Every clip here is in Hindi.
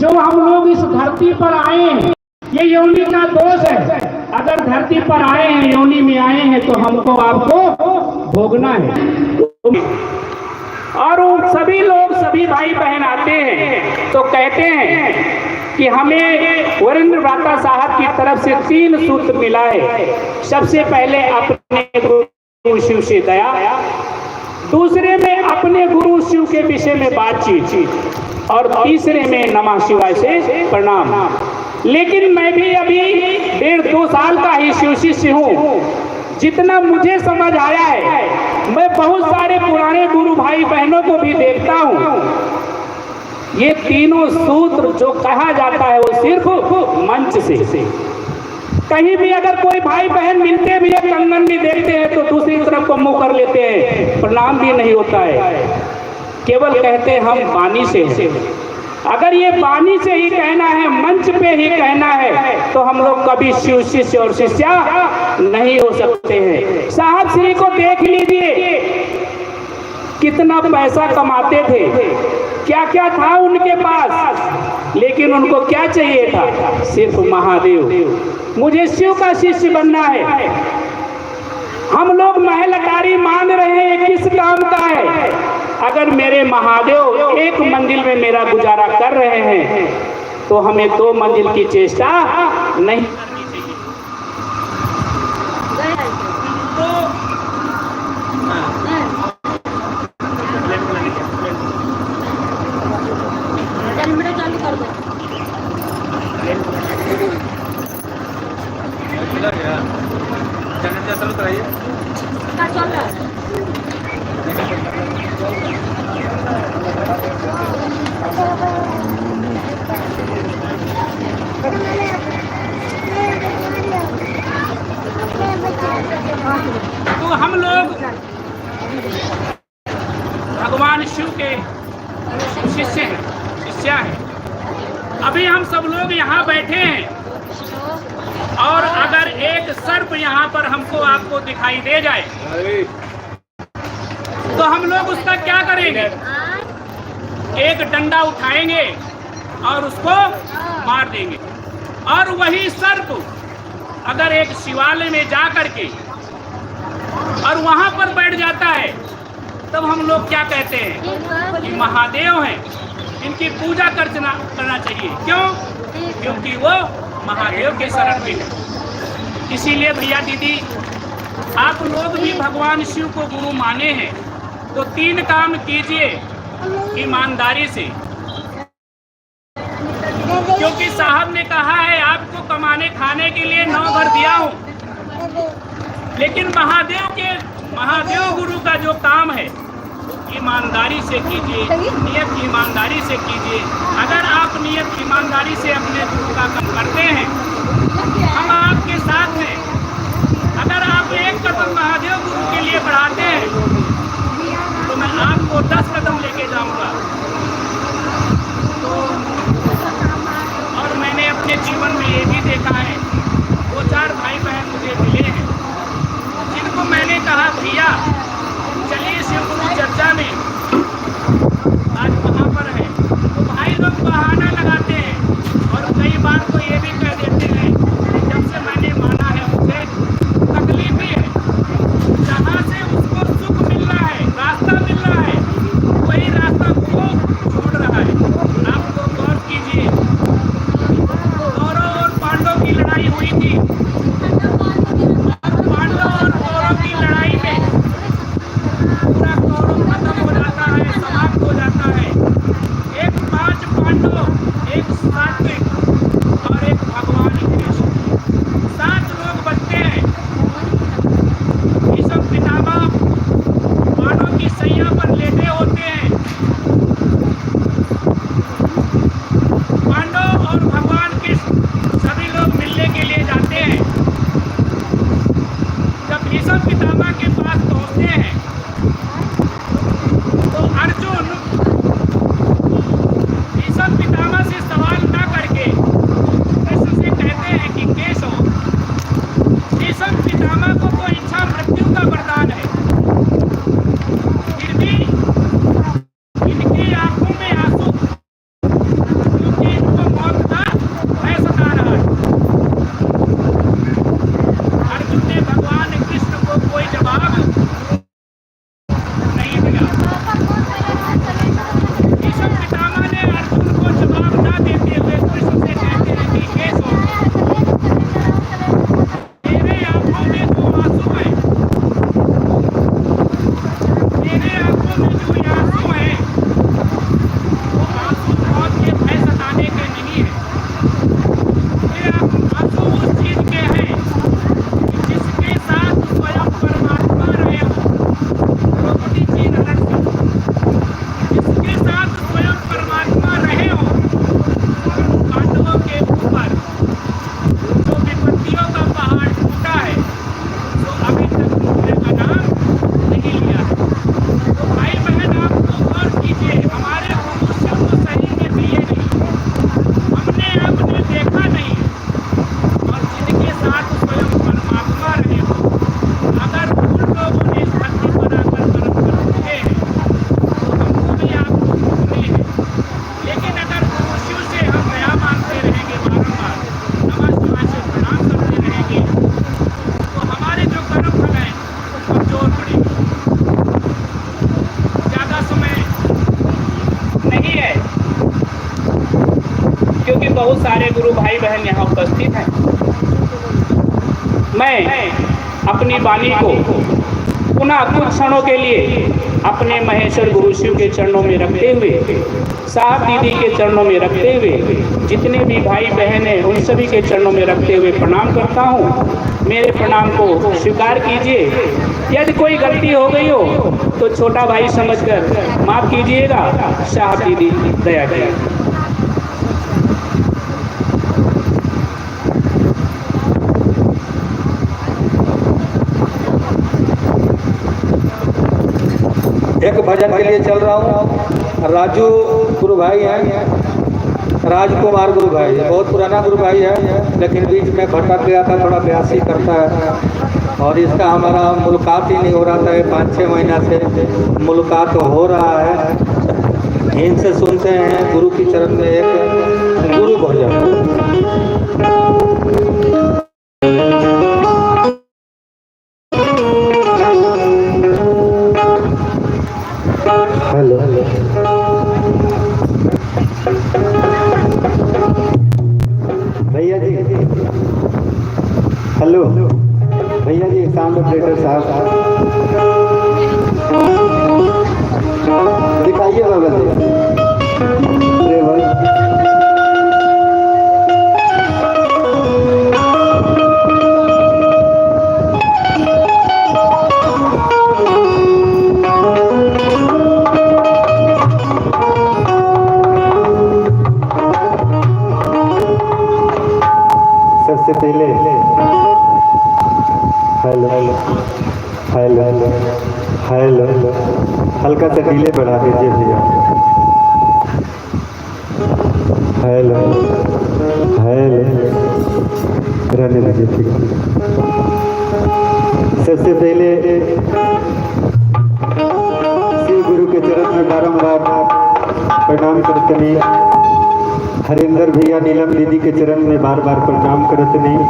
जो हम लोग इस धरती पर आए हैं, ये योनि का दोष है। अगर धरती पर आए हैं, योनि में आए हैं, तो हमको आपको भोगना है। और सभी लोग, सभी भाई बहन आते हैं तो कहते हैं कि हमें वरिंद्र भ्राता साहब की तरफ से 3 सूत्र मिला है। सबसे पहले अपने गुरु शिव से दया, दूसरे में अपने गुरु शिव के विषय में बातचीत, और तीसरे में नमः शिवाय से प्रणाम। लेकिन मैं भी अभी 1.5-2 साल का ही शिव शिष्य हूँ। जितना मुझे समझ आया है, मैं बहुत सारे पुराने गुरु भाई बहनों को भी देखता हूँ। ये तीनों सूत्र जो कहा जाता है वो सिर्फ मंच से। कहीं भी अगर कोई भाई बहन मिलते भी है, कंगन भी देखते हैं तो दूसरी तरफ को मुंह कर लेते हैं, प्रणाम भी नहीं होता है, केवल कहते हैं हम वाणी से हैं। अगर ये वाणी से ही कहना है, मंच पे ही कहना है, तो हम लोग कभी शिव शिष्य और शिष्या नहीं हो सकते हैं। साहब श्री को देख लीजिए, कितना पैसा कमाते थे, क्या क्या था उनके पास, लेकिन उनको क्या चाहिए था? सिर्फ महादेव। मुझे शिव का शिष्य बनना है। हम लोग महल अटारी मांग रहे हैं, किस काम का है? अगर मेरे महादेव 1 मंजिल में मेरा गुजारा कर रहे हैं, तो हमें 2 मंजिल की चेष्टा नहीं करनी चाहिए। तो हम लोग भगवान शिव के शिष्य हैं, शिष्या हैं। अभी हम सब लोग यहाँ बैठे हैं, और अगर एक सर्प यहाँ पर हमको आपको दिखाई दे जाए, तो हम लोग उसका क्या करेंगे? एक डंडा उठाएंगे और उसको मार देंगे। और वही सर्प अगर एक शिवालय में जा करके और वहां पर बैठ जाता है, तब हम लोग क्या कहते हैं कि महादेव हैं, इनकी पूजा करना चाहिए। क्यों? क्योंकि वो महादेव के शरण में है। इसीलिए भैया दीदी, आप लोग भी भगवान शिव को गुरु माने हैं, तो 3 काम कीजिए ईमानदारी से। क्योंकि साहब ने कहा है आपको कमाने खाने के लिए 9 घर दिया हूँ, लेकिन महादेव गुरु का जो काम है ईमानदारी से कीजिए, नियत ईमानदारी से कीजिए। अगर आप नियत ईमानदारी से अपने गुरु का काम करते हैं, हम आपके साथ हैं। अगर आप 1 कदम महादेव गुरु के लिए बढ़ाते हैं, तो मैं आपको 10 कदम लेके जाऊंगा। तो और मैंने अपने जीवन में ये भी देखा है, 2-4 भाई बहन मुझे मिले हैं, जिनको मैंने कहा भैया चलिए शिव गुरु चर्चा में, आज वहाँ पर है, तो भाई लोग बहाना लगाते हैं और कई बार तो ये भी कह देते हैं कि जब से मैंने माना है मुझे तकलीफ ही है। जहाँ से उसको सुख मिल रहा है, रास्ता मिल रहा है, वही रास्ता वो छोड़ रहा है। आपको गौर कीजिए, कौरव और पांडव की लड़ाई हुई थी, पांडव और कौरव की लड़ाई में पूरा कौरव खत्म हो जाता है, समाप्त हो जाता है। एक 5 पांडव, एक सात्विक और एक भगवान कृष्ण, 7 लोग बचते हैं। भीष्म पितामह पांडवों की सैया पर लेटे होते हैं। पांडव और भगवान कृष्ण सभी लोग मिलने के लिए जाते हैं। जब भीष्म पितामह के पास पहुंचते हैं, तो अर्जुन भीष्म पितामह से सवाल न करके बहुत सारे गुरु भाई बहन यहाँ उपस्थित हैं। मैं अपनी वाणी को पुनः कुछ क्षणों के लिए अपने महेश्वर गुरु शिव के चरणों में रखते हुए, साहब दीदी के चरणों में रखते हुए, जितने भी भाई बहन हैं उन सभी के चरणों में रखते हुए प्रणाम करता हूँ। मेरे प्रणाम को स्वीकार कीजिए। यदि कोई गलती हो गई हो तो छोटा भाई समझकर माफ कीजिएगा। साहब दीदी दया करें। एक भजन के लिए चल रहा हूँ। राजू गुरु भाई हैं, राजकुमार गुरु भाई, बहुत पुराना गुरु भाई है, लेकिन बीच में भटक गया था, थोड़ा ब्यासी करता है और इसका हमारा मुलाकात ही नहीं हो रहा था। 5-6 महीना से मुलाकात हो रहा है। इनसे सुनते हैं गुरु की चरण में एक गुरु भजन। हेलो भैया जी, हेलो भैया जी, साउंड ऑपरेटर साहब दिखाइए बाबा जी। अरे भाई सबसे पहले hello hello hello hello hello, हल्का सा डिले बढ़ा दीजिए भैया। हेलो हेलो, रहने दीजिए, ठीक है। सबसे पहले शिव गुरु के चरण में बारंबार प्रणाम करते नहीं। हरिंदर भैया नीलम दीदी के चरण में बार बार प्रणाम करत नहीं।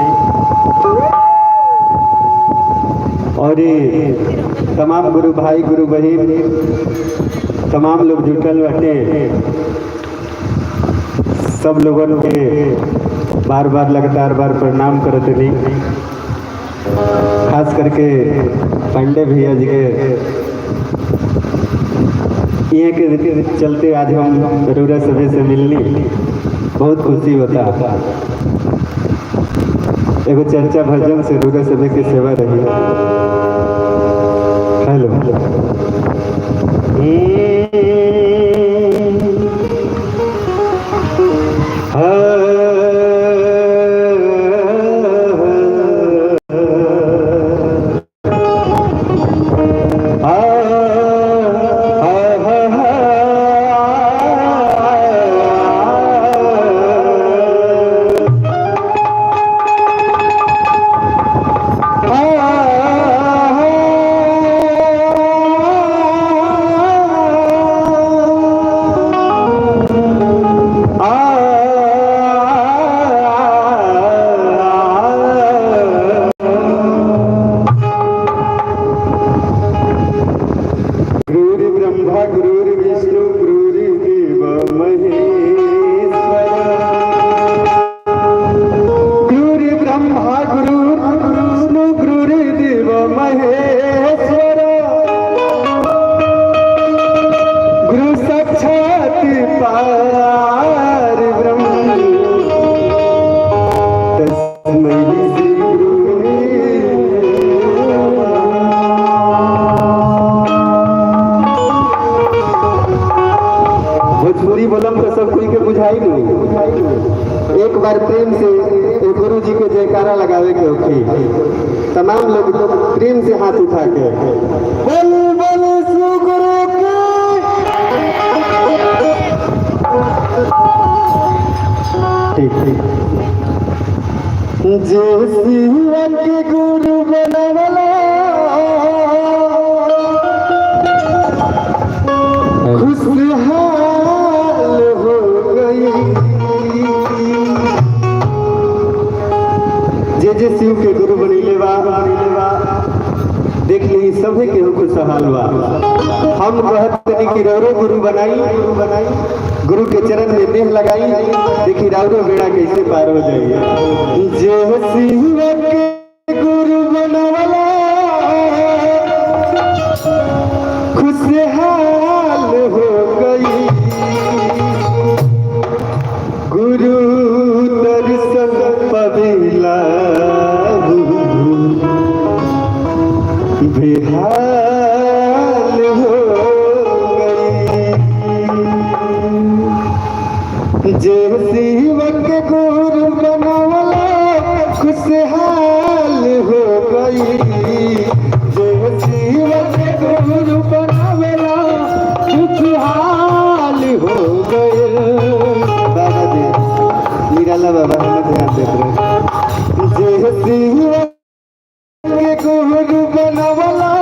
और ये तमाम गुरु भाई गुरु बहन तमाम लोग जुटल बैठे, सब लोगों के बार बार लगातार बार प्रणाम करत नहीं। खास करके पांडे भैया जी के ये के चलते आज हम जरूर सभी से मिलनी बहुत खुशी होता है। एगो चर्चा भजन से जरूर सभी की सेवा रही। हेलो भोजपुरी बोलम तो सब कोई के बुझाई नहीं। एक बार प्रेम से गुरु जी के जयकारा लगावे के होखी। तमाम लोग प्रेम से हाथ उठा के बोल बोल सुगुरु के। ठीक ठीक, जो शिवा के गुरु बनवला खुशहाल हो गई। जे शिव के गुरु बनीले बा देख ली सभी के खुशहाल बा। हम कहते कि रो गुरु बनाई गुरु के चरण में देह लगाई, देखी राउरो बेड़ा कैसे पार हो जाइए। जे शिव के गुरु बनवला खुशहाल हो गई, गुरु दर्शन पवेला बेहाल हो गई। जे शिव के गुरु बनवला खुशहाल हो गई, जे शिव के गुरु बनवला खुशहाल हो गए। बाबा जी निराला बाबा हम ध्यान देते रहे। जे शिव के गुरु बनवला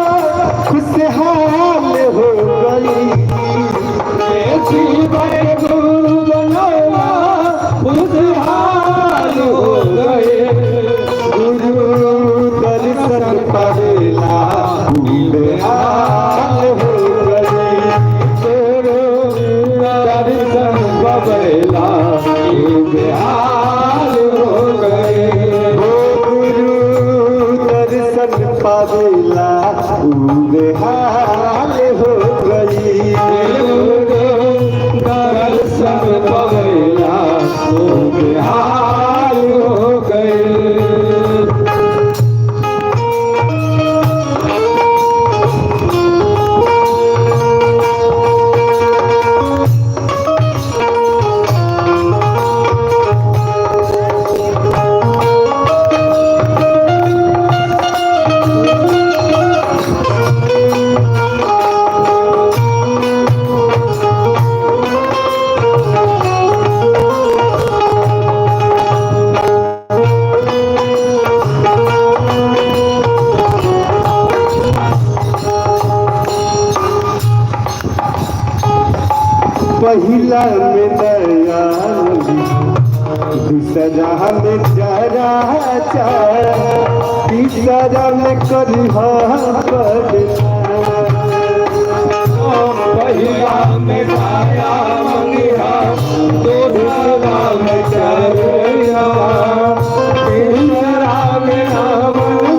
खुशहाल हो गई, जे शिव के गुरु बनवला खुशहाल हो गए। गुरु दर्शन पवेला बेहाल हो गए, गुरु दर्शन पवेला बेहाल हो गए। पावेला बेहाल हो गई, दर्शन पावेला बेहाल हो गई। पहिला में दया दूसरा में जरा तीसरा में करिहा पहिला में दया दूसरा में जरा तीसरा में नाम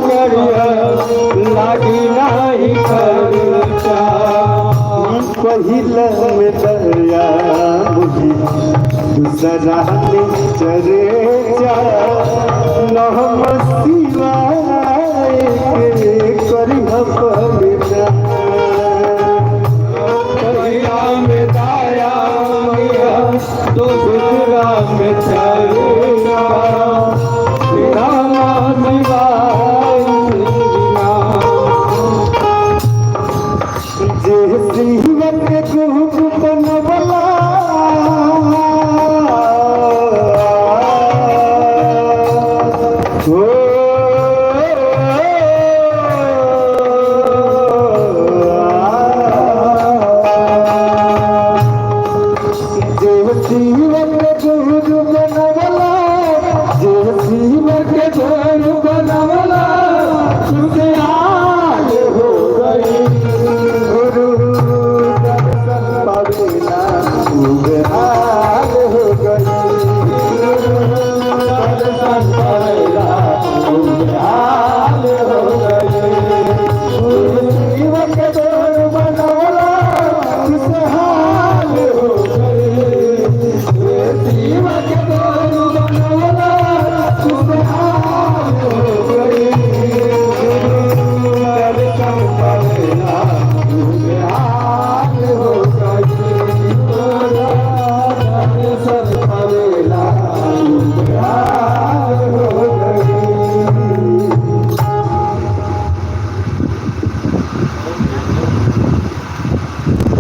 करिया लागी नहीं खर्चा। पहिला में दया मुझी दूसरा में चरे नम शिवाय के करी पवित्र। पहिला में दया दूसरा में चरे नम शिवाय। जे शिव के गुरु बनवला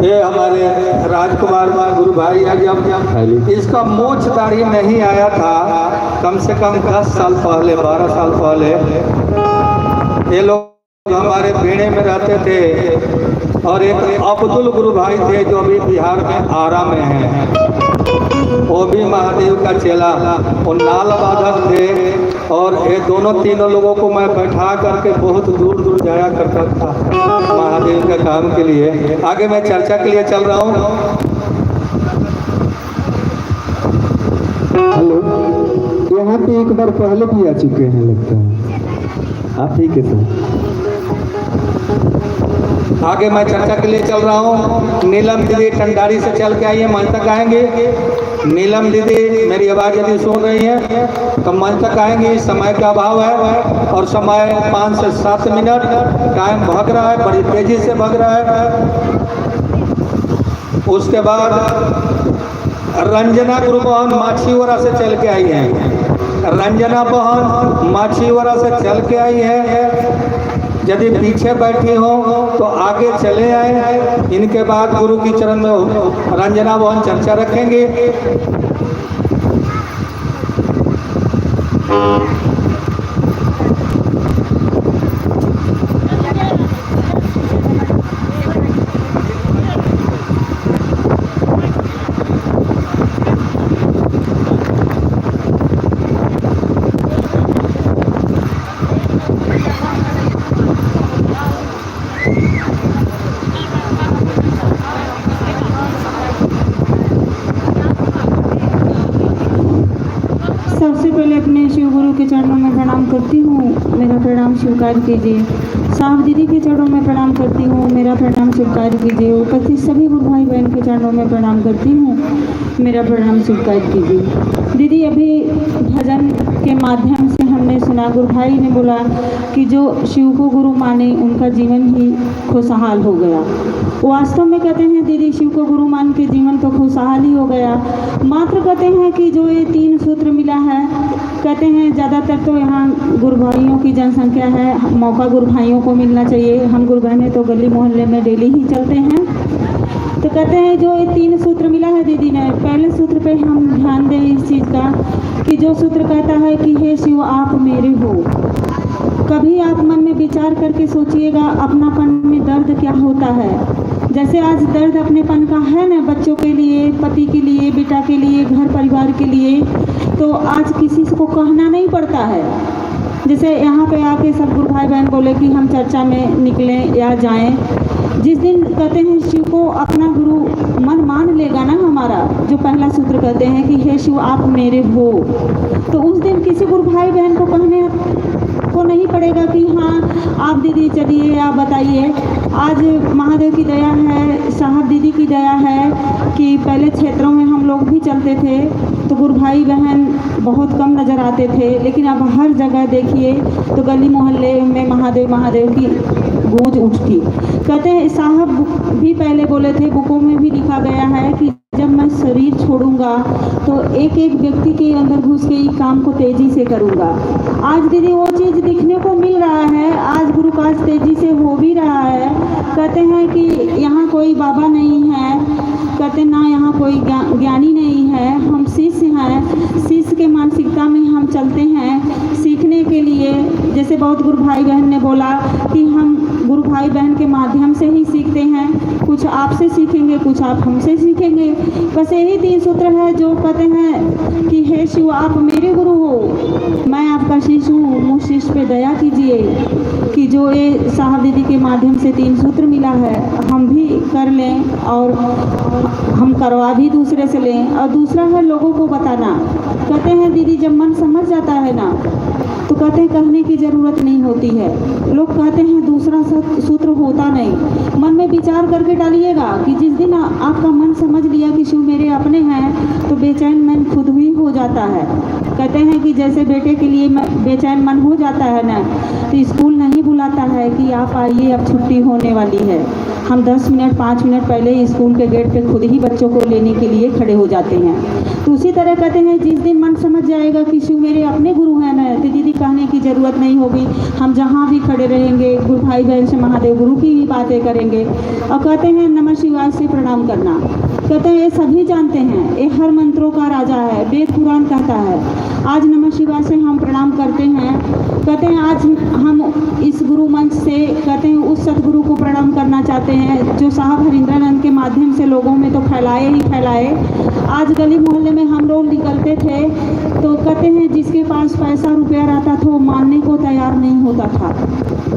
ये हमारे राजकुमार गुरु भाई जब इसका मोछ दाढ़ी नहीं आया था, कम से कम 10 साल पहले 12 साल पहले, ये लोग हमारे बेड़े में रहते थे। और एक अब्दुल गुरु भाई थे जो अभी बिहार में आरा में हैं, वो भी महादेव का चेला, वो नाल बाधक थे। और ये दोनों तीनों लोगों को मैं बैठा करके बहुत दूर दूर जाया करता था महादेव के काम के लिए। आगे मैं चर्चा के लिए चल रहा हूँ। हेलो, यहाँ पे एक बार पहले भी आ चुके हैं लगता है। हाँ ठीक है सर। आगे मैं चर्चा के लिए चल रहा हूँ। नीलम दीदी टंडारी से चल के आई है, मंच तक आएंगे। नीलम दीदी मेरी आवाज़ यदि सुन रही है तो मंच तक आएंगी। समय का अभाव है और समय 5 से 7 मिनट, टाइम भाग रहा है, बड़ी तेजी से भाग रहा है। उसके बाद रंजना गुरुबहन माछीवाड़ा से चल के आई हैं। रंजना बहन माछीवाड़ा से चल के आई है। यदि पीछे बैठी हो तो आगे चले आए। इनके बाद गुरु की चरण में रंजना बहन चर्चा रखेंगे। सबसे पहले अपने शिव गुरु के चरणों में प्रणाम करती हूँ, मेरा प्रणाम स्वीकार कीजिए। साहब दीदी के चरणों में प्रणाम करती हूँ, मेरा प्रणाम स्वीकार कीजिए। उपस्थित सभी गुरु भाई बहन के चरणों में प्रणाम करती हूँ, मेरा प्रणाम स्वीकार कीजिए। दीदी अभी भजन के माध्यम से हमने सुना, गुरु भाई ने बोला कि जो शिव को गुरु माने उनका जीवन ही खुशहाल हो गया। वास्तव में कहते हैं दीदी, शिव को गुरु मान के जीवन तो खुशहाल ही हो गया। मात्र कहते हैं कि जो ये 3 सूत्र मिला है, कहते हैं ज़्यादातर तो यहाँ गुरु भाइयों की जनसंख्या है, मौका गुरु भाइयों को मिलना चाहिए। हम गुरु बहनें तो गली मोहल्ले में डेली ही चलते हैं। तो कहते हैं जो ये 3 सूत्र मिला है दीदी ने, पहले सूत्र पे हम ध्यान दें इस चीज़ का कि जो सूत्र कहता है कि हे शिव आप मेरे हो। कभी आप मन में विचार करके सोचिएगा अपनापन में दर्द क्या होता है। जैसे आज दर्द अपनेपन का है ना, बच्चों के लिए, पति के लिए, बेटा के लिए, घर परिवार के लिए, तो आज किसी को कहना नहीं पड़ता है। जैसे यहाँ पे आके सब गुरु भाई बहन बोले कि हम चर्चा में निकलें या जाएं, जिस दिन कहते हैं शिव को अपना गुरु मन मान लेगा ना हमारा, जो पहला सूत्र कहते हैं कि हे शिव आप मेरे हो, तो उस दिन किसी गुरु भाई बहन को कहने को नहीं पड़ेगा कि हाँ आप दीदी चलिए, आप बताइए। आज महादेव की दया है, साहब दीदी की दया है कि पहले क्षेत्रों में हम लोग भी चलते थे तो गुरु भाई बहन बहुत कम नज़र आते थे, लेकिन अब हर जगह देखिए तो गली मोहल्ले में महादेव महादेव की गूंज उठती। कहते हैं साहब भी पहले बोले थे, बुकों में भी लिखा गया है कि जब मैं शरीर छोड़ूंगा तो एक एक व्यक्ति के अंदर घुस के ही काम को तेजी से करूंगा। आज दीदी वो चीज़ दिखने को मिल रहा है, आज गुरु काज तेजी से हो भी रहा है। कहते हैं कि यहाँ कोई बाबा नहीं है, कहते ना यहाँ कोई ज्ञानी नहीं है, हम शिष्य हैं, शिष्य के मानसिकता में हम चलते हैं सीखने के लिए। जैसे बहुत गुरु भाई बहन ने बोला कि हम गुरु भाई बहन के माध्यम से ही सीखते हैं, कुछ आपसे सीखेंगे, कुछ आप हमसे सीखेंगे। बस यही 3 सूत्र है जो कहते हैं कि हे शिव आप मेरे गुरु हो, मैं आपका शिष्य हूँ, मुझ शिष्य पे दया कीजिए कि जो ये साहब दीदी के माध्यम से 3 सूत्र मिला है हम भी कर लें और हम करवा भी दूसरे से लें। और दूसरा है लोगों को बताना। कहते हैं दीदी जब मन समझ जाता है ना तो कहते हैं कहने की ज़रूरत नहीं होती है। लोग कहते हैं दूसरा सूत्र होता नहीं। मन में विचार करके डालिएगा कि जिस दिन आपका मन समझ लिया कि शिव मेरे अपने हैं तो बेचैन मन खुद ही हो जाता है। कहते हैं कि जैसे बेटे के लिए बेचैन मन हो जाता है ना, तो स्कूल नहीं बुलाता है कि आप आइए अब छुट्टी होने वाली है। हम 10 मिनट 5 मिनट पहले स्कूल के गेट पे खुद ही बच्चों को लेने के लिए खड़े हो जाते हैं। तो उसी तरह कहते हैं जिस दिन मन समझ जाएगा कि शिव मेरे अपने गुरु हैं ना, तो दीदी कहने की ज़रूरत नहीं होगी। हम जहाँ भी खड़े रहेंगे गुरु भाई बहन से महादेव गुरु की ही बातें करेंगे। और कहते हैं नमः शिवाय से प्रणाम करना। कहते हैं ये सभी जानते हैं, ये हर मंत्रों का राजा है, वेद पुराण कहता है। आज नमः शिवाय से हम प्रणाम करते हैं। कहते हैं आज हम इस गुरु मंच से कहते हैं उस सतगुरु को प्रणाम करना चाहते हैं जो साहब हरिंद्रानंद के माध्यम से लोगों में तो फैलाए ही फैलाए। आज गली मोहल्ले में हम लोग निकलते थे तो कहते हैं जिसके पास पैसा रुपया रहता था वो मानने को तैयार नहीं होता था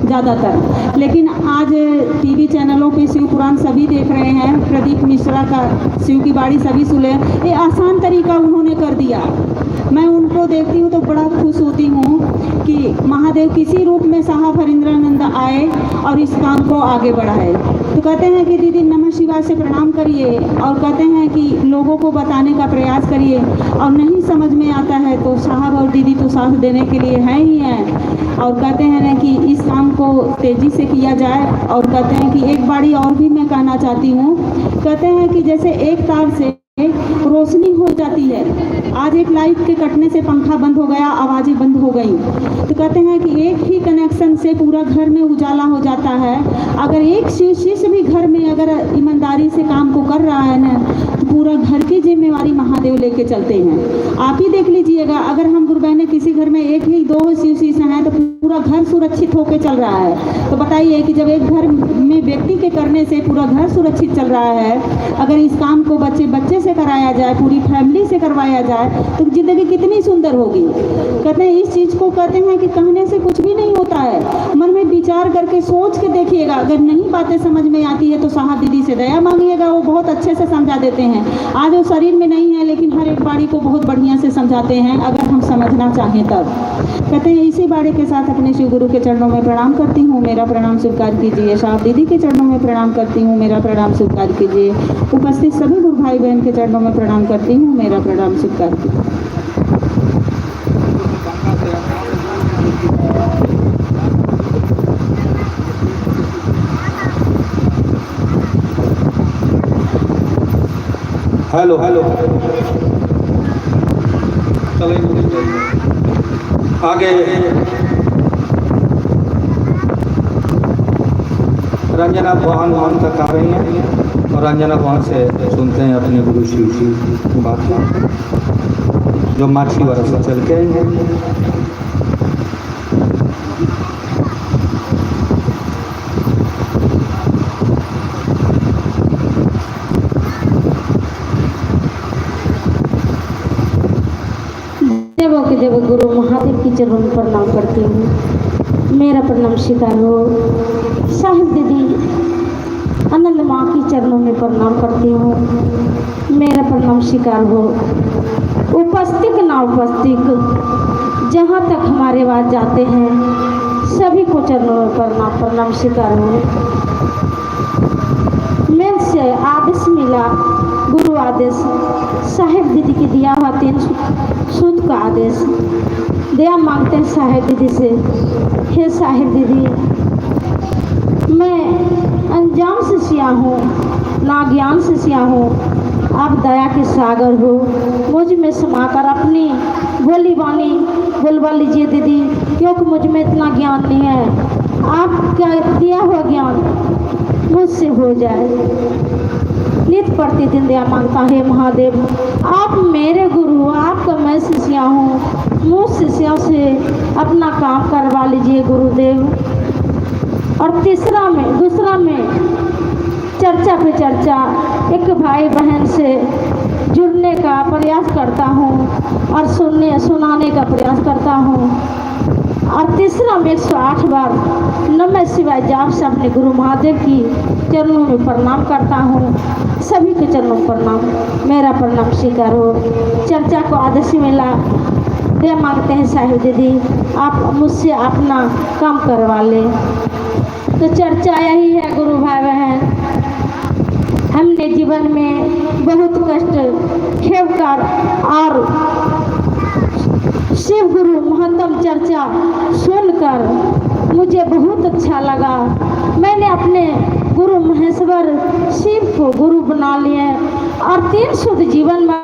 ज़्यादातर। लेकिन आज टीवी चैनलों पे शिव पुराण सभी देख रहे हैं, प्रदीप मिश्रा का शिव की बाड़ी सभी सुने। ये आसान तरीका उन्होंने कर दिया देखती हूँ तो बड़ा खुश होती हूँ कि महादेव किसी रूप में साहब हरिंद्रानंद आए और इस काम को आगे बढ़ाए। तो कहते हैं कि दीदी नमः शिवाय से प्रणाम करिए और कहते हैं कि लोगों को बताने का प्रयास करिए, और नहीं समझ में आता है तो साहब और दीदी तो साथ देने के लिए हैं ही हैं। और कहते हैं ना कि इस काम को तेज़ी से किया जाए। और कहते हैं कि एक बारी और भी मैं कहना चाहती हूँ, कहते हैं कि जैसे एक तार से रोशनी हो जाती है, आज एक लाइट के कटने से पंखा बंद हो गया, आवाज़ें बंद हो गई, तो कहते हैं कि एक ही कनेक्शन से पूरा घर में उजाला हो जाता है। अगर एक शिष्य भी घर में अगर ईमानदारी से काम को कर रहा है ना, तो पूरा घर की जिम्मेवारी महादेव लेके चलते हैं। आप ही देख लीजिएगा, अगर हम गुरु बहने किसी घर में एक ही दो शिष्य हैं तो पूरा घर सुरक्षित होकर चल रहा है। तो बताइए कि जब एक घर में व्यक्ति के करने से पूरा घर सुरक्षित चल रहा है, अगर इस काम को बच्चे से कराया जाए, पूरी फैमिली से करवाया जाए, तो ज़िंदगी कितनी सुंदर होगी। कहते हैं इस चीज़ को कहते हैं कि कहने से कुछ भी नहीं होता है, मन में विचार करके सोच के देखिएगा। अगर नहीं बातें समझ में आती है तो साहब दीदी से दया मांगिएगा, वो बहुत अच्छे से समझा देते हैं। आज वो शरीर में नहीं है लेकिन हर एक बाड़ी को बहुत बढ़िया से समझाते हैं, अगर हम समझना चाहें तब। कहते हैं इसी बाड़ी के साथ अपने शिव गुरु के चरणों में प्रणाम करती हूँ, मेरा प्रणाम स्वीकार कीजिए। साहब दीदी के चरणों में प्रणाम करती हूँ, मेरा प्रणाम स्वीकार कीजिए। उपस्थित सभी गुरु भाई बहन के चरणों में प्रणाम करती हूँ, मेरा प्रणाम स्वीकार कीजिए। हेलो हेलो, आगे रंजना भवन तक आ रही हैं और रंजना भवन से सुनते हैं अपने गुरु शिव की बात, जो माछी वाला से चल के आएंगे। देवों के देव गुरु महादेव की चरणों में प्रणाम करती हूँ, मेरा प्रणाम स्वीकार हो। साहिब दीदी आनंद माँ की चरणों में प्रणाम करती हूँ, मेरा प्रणाम स्वीकार हो। उपस्थित ना उपस्थित जहाँ तक हमारे बात जाते हैं सभी को चरणों में प्रणाम स्वीकार हो। मेरे से आदेश मिला, गुरु आदेश, साहिब दीदी की दिया हुआ 3 सूत का आदेश, दया मांगते हैं साहिब दीदी से। हे साहिब दीदी, मैं अनजान से सिया हूँ, ना ज्ञान से सिया हूँ, आप दया के सागर हो, मुझ में समाकर अपनी बोली बानी बोलवा लीजिए दीदी, क्योंकि मुझ में इतना ज्ञान नहीं है। आपका दिया हुआ ज्ञान मुझसे हो जाए। नित प्रतिदिन दया मांगता है महादेव, आप मेरे गुरु हो, आपका मैं शिष्या हूँ, मुझ शिष्यों से अपना काम करवा लीजिए गुरुदेव। और दूसरा में चर्चा पे चर्चा, एक भाई बहन से जुड़ने का प्रयास करता हूँ और सुनाने का प्रयास करता हूँ। और तीसरा में 108 बार नमः शिवाय जाप से अपने गुरु महादेव की चरणों में प्रणाम करता हूँ। सभी के चरणों में प्रणाम, मेरा प्रणाम स्वीकार हो। चर्चा को आदेश मिला, दया मांगते हैं साहिब दीदी, आप मुझसे अपना काम करवा लें। तो चर्चा यही है गुरु भाई बहन, हमने जीवन में बहुत कष्ट खेवकर और शिव गुरु महत्तम चर्चा सुनकर मुझे बहुत अच्छा लगा। मैंने अपने गुरु महेश्वर शिव को गुरु बना लिए और 3 शुद्ध जीवन में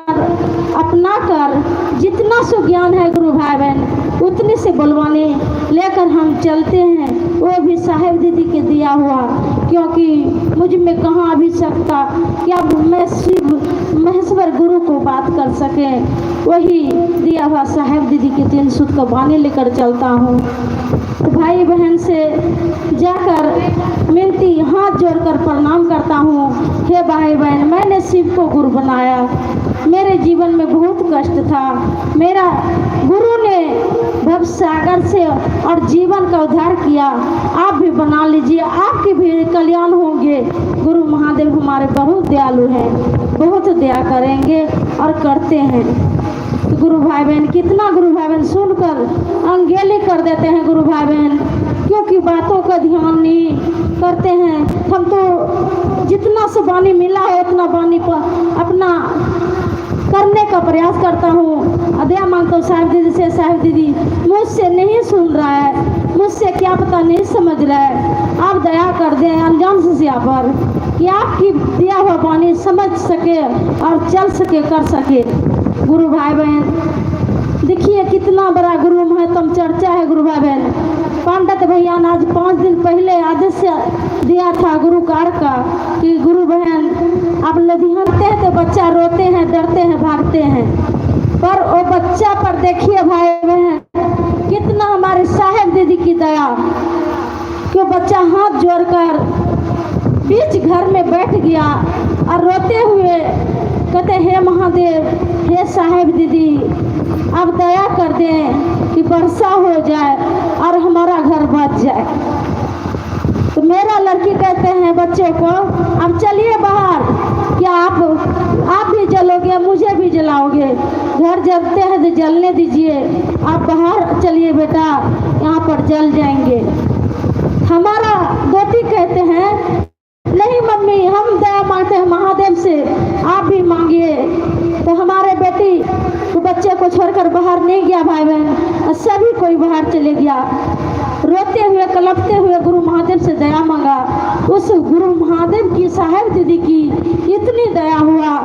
अपना कर जितना सो ज्ञान है गुरु भाई बहन उतने से बुलवाने लेकर हम चलते हैं, वो भी साहिब दीदी के दिया हुआ, क्योंकि मुझ में कहाँ अभी सकता कि अब मैं शिव महेश्वर गुरु को बात कर सकें। वही दिया हुआ साहिब दीदी के 3 सूत्र का बानी लेकर चलता हूँ। तो भाई बहन से जाकर मिलती हाथ जोड़कर प्रणाम करता हूँ। हे भाई बहन, मैंने शिव को गुरु बनाया, मेरे जीवन में बहुत कष्ट था, मेरा गुरु ने भव सागर से और जीवन का उद्धार किया। आप भी बना लीजिए, आपके भी कल्याण होंगे। गुरु महादेव हमारे बहुत दयालु हैं, बहुत दया करेंगे और करते हैं। तो गुरु भाई बहन, कितना गुरु भाई बहन सुनकर अनगेली कर देते हैं गुरु भाई बहन, क्योंकि बातों का ध्यान नहीं करते हैं। हम तो जितना से वाणी मिला है उतना वाणी पर अपना करने का प्रयास करता हूँ। दया मांगता हूँ साहिब दीदी से, साहिब दीदी मुझसे नहीं सुन रहा है, मुझसे क्या पता नहीं समझ रहा है, आप दया कर दें अनजान से पर कि आपकी दिया हुआ वाणी समझ सके और चल सके, कर सके। गुरु भाई बहन देखिए कितना बड़ा गुरु महत्तम चर्चा है गुरु भाई बहन। पंडित भैया ने आज 5 दिन पहले आदेश दिया था गुरु कार का कि गुरु बहन आप लुधियानते हैं तो बच्चा रोते हैं, डरते हैं, भागते हैं, पर वो बच्चा पर देखिए भाई बहन कितना हमारे साहिब दीदी की दया कि बच्चा हाथ जोड़कर बीच घर में बैठ गया और रोते हुए कहते हे महादेव, हे साहिब दीदी आप दया कर दें कि वर्षा हो जाए और हमारा घर बच जाए। तो मेरा लड़की कहते हैं बच्चे को अब चलिए बाहर, क्या आप भी जलोगे, मुझे भी जलाओगे, घर जलते हैं तो जलने दीजिए, आप बाहर चलिए बेटा, यहाँ पर जल जाएंगे। हमारा दोती कहते हैं नहीं मम्मी हम दया मांगते हैं महादेव से, आप भी मांगिए। तो हमारे बेटी तो बच्चे को छोड़कर बाहर नहीं गया भाई बहन, सभी कोई बाहर चले गया, रोते हुए कलपते हुए गुरु महादेव से दया मांगा। उस गुरु महादेव की साहिब दीदी की इतनी दया हुआ,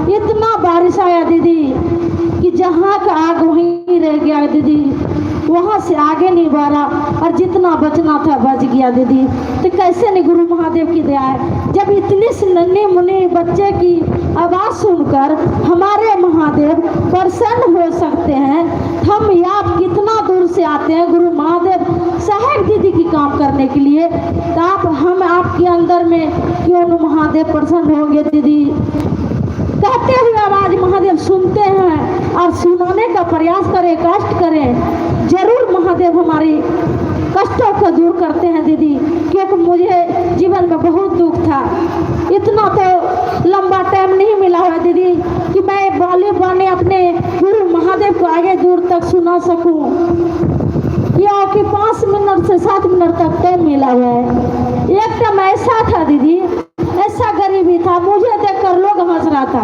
इतना बारिश आया दीदी कि जहाँ का आग वहीं रह गया दीदी, वहाँ से आगे नहीं बढ़ा और जितना बचना था बच गया दीदी। तो कैसे नहीं गुरु महादेव की दया है। जब इतने से नन्हे मुन्ने बच्चे की आवाज़ सुनकर हमारे महादेव प्रसन्न हो सकते हैं, हम आप कितना दूर से आते हैं गुरु महादेव साहिब दीदी की काम करने के लिए, तो हम आपके अंदर में क्यों न महादेव प्रसन्न होंगे दीदी। कहते हुए आवाज़ महादेव सुनते हैं और सुनाने का प्रयास करें, कष्ट करें, जरूर महादेव हमारी कष्टों को दूर करते हैं दीदी। क्योंकि मुझे जीवन में बहुत दुख था, इतना तो लंबा टाइम नहीं मिला है दीदी कि मैं बाले बाने अपने गुरु महादेव को आगे दूर तक सुना सकूं, क्योंकि 5 मिनट से 7 मिनट तक टाइम मिला हुआ है। एक टाइम ऐसा था दीदी, ऐसा गरीबी था, मुझे देखकर लोग हंस रहा था,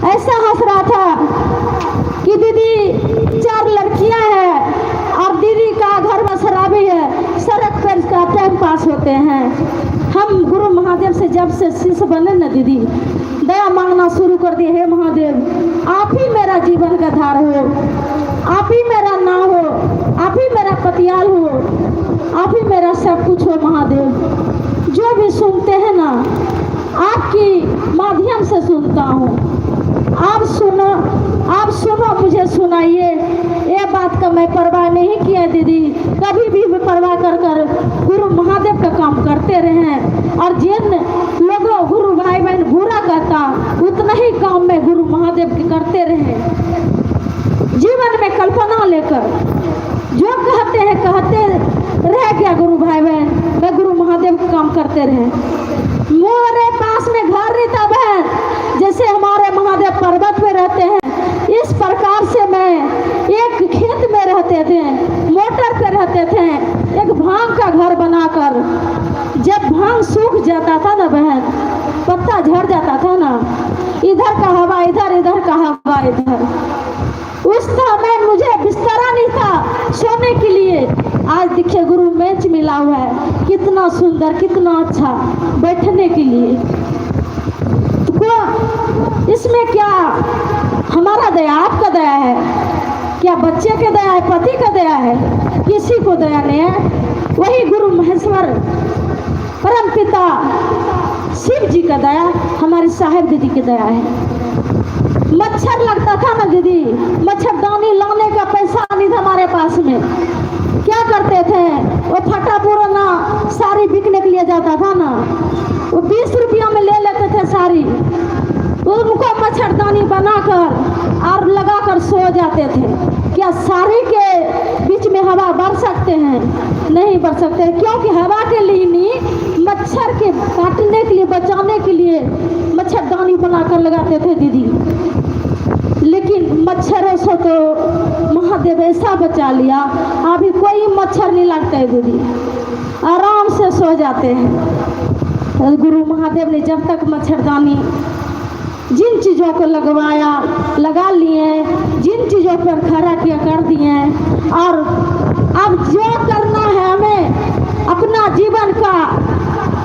ऐसा हंस रहा था कि दीदी 4 लड़कियां हैं और दीदी का घर में शराबी है, सड़क पर इसका टाइम पास होते हैं। हम गुरु महादेव से जब से शिष्य बने न दीदी, दया मांगना शुरू कर दिए, हे महादेव आप ही मेरा जीवन का धार हो, आप ही मेरा नाव हो, आप ही मेरा पतियाल हो, आप ही मेरा सब कुछ हो महादेव। जो भी सुनते हैं ना आपकी माध्यम से सुनता हूँ, आप सुनो मुझे सुनाइए। ये बात का मैं परवाह नहीं किया दीदी, कभी भी परवाह कर गुरु महादेव का काम करते रहे, और जिन लोगों गुरु भाई बहन बुरा कहता उतना ही काम में गुरु महादेव के करते रहे। जीवन में कल्पना लेकर जो कहते हैं कहते रह गया गुरु भाई बहन, मैं गुरु महादेव का काम करते रहे। मेरे पास में घर नहीं था बहन, जैसे हमारे महादेव पर्वत पे रहते हैं, इस प्रकार से मैं एक खेत में रहते थे, मोटर पे रहते थे, एक भांग का घर बनाकर। जब भांग सूख जाता था ना बहन, पत्ता झड़ जाता था ना, इधर का हवा इधर, इधर का हवा इधर, उस समय मुझे बिस्तरा नहीं था सोने के लिए। आज देखिए गुरु बेंच मिला हुआ है, कितना सुंदर, कितना अच्छा बैठने के लिए। तो इसमें क्या हमारा दया, आपका दया है क्या? बच्चे के दया है, पति का दया है? किसी को दया नहीं है। वही गुरु महेश्वर परम पिता शिव जी का दया, हमारी साहिब दीदी की दया है। मच्छर लगता था ना दीदी, मच्छरदानी लाने का पैसा नहीं था हमारे पास में, क्या करते थे, वो फटा पुराना साड़ी बिकने के लिए जाता था ना, वो 20 रुपया में ले लेते थे साड़ी, उनको मच्छरदानी बनाकर और लगाकर सो जाते थे। क्या साड़ी के बीच में हवा भर सकते हैं? नहीं भर सकते, क्योंकि हवा के लिए नहीं, मच्छर के काटने के लिए, बचाने के लिए मच्छरदानी बनाकर लगाते थे दीदी। लेकिन मच्छरों से तो महादेव ऐसा बचा लिया, अभी कोई मच्छर नहीं लगता है दीदी, आराम से सो जाते हैं। गुरु महादेव ने जब तक मच्छरदानी जिन चीज़ों को लगवाया लगा लिए, जिन चीज़ों पर खड़ा किया कर दिए, और अब जो करना है हमें अपना जीवन का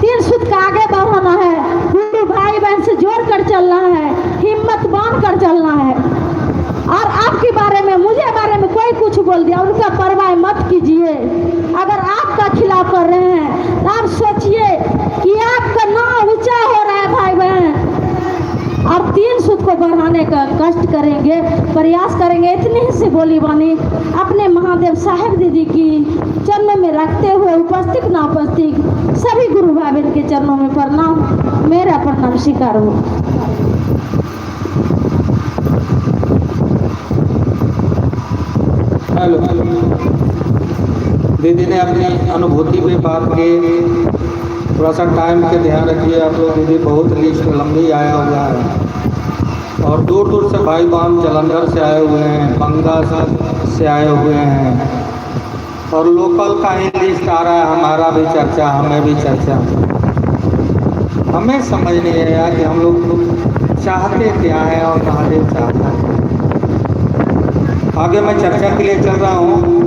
3 सूत्र का आगे बढ़ाना है, गुरु भाई बहन से जोड़ कर चलना है, हिम्मत बांध कर चलना है। और आपके बारे में, मुझे बारे में कोई कुछ बोल दिया, उनका परवाह मत कीजिए। अगर आपका खिलाफ कर रहे हैं तो आप सोचिए कि आपका नाम ऊंचा हो रहा है भाई बहन, और 3 सूत्र को बढ़ाने का कष्ट करेंगे, प्रयास करेंगे। इतनी ही से बोली वाणी अपने महादेव साहब दीदी की चरणों में रखते हुए, उपस्थित ना उपस्थित सभी गुरु भाई बहन के चरणों में प्रणाम, मेरा प्रणाम स्वीकार हो। हेलो, दीदी ने अपनी अनुभूति पे बात की, थोड़ा सा टाइम के ध्यान रखिए आप लोग। दीदी बहुत लिस्ट लंबी आया हुआ है, और दूर दूर से भाई बहन जलंधर से आए हुए हैं, बंगा से आए हुए हैं, और लोकल का ही लिस्ट आ रहा है। हमारा भी चर्चा, हमें भी चर्चा। हमें समझ नहीं आया कि हम लोग चाहते क्या है और महादेव चाहता है। आगे मैं चर्चा के लिए चल रहा हूँ।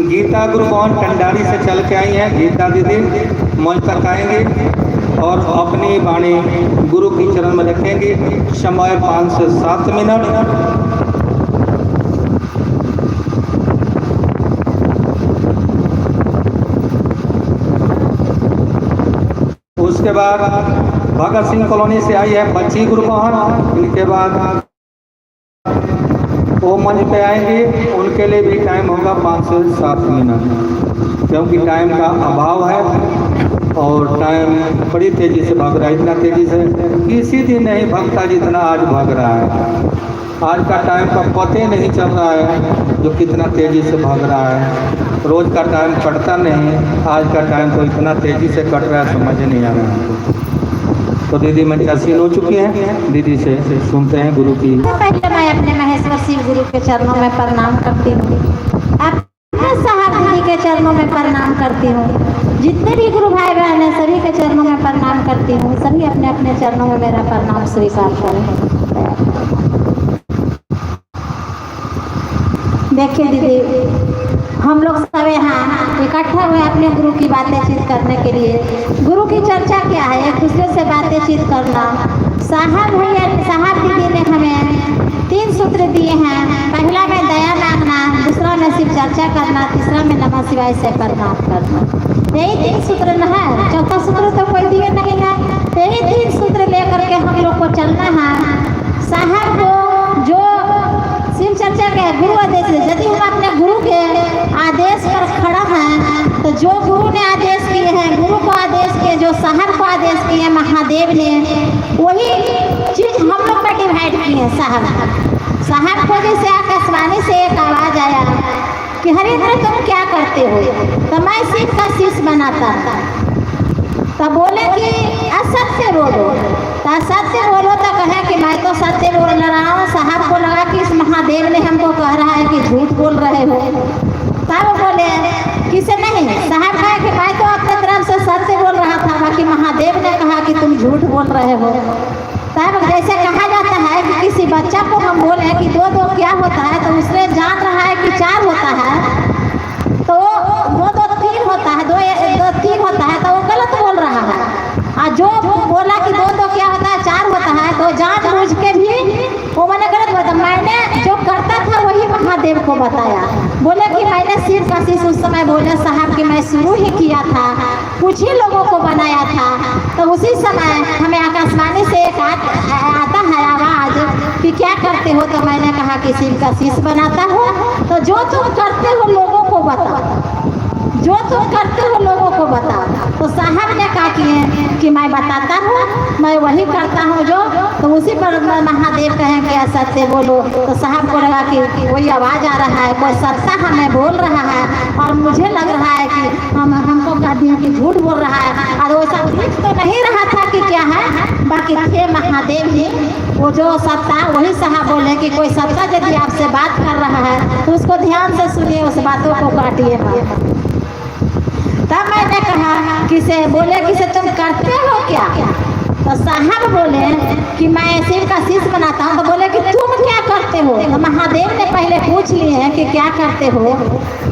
गीता गुरु मोहन कंडारी से चल के आई हैं। गीता दीदी मंच तक आएंगी और अपनी वाणी गुरु की चरण में रखेंगी। समय 5 से 7 मिनट। उसके बाद भगत सिंह कॉलोनी से आई है बच्ची गुरु मोहन। इनके बाद वो मंच पे आएंगे, उनके लिए भी टाइम होगा 5 से 7 मिनट, क्योंकि टाइम का अभाव है और टाइम बड़ी तेज़ी से भाग रहा है। इतना तेज़ी से किसी दिन नहीं भागता जितना आज भाग रहा है। आज का टाइम का पता नहीं चल रहा है जो कितना तेज़ी से भाग रहा है। रोज़ का टाइम कटता नहीं, आज का टाइम तो इतना तेज़ी से कट रहा है, समझ नहीं आ रहा है। तो दीदी मंचासीन हो चुकी हैं, दीदी से सुनते हैं गुरु की। पहले मैं अपने महेश्वर शिव गुरु के चरणों में प्रणाम करती हूँ, अपने साहब दीदी के चरणों में प्रणाम करती हूँ, जितने भी गुरु भाई बहन हैं सभी के चरणों में प्रणाम करती हूँ। सभी अपने अपने चरणों में मेरा प्रणाम स्वीकार करें। देखिए दीदी, हम लोग सब यहाँ इकट्ठा हुए अपने गुरु की बातें करने के लिए। गुरु की चर्चा क्या है? एक दूसरे से बातें करना। साहब भैया, साहब दीदी ने हमें 3 सूत्र दिए हैं। पहला में दया मांगना, दूसरा में शिव चर्चा करना, तीसरा में नमः शिवाय से प्रणाम करना। यही 3 सूत्र न है, चौथा सूत्र तो कोई दिए नहीं है। यही 3 सूत्र लेकर के हम लोग को चलना है। साहब को जो शिव चर्चा के गुरु आदेश, यदि हम अपने गुरु के आदेश पर खड़ा हैं तो जो गुरु ने आदेश किए हैं, गुरु को आदेश किए, जो साहब को आदेश किए महादेव ने, वही चीज़ हम लोग पर डिवाइड किए हैं। साहब को जैसे आकाशवाणी से एक आवाज़ आया कि हरिंद्र तुम क्या करते हो, तो मैं शिव का शिष्य बनाता था। तब बोले कि असत्य बोलो, तो असत्य बोलो तो कहे कि मैं तो सत्य बोल रहा हूँ। साहब को लगा कि इस महादेव ने हमको कह रहा है कि झूठ बोल रहे हो। तब बोले किसे नहीं, साहब कहे कि मैं तो अपने तरफ से सत्य बोल रहा था, बाकी महादेव ने कहा कि तुम झूठ बोल रहे हो। तब जैसे कहा जाता है कि किसी बच्चा को हम बोले कि 2 2 क्या होता है, तो उसने जान रहा है कि 4 होता है, तो 2 2 3 होता है, 2 2 3 होता है, तो वो गलत बोल रहा है। और जो बोला कि 2 2 क्या होता है, 4 होता है, तो जानबूझ के भी वो मैंने गलत बताया। मैंने जो करता था वही महादेव को बताया। बोले कि मैंने सिर्फ आशीष उस समय बोले साहब कि मैं शुरू ही किया था, कुछ ही लोगों को बनाया था। तो उसी समय हमें आकाशवाणी से एक आता है आवाज़ कि क्या करते हो, तो मैंने कहा कि शिव का शिष्य बनाता हूँ। तो जो तुम करते हो लोगों को बताओ, जो तुम करते हो लोगों को बताओ। तो साहब ने कहा कि मैं बताता हूँ, मैं वही करता हूँ जो, तो उसी पर महादेव कहें कि सत्य बोलो। तो साहब को लगा कि कोई आवाज़ आ रहा है, कोई सत्ता हमें बोल रहा है, और मुझे लग रहा है कि हमको कह दिया कि झूठ बोल रहा है। और वैसा दिख तो नहीं रहा था कि क्या है, बाकी थे महादेव जी, वो जो सत्ता, वही साहब बोले कि कोई सत्ता यदि आपसे बात कर रहा है तो उसको ध्यान से सुनिए, उस बातों को काटिए। तब मैंने कहा किसे बोले किसे तुम करते हो क्या? तो साहब बोले कि मैं शिव का शिष्य बनाता हूँ। तो बोले कि तुम क्या करते हो? तो महादेव ने पहले पूछ लिए हैं कि क्या करते हो।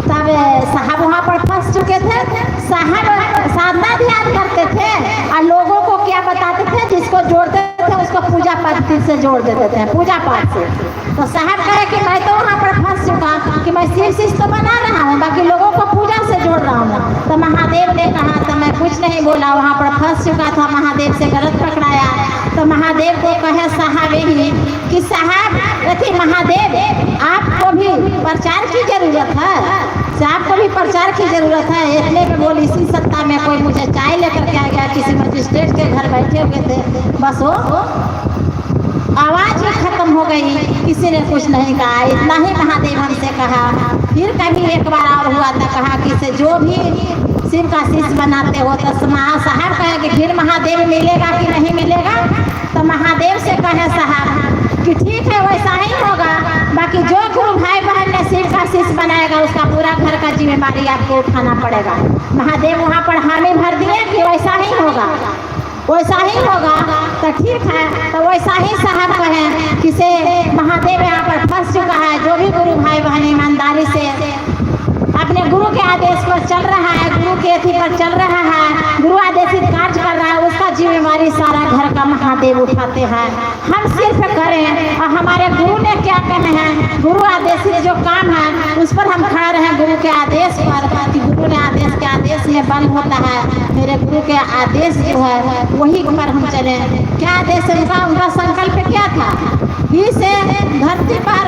तब साहब वहाँ पर फंस चुके थे। साहब साधना ध्यान करते थे और लोगों को क्या बताते थे, जिसको जोड़ते थे उसको पूजा पाठ से जोड़ देते थे, पूजा पाठ से। तो साहब कहे कि मैं तो वहाँ पर फंस चुका कि मैं शिव शिष्य तो बना रहा हूँ, बाकी लोगों को पूजा से जोड़ रहा हूँ। तो महादेव ने कहा, तो मैं कुछ नहीं बोला, वहाँ पर फंस चुका था, महादेव से गलत पकड़ाया। तो महादेव को कहे साहब यही कि साहब देखिए महादेव, आपको भी प्रचार की जरूरत है, आपको भी प्रचार की जरूरत है। इतने में बोली इसी सत्ता में कोई मुझे चाय लेकर के आ गया, किसी मजिस्ट्रेट के घर बैठे हुए थे, बस वो आवाज़ ही खत्म हो गई, किसी ने कुछ नहीं कहा। इतना ही महादेव हमसे कहा। फिर कभी एक बार और हुआ था, कहा कि से जो भी शिव का शिष्य बनाते हो, तो साहब कहे कि फिर महादेव मिलेगा कि नहीं मिलेगा? तो महादेव से कहे साहब कि ठीक है वैसा ही होगा, बाकी जो गुरु भाई बहन ने शिव का शिष्य बनाएगा उसका पूरा घर का जिम्मेदारी आपको उठाना पड़ेगा। महादेव वहाँ पर हामी भर दिए कि वैसा ही होगा, वैसा ही होगा। तो ठीक है, तो वैसा ही साहब कहें कि से महादेव यहाँ पर फंस चुका है। जो भी गुरु भाई बहन ईमानदारी से अपने गुरु के आदेश पर चल रहा है, गुरु के अथी पर चल रहा है, गुरु आदेशित कार्य कर रहा है, उसका जिम्मेदारी सारा घर का महादेव उठाते हैं। हम सिर्फ करें, और हमारे गुरु ने क्या कहना है, गुरु आदेशित जो काम है उस पर हम खड़ा रहें, गुरु के आदेश पर, कि गुरु ने आदेश के आदेश में बल होता है। मेरे गुरु के आदेश जो है वही पर हम चले। क्या आदेश है उनका संकल्प क्या था? इस धरती पर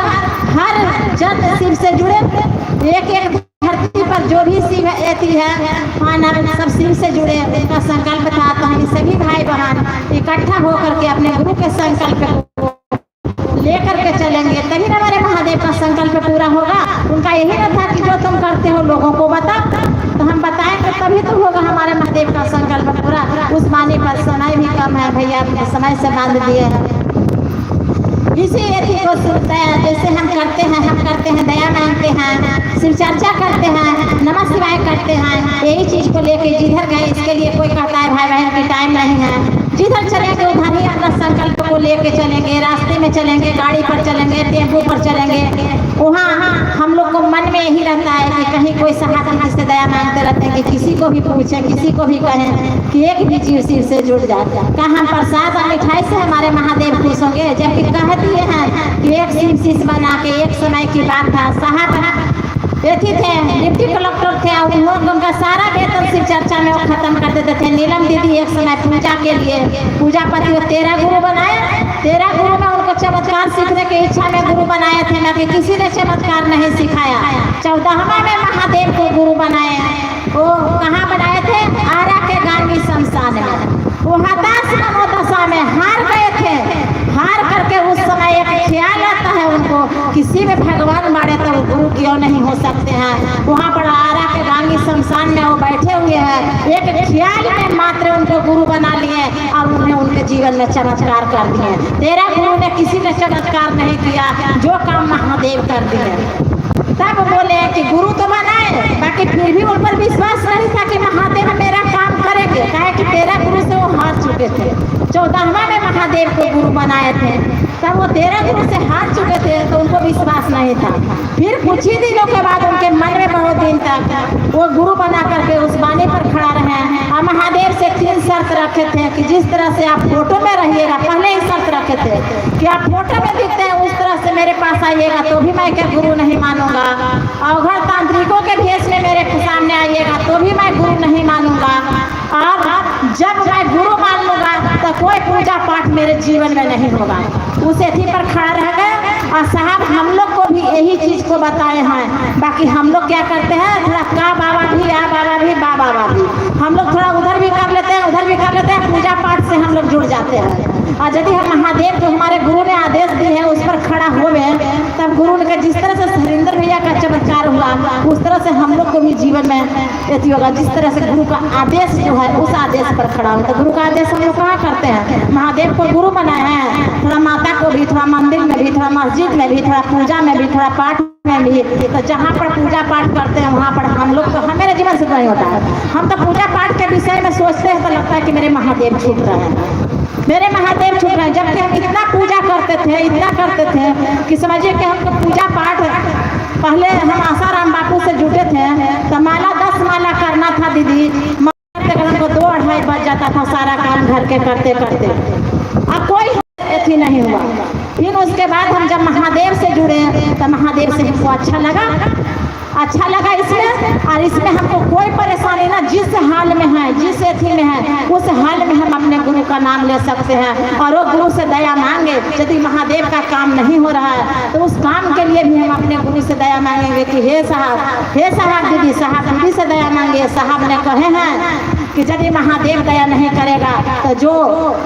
हर जन शिव से जुड़े, एक एक धरती पर जो भी शिव एती है मानव सब शिव से जुड़े, उनका संकल्प था। तो हम सभी भाई बहन इकट्ठा होकर के अपने गुरु के संकल्प को लेकर के चलेंगे, तभी ना हमारे महादेव का संकल्प पूरा होगा। उनका यही न था कि जो तुम करते हो लोगों को बता, तो हम बताएंगे तभी तो होगा हमारे महादेव का संकल्प पूरा। उस माने पर समय भी कम है भैया, समय से बांध दिए हैं। इसी एथी को सुनते हैं, जैसे हम करते हैं दया मांगते हैं, शिव चर्चा करते हैं, नमः शिवाय करते हैं, यही चीज़ को लेके जिधर गए इसके लिए कोई कहता है भाई बहन की टाइम नहीं है, जिधर चलेंगे उधर ही अपना संकल्प को लेके चलेंगे। रास्ते में चलेंगे, गाड़ी पर चलेंगे, टेम्पो पर चलेंगे, वहाँ हम लोग को मन में यही रहता है कि कहीं कोई सहायता जिससे दया मांगते रहते हैं कि किसी को भी पूछें, किसी को भी कहें कि एक भी जीव शिव से जुड़ जाए। क्या हम प्रसाद और मिठाई से हमारे महादेव खुश होंगे? जबकि कह दिए हैं कि एक शिव शिष्य बना के, एक समय की बात था, साहब एथी थे, डिप्टी कलेक्टर थे, उनका सारा वेतन शिव चर्चा में वो खत्म कर देते थे। नीलम दीदी एक समय पूजा के लिए, पूजा पति 13 गुरु बनाए, 13 गुरु में उनको चमत्कार सीखने की इच्छा में गुरु बनाए थे, ना कि किसी ने चमत्कार नहीं सिखाया। 14वां में महादेव को गुरु बनाए। वो कहाँ बनाए थे? आरा के गांगी शमशान में। वो हताश मनोदशा में हार गए थे। हार करके उस समय एक ख्याल आता है उनको, किसी में भगवान बाड़े तो गुरु क्यों नहीं हो सकते हैं। वहाँ पर आरा के गांगी शमशान में वो बैठे हुए हैं, एक ख्याल में मात्र उनको गुरु बना लिए और उन्हें उनके जीवन में चमत्कार कर दिए। 13 गुरु ने किसी ने चमत्कार नहीं किया, जो काम महादेव कर दिए। तब बोले कि गुरु तो बनाए, बाकी फिर भी उन पर विश्वास नहीं था कि महादेव मेरा काम करेंगे, काहे कि 13 गुरु से वो हार चुके थे। 14वां में महादेव को गुरु बनाए थे, तब वो 13 गुरु से हार चुके थे, तो उनको विश्वास नहीं था। फिर कुछ ही दिनों के बाद उनके मन में बहुत दिन तक वो गुरु बना करके उस बाने पर खड़ा रहे और महादेव से 3 शर्त रखे थे कि जिस तरह से आप फोटो में रहिएगा, पहले ही शर्त रखे थे कि आप फोटो में दिखते हैं उस तरह से मेरे पास आइएगा तो भी मैं क्या गुरु नहीं मानूंगा। अवघड़ तांत्रिकों के भेष में मेरे सामने आइएगा तो भी मैं गुरु नहीं मानूंगा। और जब मैं गुरु मान लूंगा तो कोई पूजा पाठ मेरे जीवन में नहीं होगा। उस एथी पर खड़ा रह गए और साहब हम लोग को भी यही चीज़ को बताए हैं। बाकी हम लोग क्या करते हैं, थोड़ा का बाबा भी, आ बाबा भी, बा बाबा भी, हम लोग थोड़ा उधर से हम लोग जुड़ जाते हैं। और यदि हम महादेव जो हमारे गुरु ने आदेश दिए हैं उस पर खड़ा होवे, तब गुरु ने जिस तरह से हरिंदर भैया का चमत्कार हुआ उस तरह से हम लोग को भी जीवन में ऐसी होगा। जिस तरह से गुरु का आदेश जो है उस आदेश पर खड़ा हो। तो गुरु का आदेश हम लोग कहाँ करते हैं? महादेव को गुरु बनाए हैं, थोड़ा माता को भी, थोड़ा मंदिर में भी, थोड़ा मस्जिद में भी, थोड़ा पूजा में भी, थोड़ा पाठ में भी। तो जहाँ पर पूजा पाठ करते हैं वहाँ पर हम लोग तो मेरे जीवन से नहीं होता है। हम तो पूजा पाठ के विषय में सोचते हैं तो लगता है कि मेरे महादेव छूट रहे हैं, मेरे महादेव छूट रहे हैं। जबकि हम इतना पूजा करते थे, इतना करते थे कि समझिए कि हमको पूजा पाठ, पहले हम आसाराम बापू से जुटे थे तो माला 10 माला करना था दीदी, हमको 2-2:30 बज जाता था सारा काम घर के करते करते। अब कोई ऐसी नहीं हुआ। फिर उसके बाद हम जब महादेव से जुड़े तो महादेव से हमको अच्छा लगा इसमें। और इसमें हमको कोई परेशानी ना, जिस हाल में है, जिस एथी में है, उस हाल में हम अपने गुरु का नाम ले सकते हैं और वो गुरु से दया मांगे। यदि महादेव का काम नहीं हो रहा है तो उस काम के लिए भी हम अपने गुरु से दया मांगेंगे कि हे साहब दीदी, साहब दीदी से दया मांगे। साहब ने कहे हैं कि यदि महादेव दया नहीं करेगा तो जो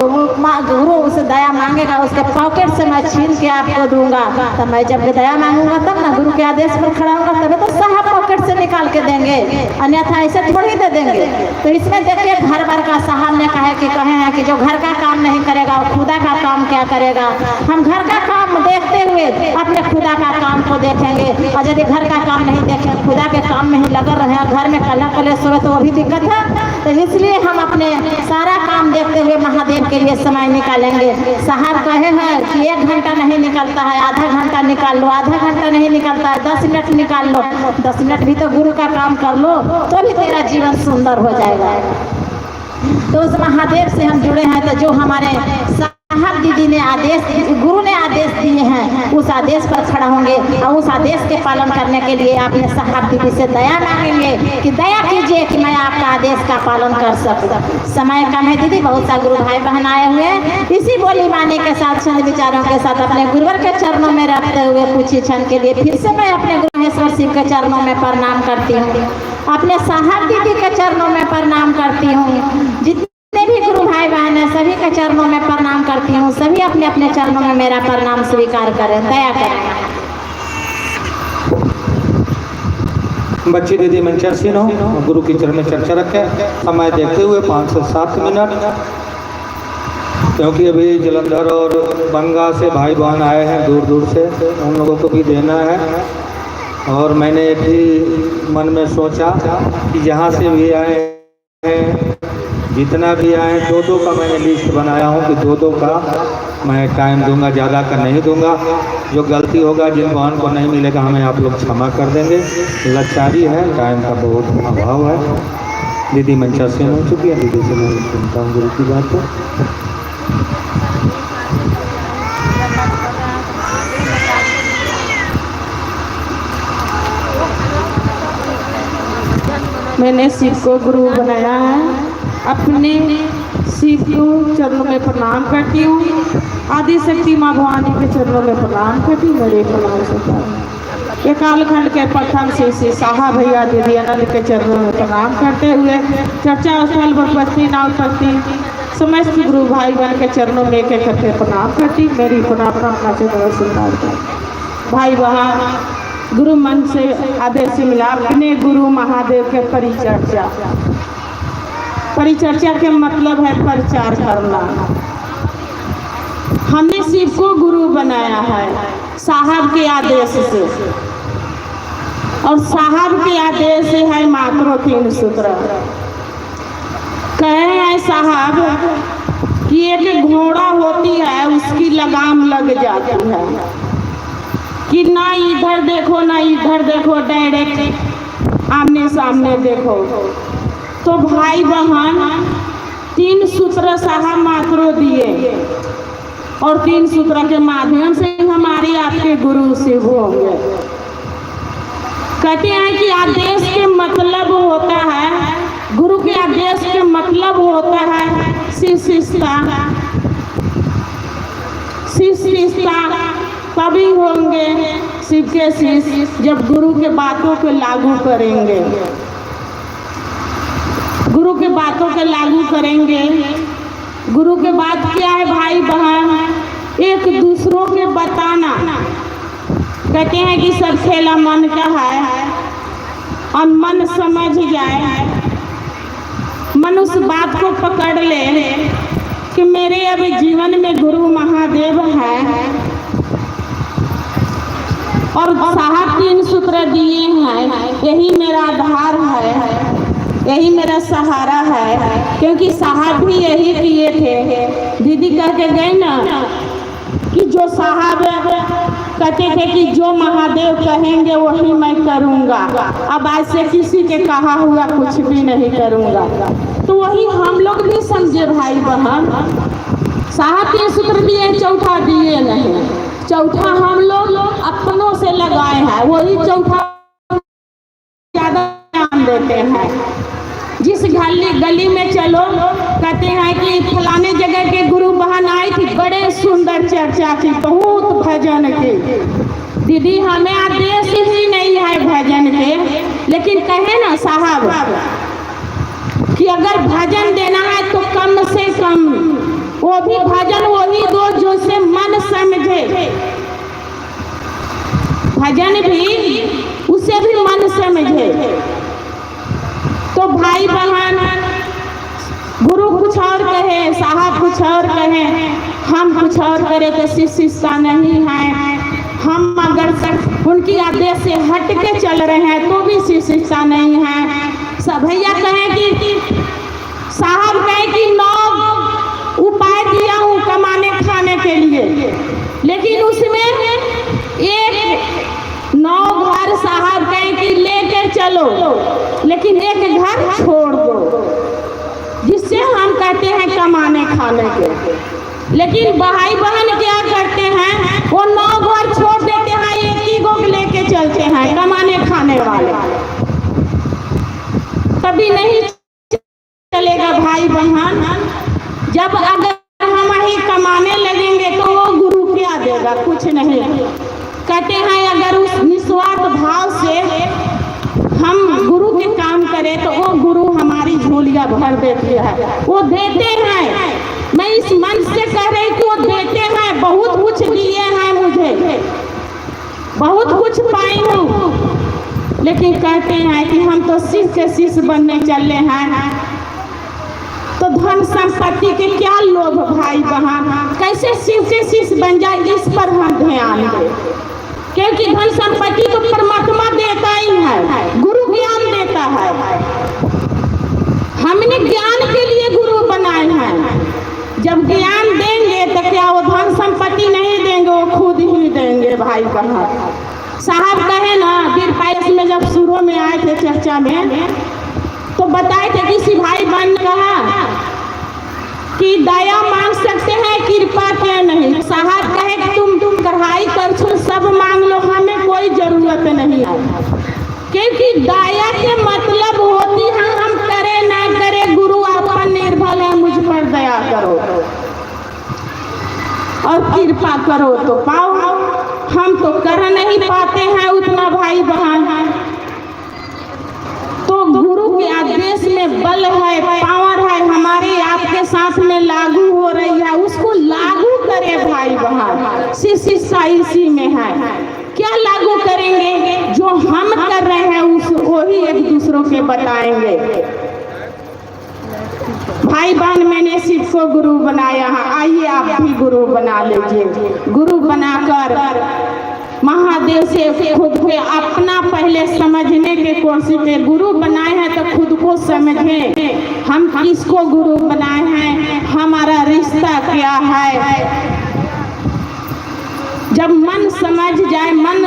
गुरु उसे दया मांगेगा उसके पॉकेट से मैं छीन के आपको दूंगा। तो मैं जब दया मांगूंगा तब ना गुरु के आदेश पर खड़ा होगा, तभी तो साहब पॉकेट से निकाल के देंगे, अन्यथा ऐसे थोड़ी दे देंगे। तो इसमें देखिए घर भर का साहब ने कहे हैं कि जो घर का काम नहीं करेगा वो खुदा का काम क्या करेगा। हम घर का काम देखते हुए अपने खुदा का काम को देखेंगे, और यदि घर का काम नहीं देखें, खुदा के काम में ही लगे रहे, घर में कलेश हो तो वो भी दिक्कत है। तो इसलिए हम अपने सारा काम देखते हुए महादेव के लिए समय निकालेंगे। साहब कहे हैं कि 1 घंटा नहीं निकलता है, आधा घंटा निकाल लो, आधा घंटा नहीं निकलता है 10 मिनट निकाल लो, 10 मिनट भी तो गुरु का काम कर लो तो भी तेरा जीवन सुंदर हो जाएगा। तो उस महादेव से हम जुड़े हैं। तो जो हमारे साहब दीदी ने गुरु ने आदेश दिए हैं उस आदेश पर खड़ा होंगे और उस आदेश के पालन करने के लिए अपने साहब दीदी से दया मांगेंगे कि दया कीजिए कि मैं आपका आदेश का पालन कर सकूं। समय कम है दीदी, बहुत सा गुरु भाई बहन आए हुए हैं। इसी बोली बानी के साथ, छंद विचारों के साथ अपने गुरुवर के चरणों में रखते हुए कुछ ही क्षण के लिए फिर से मैं अपने गुरु महेश्वर शिव के चरणों में प्रणाम करती हूँ, अपने साहब दीदी के चरणों में प्रणाम करती हूँ। जितने भी गुरु भाई बहन हैं सभी के चरणों में प्रणाम करती हूँ। सभी अपने अपने चरणों में मेरा प्रणाम स्वीकार करें, दया करें। बच्ची दीदी मंचरसीन हो, गुरु की चरण में चर्चा रखें। समय देखते हुए 5 से 7 मिनट, क्योंकि अभी जलंधर और बंगा से भाई बहन आए हैं दूर दूर से, उन लोगों को भी देना है। और मैंने एक ही मन में सोचा कि जहाँ से भी आए हैं, जितना भी आए, 2-2 का मैंने लिस्ट बनाया हूँ कि 2-2 का मैं टाइम दूंगा, ज़्यादा का नहीं दूंगा। जो गलती होगा, जिन बहन को नहीं मिलेगा, हमें आप लोग क्षमा कर देंगे। लाचारी है, टाइम का बहुत अभाव है। दीदी मंचरसीन हो चुकी है, दीदी से मैं सुनता हूँ गुरु की बात को। मैंने शिव को गुरु बनाया है, अपने शिव को चरणों में प्रणाम करती हूँ। आदि शक्ति माँ भवानी के चरणों में प्रणाम करती हूँ। मेरे प्रणाम से कालखंड के प्रथम श्री साहब भैया दीदी आनंद के चरणों में प्रणाम करते हुए चर्चा स्थल भगवती नाव करती समस्त गुरु भाई बहन के चरणों में एक करके प्रणाम करती। मेरी प्रार्थना से स्वीकार कर। भाई बहन गुरु मन से आदेश मिला, अपने गुरु महादेव के परिचर्चा के मतलब है प्रचार करना। हमने शिव को गुरु बनाया है साहब के आदेश से, और साहब के आदेश से है मात्र 3 सूत्र। कहे हैं साहब कि एक घोड़ा होती है, उसकी लगाम लग जाती है कि ना इधर देखो ना इधर देखो, डायरेक्ट आमने सामने देखो। तो भाई बहन 3 सूत्र साहब मात्र दिए, और 3 सूत्र के माध्यम से हमारे आपके गुरु शिव होंगे। कहते हैं कि आदेश के मतलब होता है, गुरु के आदेश के मतलब होता है शिष्यता। तभी होंगे शिव के शिष्य जब गुरु के बातों को लागू करेंगे। गुरु के बातों को लागू करेंगे गुरु के बाद क्या है भाई बहन, एक दूसरों के बताना। कहते हैं कि सब खेला मन का है और मन समझ जाए, मन उस बात को पकड़ ले कि मेरे अभी जीवन में गुरु महादेव है और साहब 3 सूत्र दिए हैं, यही मेरा आधार है, यही मेरा सहारा है। क्योंकि साहब भी यही किए थे। दीदी कह के गए ना कि जो साहब कहते थे कि जो महादेव कहेंगे वही मैं करूँगा, अब आज से किसी के कहा हुआ कुछ भी नहीं करूँगा। तो वही हम लोग भी समझे भाई बहन, साहब 3 सूत्र दिए, चौथा दिए नहीं। चौथा हम लोग अपनों से लगाए हैं, वही चौथा ज़्यादा ध्यान देते हैं। जिस गली में चलो कहते हैं कि फलाने जगह के गुरु बहन आई थी, बड़े सुंदर चर्चा थी, बहुत भजन की। दीदी हमें आदेश ही नहीं है भजन के, लेकिन कहे ना साहब कि अगर भजन देना है तो कम से कम वो भी भजन वही दो जो से मन समझे, भजन भी उसे भी मन समझे। तो भाई बहन, गुरु कुछ और कहे, साहब कुछ और कहे, हम कुछ और करें तो शिष्यता नहीं है। हम अगर तक उनकी आदेश से हट के चल रहे हैं तो भी शिष्यता नहीं है। सब भैया कहें कि साहब कहें कि 9 उपाय दिया हूँ कमाने खाने के लिए, लेकिन उसमें एक 9 घर साहब कहें कि लेकर चलो, लेकिन एक घर छोड़ दो, जिससे हम कहते हैं कमाने खाने के। लेकिन भाई बहन क्या करते हैं, वो 9 घर छोड़ देते हैं, एक ही गो लेके चलते हैं कमाने खाने वाले। कभी नहीं चलेगा भाई बहन। जब अगर हम ही कमाने लगेंगे तो वो गुरु क्या देगा, कुछ नहीं। कहते हैं अगर उस निस्वार्थ भाव से हम गुरु के काम करें तो वो गुरु हमारी झोलियां भर देते हैं, वो देते हैं। मैं इस मन से कह रही कि वो देते हैं, बहुत कुछ दिए हैं मुझे, बहुत कुछ पाई हूँ, लेकिन कहते हैं कि हम तो शिष्य के शिष्य बनने चले हैं। तो धन संपत्ति के क्या लोभ भाई बहन, कैसे शिव के शिष्य बन जाए, इस पर हम ध्यान दें। क्योंकि धन संपत्ति तो परमात्मा देता ही है, गुरु ज्ञान देता है। हमने ज्ञान के लिए गुरु बनाए हैं। जब ज्ञान देंगे तो क्या वो धन संपत्ति नहीं देंगे, वो खुद ही देंगे भाई बहन। साहब कहे ना वीर पैलेस में जब शुरू में आए थे चर्चा में, तो बताए थे कि सिपाही बन कहा कि दया मांग सकते हैं, कृपा क्या नहीं। साहब कहे कि तुम कढ़ाई करछुल सब मांग लो, हमें कोई जरूरत नहीं है। क्योंकि दया के मतलब होती है हम करे ना करे, गुरु अपन निर्भर है, मुझ पर दया करो और कृपा करो तो पाओ। हम तो कर नहीं पाते हैं उतना भाई बहन। तो गुरु के आदेश में बल है, पावर है, हमारे आपके साथ में लागू हो रही है, उसको लागू करें भाई बहन। शिष्यता इसी में है। क्या लागू करेंगे, जो हम कर रहे हैं उस वही एक दूसरों के बताएंगे। भाई बहन, मैंने शिव को गुरु बनाया है, आइए आप भी गुरु बना लीजिए। गुरु बनाकर महादेव से खुद को अपना पहले समझने के कोशिश में गुरु बनाए हैं, तो खुद को समझें हम किसको गुरु बनाए हैं, हमारा रिश्ता क्या है। जब मन समझ जाए, मन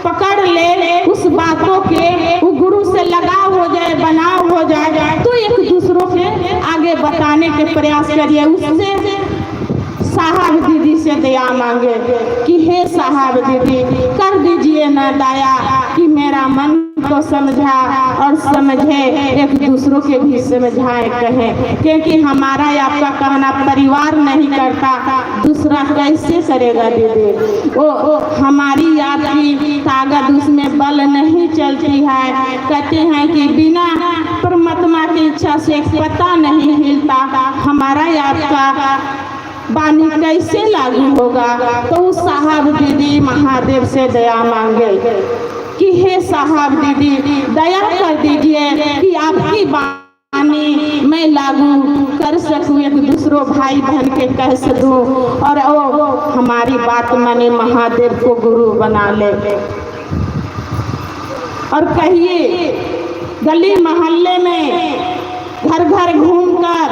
पकड़ ले उस बातों के, वो गुरु से लगाव हो जाए, बनाव हो जाए, तो एक दूसरों के आगे बताने के प्रयास करिए। उससे साहब दीदी से दया मांगे कि हे साहब दीदी कर दीजिए ना दया कि मैं मेरा मन को समझा और समझे एक दूसरों के भी समझाए कहें, क्योंकि हमारा आपका कहना परिवार नहीं करता, दूसरा कैसे करेगा दीदी। वो हमारी आपकी ताकत उसमें बल नहीं चलती है। कहते हैं कि बिना परमात्मा की इच्छा से एक पता नहीं हिलता, हमारा आपका वाणी कैसे लागू होगा। तो उस साहब दीदी महादेव से दया मांगे कि हे साहब दीदी दया कर दीजिए कि आपकी वाणी मैं लागू कर सकूं, एक दूसरों भाई बहन के कह सकूं और वो हमारी बात माने महादेव को गुरु बना ले। और कहिए गली मोहल्ले में घर घर घूमकर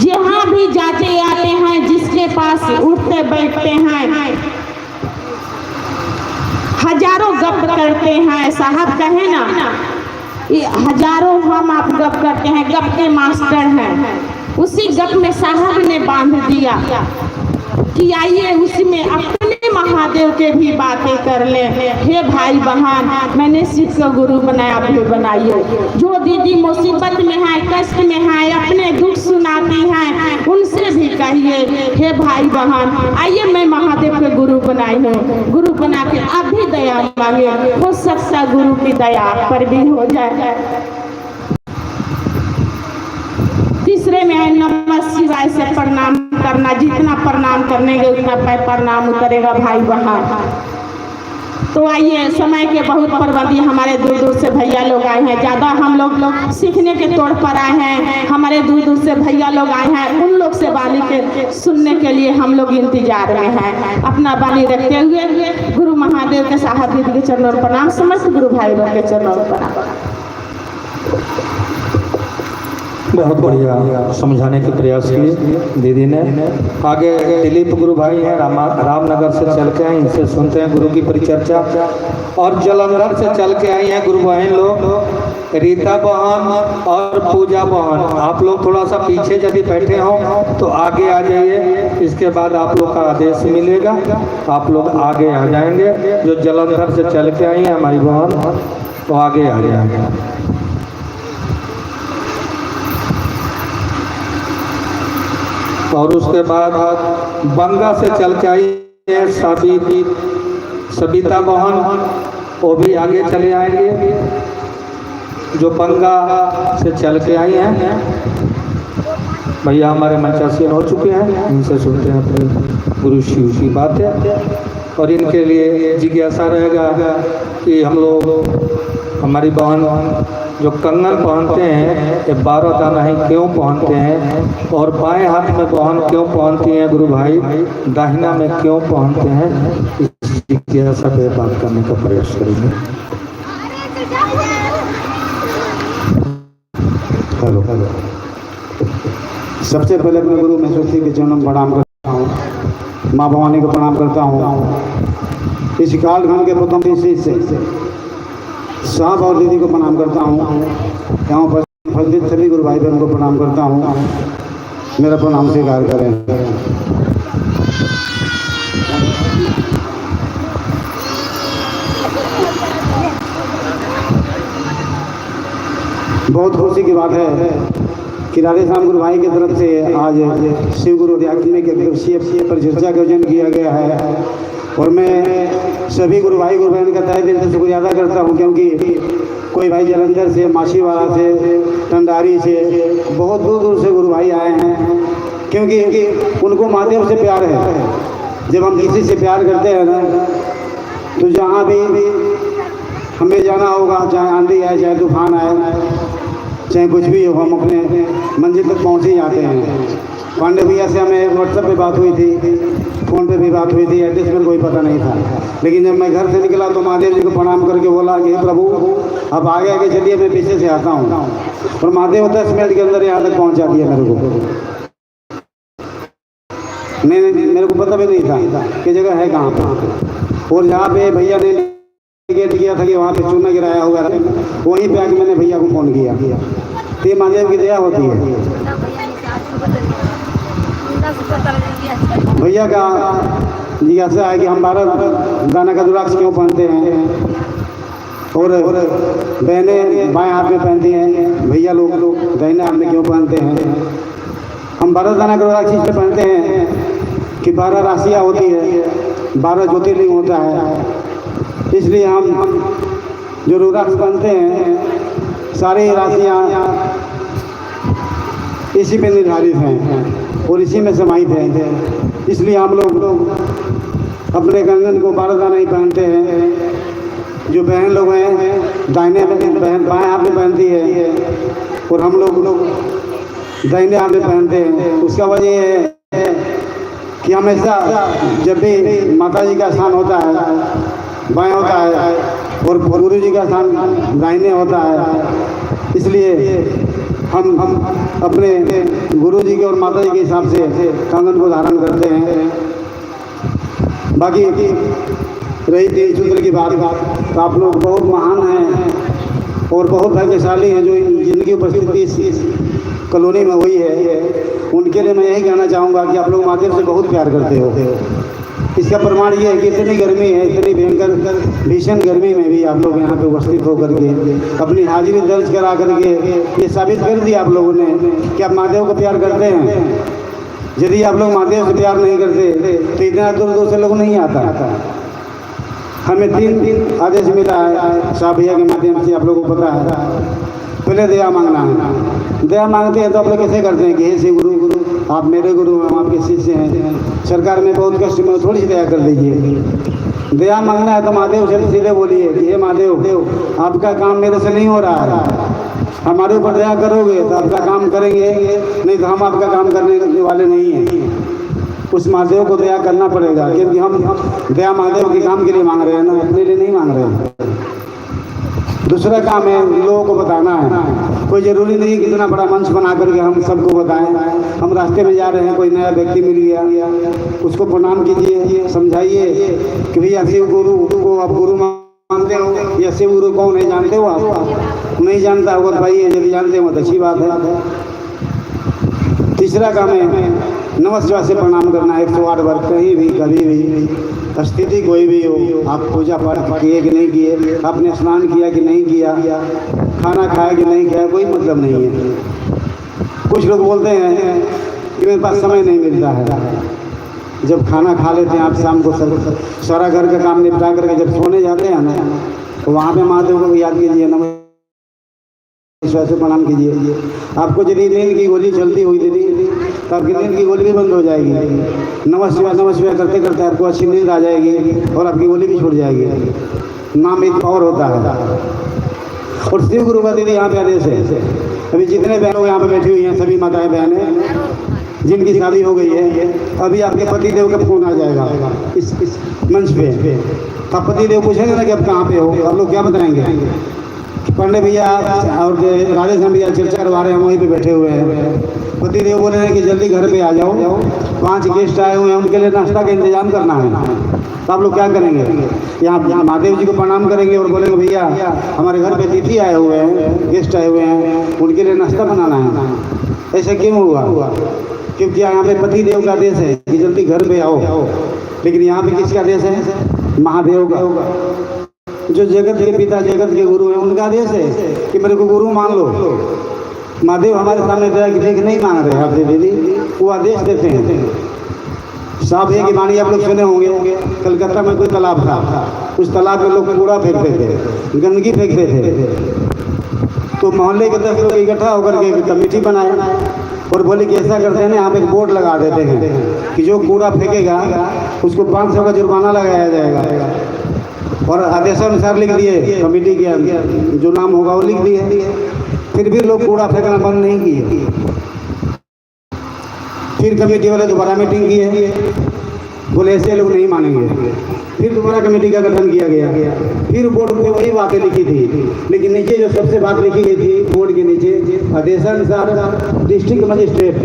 जहाँ भी जाते आते हैं, जिसके पास उठते बैठते हैं, हजारों गप करते हैं। साहब कहे ना ये हजारों हम आप गप करते हैं, गप के मास्टर हैं। उसी गप में साहब ने बांध दिया कि आइए उसमें अपने महादेव के भी बातें कर ले। हे भाई बहन, मैंने शिव को गुरु बनाया, भी बनाइए। जो दीदी मुसीबत में है, कष्ट में है, अपने दुख सुनाती हैं, उनसे भी कहिए हे भाई बहन आइए मैं महादेव के गुरु बनाई हूँ। गुरु बना के आप भी दया मांगे, हो सकता गुरु की दया आप पर भी हो जाए। तीसरे में है नमः शिवाय से प्रणाम करना। जितना प्रणाम करेंगे उतना प्रणाम उतरेगा भाई बहन। तो आइए, समय के बहुत पाबंदी, हमारे दूर दूर से भैया लोग आए हैं, ज़्यादा हम लोग सीखने के तौर पर आए हैं। हमारे दूर दूर से भैया लोग आए हैं, उन लोग से वाणी के सुनने के लिए हम लोग इंतजार में हैं। अपना वाणी रखते हुए गुरु महादेव के साहब दीदी के चरणों पर प्रणाम, समस्त गुरु भाई बहन के चरणों पर प्रणाम। बहुत बढ़िया समझाने के प्रयास किए दीदी ने। आगे दिलीप गुरु भाई हैं, रामनगर से चल के आए, इनसे सुनते हैं गुरु की परिचर्चा। और जलंधर से चल के आई हैं गुरु बहन लोग, रीता बहन और पूजा बहन। आप लोग थोड़ा सा पीछे यदि बैठे हों तो आगे आ जाइए, इसके बाद आप लोग का आदेश मिलेगा, आप लोग आगे आ जाएंगे। जो जलंधर से चल के आई हैं हमारी बहन, तो आगे आ जाएंगे। और उसके बाद बंगा से चल के आई है सबिता बहन, वो भी आगे चले आएंगे। जो बंगा से चल के आई हैं भैया हमारे मंचासीन हो चुके हैं, इनसे सुनते हैं अपने गुरु शिव की बातें। और इनके लिए जिज्ञासा रहेगा कि हम लोग हमारी बहन जो कंगन पहनते हैं ये 12 दाना ही क्यों पहनते हैं, और बाएं हाथ में बहन क्यों पहनती हैं गुरु भाई, दाहिना में क्यों पहनते हैं, इस जिज्ञासा पे बात करने का प्रयास करेंगे। Hello hello. सबसे पहले अपने गुरु महेश्वरी के चरणों में प्रणाम करता हूँ, माँ भवानी को प्रणाम करता हूँ। इस कालखंड के प्रथम ऋषि से साहब और दीदी को प्रणाम करता हूँ। यहाँ पर उपस्थित सभी गुरु भाई बहन को प्रणाम करता हूँ, मेरा प्रणाम स्वीकार करें। बहुत खुशी की बात है कि राधे श्याम गुरु भाई की तरफ से आज शिव गुरु आध्यात्मिक एक दिवसीय परिचर्चा का आयोजन किया गया है। और मैं सभी गुरु भाई गुरु बहन का तहे दिल से शुक्रिया अदा करता हूँ, क्योंकि कोई भाई जलंधर से, माछीवाड़ा से, टंडारी से, बहुत दूर दूर से गुरु भाई आए हैं, क्योंकि उनको महादेव से प्यार है। जब हम किसी से प्यार करते हैं ना, तो जहाँ भी हमें जाना होगा, चाहे आंधी आए, चाहे तूफान आए, चाहे कुछ भी हो, हम अपने मंजिल तक पहुँच ही जाते हैं। पांडे भैया से हमें व्हाट्सएप पे बात हुई थी, फ़ोन पे भी बात हुई थी, एड्रेस में कोई पता नहीं था, लेकिन जब मैं घर से निकला तो महादेव जी को प्रणाम करके बोला कि प्रभु अब आगे आगे चलिए, मैं पीछे से आता हूँ। और महादेव 10 मिनट के अंदर यहाँ तक पहुँचा दिया मेरे को। मेरे को पता भी नहीं था कि जगह है कहाँ पर। और जहाँ पे भैया ने गेट किया था कि वहाँ पे चूना गिराया हुआ था, वहीं पे आके मैंने भैया को फ़ोन किया। तो ये महादेव की दया होती है। भैया का जिज्ञासा है कि हम 12 दाना का रुद्राक्ष क्यों पहनते हैं, और बहनें बाएं हाथ में पहनती हैं, भैया लोग दाहिने हाथ में क्यों पहनते हैं। हम 12 दाना का रुद्राक्ष इसलिए पहनते हैं कि 12 राशियाँ होती है, 12 ज्योतिर्लिंग होता है, इसलिए हम जो रुद्राक्ष पहनते हैं सारी राशियाँ इसी पे निर्धारित हैं और इसी में समाहित हैं। इसलिए हम लोग अपने कंगन को 12 दाना ही पहनते हैं। जो बहन लोग हैं दाहिने बहन बाएं हाथ में पहनती है और हम लोग दाहिने हाथ में पहनते हैं। उसका वजह ये है कि हमेशा जब भी माता जी का स्थान होता है बाएं होता है और गुरु जी का स्थान दाहिने होता है, इसलिए हम अपने गुरु जी के और माता जी के हिसाब से कंगन को धारण करते हैं। बाकी रही 3 सूत्र की बात, तो आप लोग बहुत महान हैं और बहुत भाग्यशाली हैं जो जिनकी उपस्थिति इस कॉलोनी में हुई है। उनके लिए मैं यही कहना चाहूँगा कि आप लोग महादेव से बहुत प्यार करते हो। इसका प्रमाण ये है कि इतनी गर्मी है, इतनी भयंकर भीषण गर्मी में भी आप लोग यहाँ पे उपस्थित होकर के अपनी हाजिरी दर्ज करा करके ये साबित कर दिया आप लोगों ने कि आप महादेव को प्यार करते हैं। यदि आप लोग महादेव से प्यार नहीं करते तो इतना दूर दूर से लोग नहीं आता। हमें 3 आदेश मिला है साहब भैया के माध्यम से, आप लोगों को पता है। पहले दया मांगना है। दया मांगते हैं तो आप लोग कैसे करते हैं कि हे शिव गुरु आप मेरे गुरु हैं, हम आपके शिष्य हैं, सरकार में बहुत कष्ट में, थोड़ी सी दया कर दीजिए। दया मांगना है तो महादेव से सीधे बोलिए कि हे महादेव आपका काम मेरे से नहीं हो रहा है, हमारे ऊपर दया करोगे तो आपका काम करेंगे, नहीं तो हम आपका काम करने वाले नहीं हैं। उस महादेव को दया करना पड़ेगा, क्योंकि हम दया महादेव के काम के लिए मांग रहे हैं ना, अपने लिए नहीं मांग रहे हैं। दूसरा काम है लोगों को बताना है। कोई ज़रूरी नहीं कि इतना बड़ा मंच बना करके हम सबको बताएं। हम रास्ते में जा रहे हैं, कोई नया व्यक्ति मिल गया, उसको प्रणाम कीजिए, समझाइए कि भैया शिव गुरु को आप गुरु मानते हो या शिव गुरु कौन है जानते हो आप? नहीं जानता होगा तो भाई यदि जानते हो तो अच्छी बात है। तीसरा काम है नमस्कार से प्रणाम करना 108 बार, कहीं भी कभी भी स्थिति कोई भी हो, आप पूजा पाठ किए कि नहीं किए, आपने स्नान किया कि नहीं किया, खाना खाया कि नहीं खाया, कोई मतलब नहीं है। कुछ लोग बोलते हैं कि मेरे पास समय नहीं मिलता है। जब खाना खा लेते हैं आप शाम को सारा घर का काम निपटा करके जब सोने जाते हैं ना, तो वहाँ पे महादेव को याद कीजिए, नमस्कार से प्रणाम कीजिए। आपको यदि नींद की गोली चलती हुई दीदी तो आपकी नींद की गोली भी बंद हो जाएगी। नमस्कार करते करते आपको अच्छी नींद आ जाएगी और आपकी गोली भी छूट जाएगी। नाम एक पावर होता है। और शिव गुरु का दीदी यहाँ पे आदेश है, अभी जितने बहन लोग यहाँ पे बैठी हुई हैं सभी माताएं बहनें जिनकी शादी हो गई है, अभी आपके पति देव का फोन आ जाएगा इस मंच पे। तब पति देव पूछेंगे ना कि आप कहाँ पे हो, आप लोग क्या बताएंगे? पंडित भैया और राधेश्याम भैया चर्चा करवा रहे हैं, हम वहीं पे बैठे हुए हैं। पति देव बोले हैं कि जल्दी घर पे आ जाओ, 5 गेस्ट आए हुए हैं, उनके लिए नाश्ता का इंतजाम करना है। तो आप लोग क्या करेंगे? यहाँ महादेव जी को प्रणाम करेंगे और बोलेंगे भैया हमारे घर पे अतिथि आए हुए हैं, गेस्ट आए हुए हैं, उनके लिए नाश्ता बनाना है। ऐसा क्यों हुआ? क्योंकि यहाँ पे पति देव का आदेश है कि जल्दी घर पे आओ, लेकिन यहाँ पे किसका आदेश है? महादेव का। जो जगत के पिता जगत के गुरु हैं उनका आदेश है कि मेरे को गुरु मान लो। महादेव हमारे सामने देख नहीं मांग रहे आपसे दीदी, वो आदेश देते हैं। साफ है कि वाणी आप लोग सुने होंगे, कलकत्ता में कोई तालाब था, उस तालाब में लोग कूड़ा फेंकते थे, गंदगी फेंकते थे। तो मोहल्ले के 10 लोग इकट्ठा होकर के कमेटी बनाए और बोले कि ऐसा करते हैं ना, यहाँ पे एक बोर्ड लगा देते हैं कि जो कूड़ा फेंकेगा उसको 500 का जुर्माना लगाया जाएगा। और आदेशानुसार लिख दिए, कमेटी के जो नाम होगा वो लिख दिए। फिर भी लोग कूड़ा फेंकना बंद नहीं किए। फिर कमेटी वाले दोबारा मीटिंग किए, बोले ऐसे लोग नहीं मानेंगे। फिर दोबारा कमेटी का गठन किया गया। फिर बोर्ड पे वही बातें लिखी थी, लेकिन नीचे जो सबसे बात लिखी गई थी बोर्ड के नीचे, आदेशानुसार डिस्ट्रिक्ट मजिस्ट्रेट,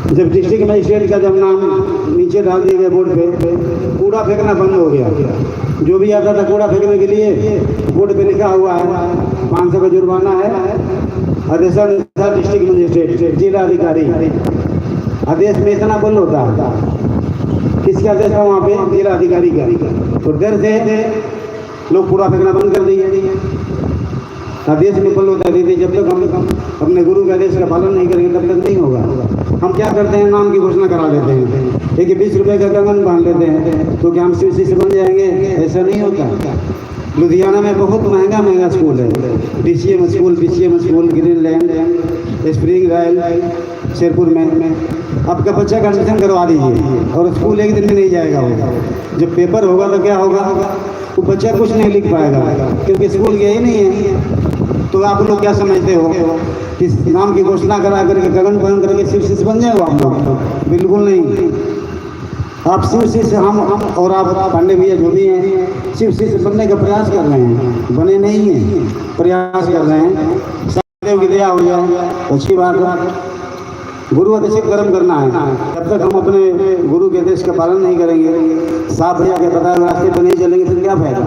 जब डिस्ट्रिक्ट मजिस्ट्रेट का जब नाम नीचे डाल दिए गए बोर्ड पे, कूड़ा फेंकना बंद हो गया। जो भी आता था कूड़ा फेंकने के लिए बोर्ड पे लिखा हुआ है 500 का जुर्माना है। आदेशानुसार डिस्ट्रिक्ट मजिस्ट्रेट जिला अधिकारी, आदेश में इतना बल होता है। किसका आदेश था वहाँ पे? जिला अधिकारी का। और डर से लोग कूड़ा फेंकना बंद कर दिए। आदेश में फल होता है, जब तक हम अपने गुरु के आदेश का पालन नहीं करेंगे तब तक नहीं होगा। हम क्या करते हैं, नाम की घोषणा करा देते हैं, एक 20 रुपए का कंगन बांध लेते हैं, तो क्या हम शिव से बन जाएंगे? ऐसा नहीं होता। लुधियाना में बहुत महंगा स्कूल है, DCM school, Greenland, spring royal, Sherpur में। आपका बच्चा का एडमिशन करवा दीजिए और स्कूल एक दिन में नहीं जाएगा। वो जब पेपर होगा तो क्या होगा, वो बच्चा कुछ नहीं लिख पाएगा क्योंकि स्कूल गया ही नहीं है। तो आप लोग क्या समझते हो कि नाम की घोषणा करा करके गगन पहन करके शिव शिष्य बन जाएगा आप लोग? बिल्कुल नहीं। आप शिव शिष्य हम और आप पांडे भैया जो भी हैं शिव शिष्य बनने का प्रयास कर रहे हैं, बने नहीं हैं, प्रयास कर रहे हैं। सदैव की दया हो जाए अच्छी बात है। गुरु आदेश कर्म करना है। जब तक हम अपने गुरु के आदेश का पालन नहीं करेंगे, साफ भैया के बताए रास्ते पर नहीं चलेंगे तो क्या फायदा?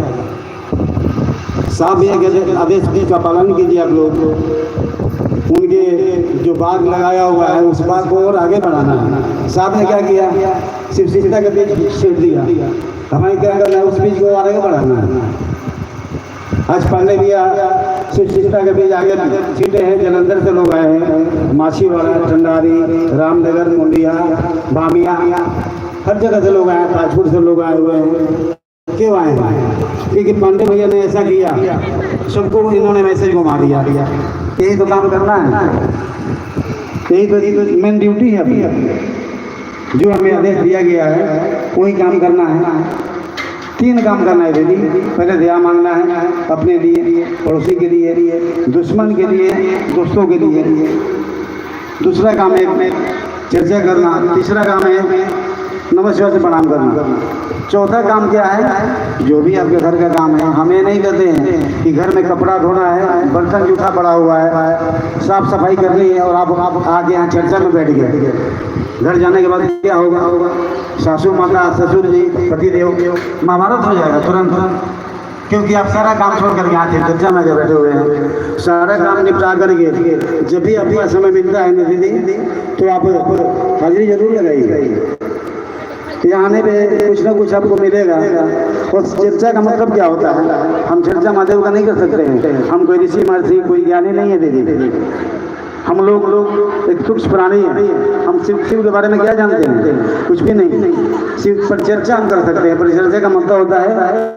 साफ भैया के आदेश का पालन कीजिए आप लोग। उनके जो बाग लगाया हुआ है उस बाग को और आगे बढ़ाना है। साहब ने क्या किया, शिव शिष्टा के बीच छीट दिया। हमें क्या करना है, उस बीज को आगे बढ़ाना है। आज पांडे भैया शिव शिष्टा के बीच आगे छीटे हैं। जलंधर से लोग आए हैं, माछीवाड़ा, ठंडारी, रामनगर, मुंडिया, बामिया, हर जगह से लोग आए हैं। ताजपुर से लोग आए हुए हैं। क्यों आए हैं? क्योंकि पांडे भैया ने ऐसा किया, सबको इन्होंने मैसेज घुमा दिया। यही तो काम करना है, यही तो मेन ड्यूटी है अपनी। जो हमें आदेश दिया गया है वही काम करना है। 3 काम करना है दीदी। पहले दया मांगना है अपने लिए, पड़ोसी के लिए, दुश्मन के लिए, दोस्तों के लिए। दूसरा काम है चर्चा करना। तीसरा काम है नमस्कार से प्रणाम करना। चौथा काम क्या है, जो भी आपके घर का काम है, हमें नहीं कहते हैं कि घर में कपड़ा धोना है, बर्तन जूठा पड़ा हुआ है, साफ सफाई करनी है और आप आके यहाँ चर्चा में बैठ गए। घर जाने के बाद क्या होगा, सासू माता, ससुर जी, पतिदेव, महाभारत हो जाएगा तुरंत। क्योंकि आप सारा काम छोड़ करके यहाँ चर्चा में बैठे हुए हैं। सारा काम निपटा करके जब भी आपका समय मिलता है ना दीदी, तो आप हाजिरी जरूर लगाइए। यहाँ आने पे कुछ ना कुछ आपको मिलेगा। और चर्चा का मतलब क्या होता है, हम चर्चा महादेव का नहीं कर सकते हैं। हम कोई ऋषि महर्षि, कोई ज्ञानी नहीं है दीदी। हम लोग एक तुच्छ प्राणी हैं। हम शिव के बारे में क्या जानते हैं? कुछ भी नहीं। शिव पर चर्चा हम कर सकते हैं। परिचर्चा का मतलब होता है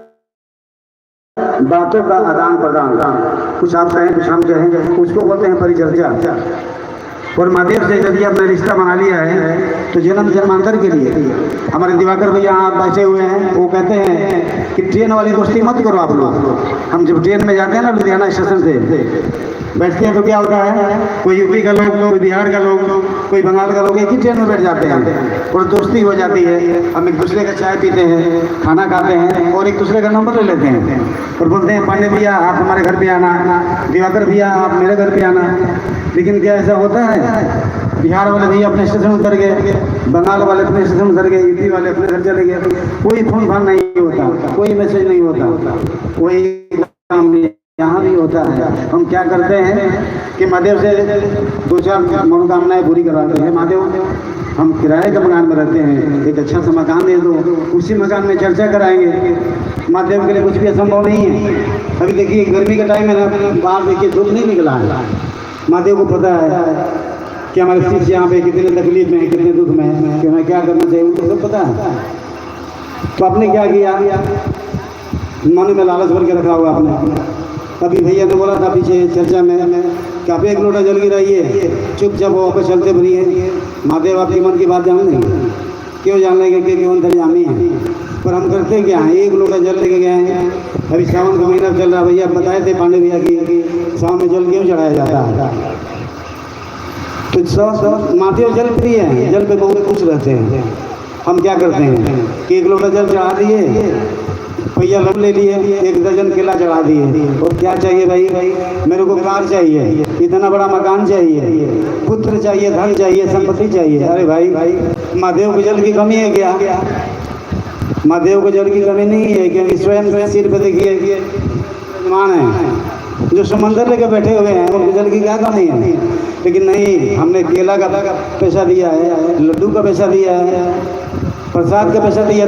बातों का आदान प्रदान। कुछ आप कहें, कुछ हम कहें, उसको बोलते हैं परिचर्चा। और महादेव से यदि आपने रिश्ता बना लिया है तो जन्म जन्मांतर के लिए। हमारे दिवाकर भैया यहाँ बैठे हुए हैं, वो कहते हैं कि ट्रेन वाली दोस्ती मत करो आप लोग। हम जब ट्रेन में जाते हैं ना लुधियाना स्टेशन से बैठते हैं तो क्या होता है, कोई यूपी का लोग, कोई बिहार का लोग, कोई बंगाल का लोग एक ही ट्रेन में बैठ जाते हैं और दोस्ती हो जाती है। हम एक दूसरे का चाय पीते हैं, खाना खाते हैं और एक दूसरे का नंबर ले लेते हैं और बोलते हैं पांडे भैया आप हमारे घर पे आना, दिवाकर भैया आप मेरे घर पे आना। लेकिन क्या ऐसा होता है, बिहार वाले भैया अपने स्टेशन उतर गए, बंगाल वाले अपने स्टेशन उतर गए, यूपी वाले अपने घर चले गए, कोई फोन फान नहीं होता, कोई मैसेज नहीं होता, कोई काम नहीं यहाँ भी होता है। हम क्या करते हैं कि महादेव से 2-4 मनोकामनाएं पूरी कराते हैं। महादेव हम किराए का मकान में रहते हैं, एक अच्छा सा मकान दे दो, उसी मकान में चर्चा कराएंगे। महादेव के लिए कुछ भी असंभव नहीं है। अभी देखिए गर्मी का टाइम है ना, बाहर देखिए धूप नहीं निकला है। महादेव को पता है कि हमारे शिष्य यहाँ पे कितने तकलीफ में है, कितने दुख में है, कि हमें क्या करना चाहिए उनको सब पता है। तो आपने क्या किया, मन में लालच भर के रखा हुआ आपने। अभी भैया ने बोला था पीछे चर्चा में कि आप 1 लोटा जल गिराइए, चुपचाप वापस चलते बनिए। महादेव आपके मन की बात जान लेंगे। क्यों जान लेंगे? क्योंकि अंतर्यामी है। पर हम करते क्या हैं, 1 लोटा जल लेके गए हैं। अभी सावन का महीना चल रहा, भैया बताए थे पांडे भैया की सावन में जल क्यों चढ़ाया जाता है। तो महादेव जल प्रिय है, जल पे बहुत खुश रहते हैं। हम क्या करते हैं कि 1 लोटा जल चढ़ा दिए, भैया लग ले लिए, 1 दर्जन केला चढ़ा दिए। और क्या चाहिए भाई, मेरे को कार चाहिए, इतना बड़ा मकान चाहिए, पुत्र चाहिए, धन चाहिए, संपत्ति चाहिए। अरे भाई महादेव को जल की कमी है क्या? महादेव को जल की कमी नहीं है, क्योंकि स्वयं सिर पे देखिए यजमान है जो समंदर लेकर बैठे हुए हैं, उनको जल की क्या कमी है। लेकिन नहीं, हमने केला का पैसा दिया है, लड्डू का पैसा दिया है, प्रसाद का पैसा दिया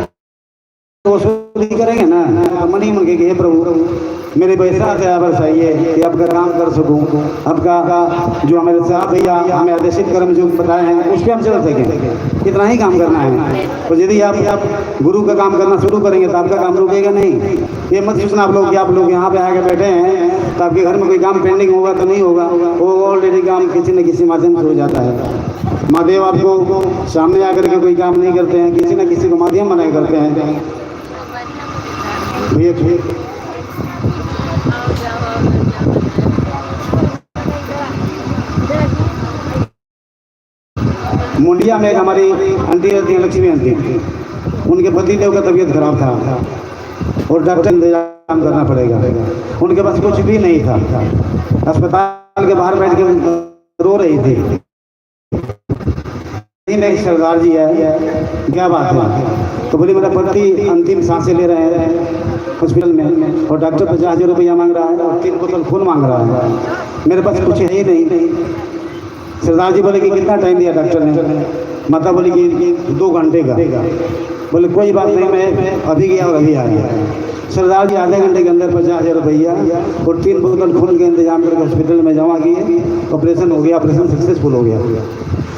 तो वसूली करेंगे ना, मनी मंगे कि हे प्रभु मेरे पैसा से आप बरसाइए कि आपका काम कर सकूं, आपका जो हमारे साहब भैया हमें आदेशित कर्म जो बताए हैं उस पर हम चल सकें। इतना ही काम करना है। तो यदि आप गुरु का काम करना शुरू करेंगे तो आपका काम रुकेगा नहीं। ये मत सोचना आप लोग कि आप लोग यहाँ पे आके बैठे हैं तो आपके घर में कोई काम पेंडिंग होगा तो नहीं होगा, वो ऑलरेडी काम किसी न किसी माध्यम से हो जाता है। महादेव आपको सामने आकर के कोई काम नहीं करते हैं, किसी न किसी को माध्यम बनाए करते हैं। ठीक मुंडिया में एक हमारी आंटी रहती है, लक्ष्मी आंटी, उनके पति देव का तबीयत खराब था और डॉक्टर इंतजाम करना पड़ेगा। उनके पास कुछ भी नहीं था, अस्पताल के बाहर बैठ के रो रही थी। एक सरदार जी है, क्या बात है? तो बोली मेरा पति अंतिम सांसें ले रहे हैं हॉस्पिटल में और डॉक्टर 50,000 रुपया मांग रहा है और 3 बोतल खून मांग रहा है, मेरे पास कुछ है ही नहीं। सरदार जी बोले कि कितना टाइम दिया डॉक्टर ने? माता बोली कि 2 घंटे का। बोले कोई बात नहीं, मैं अभी गया और अभी आ गया। सरदार जी आधे घंटे के अंदर 50,000 रुपया और 3 बोतल खून के इंतजाम करके हॉस्पिटल में जमा किए। ऑपरेशन हो गया, ऑपरेशन सक्सेसफुल हो गया।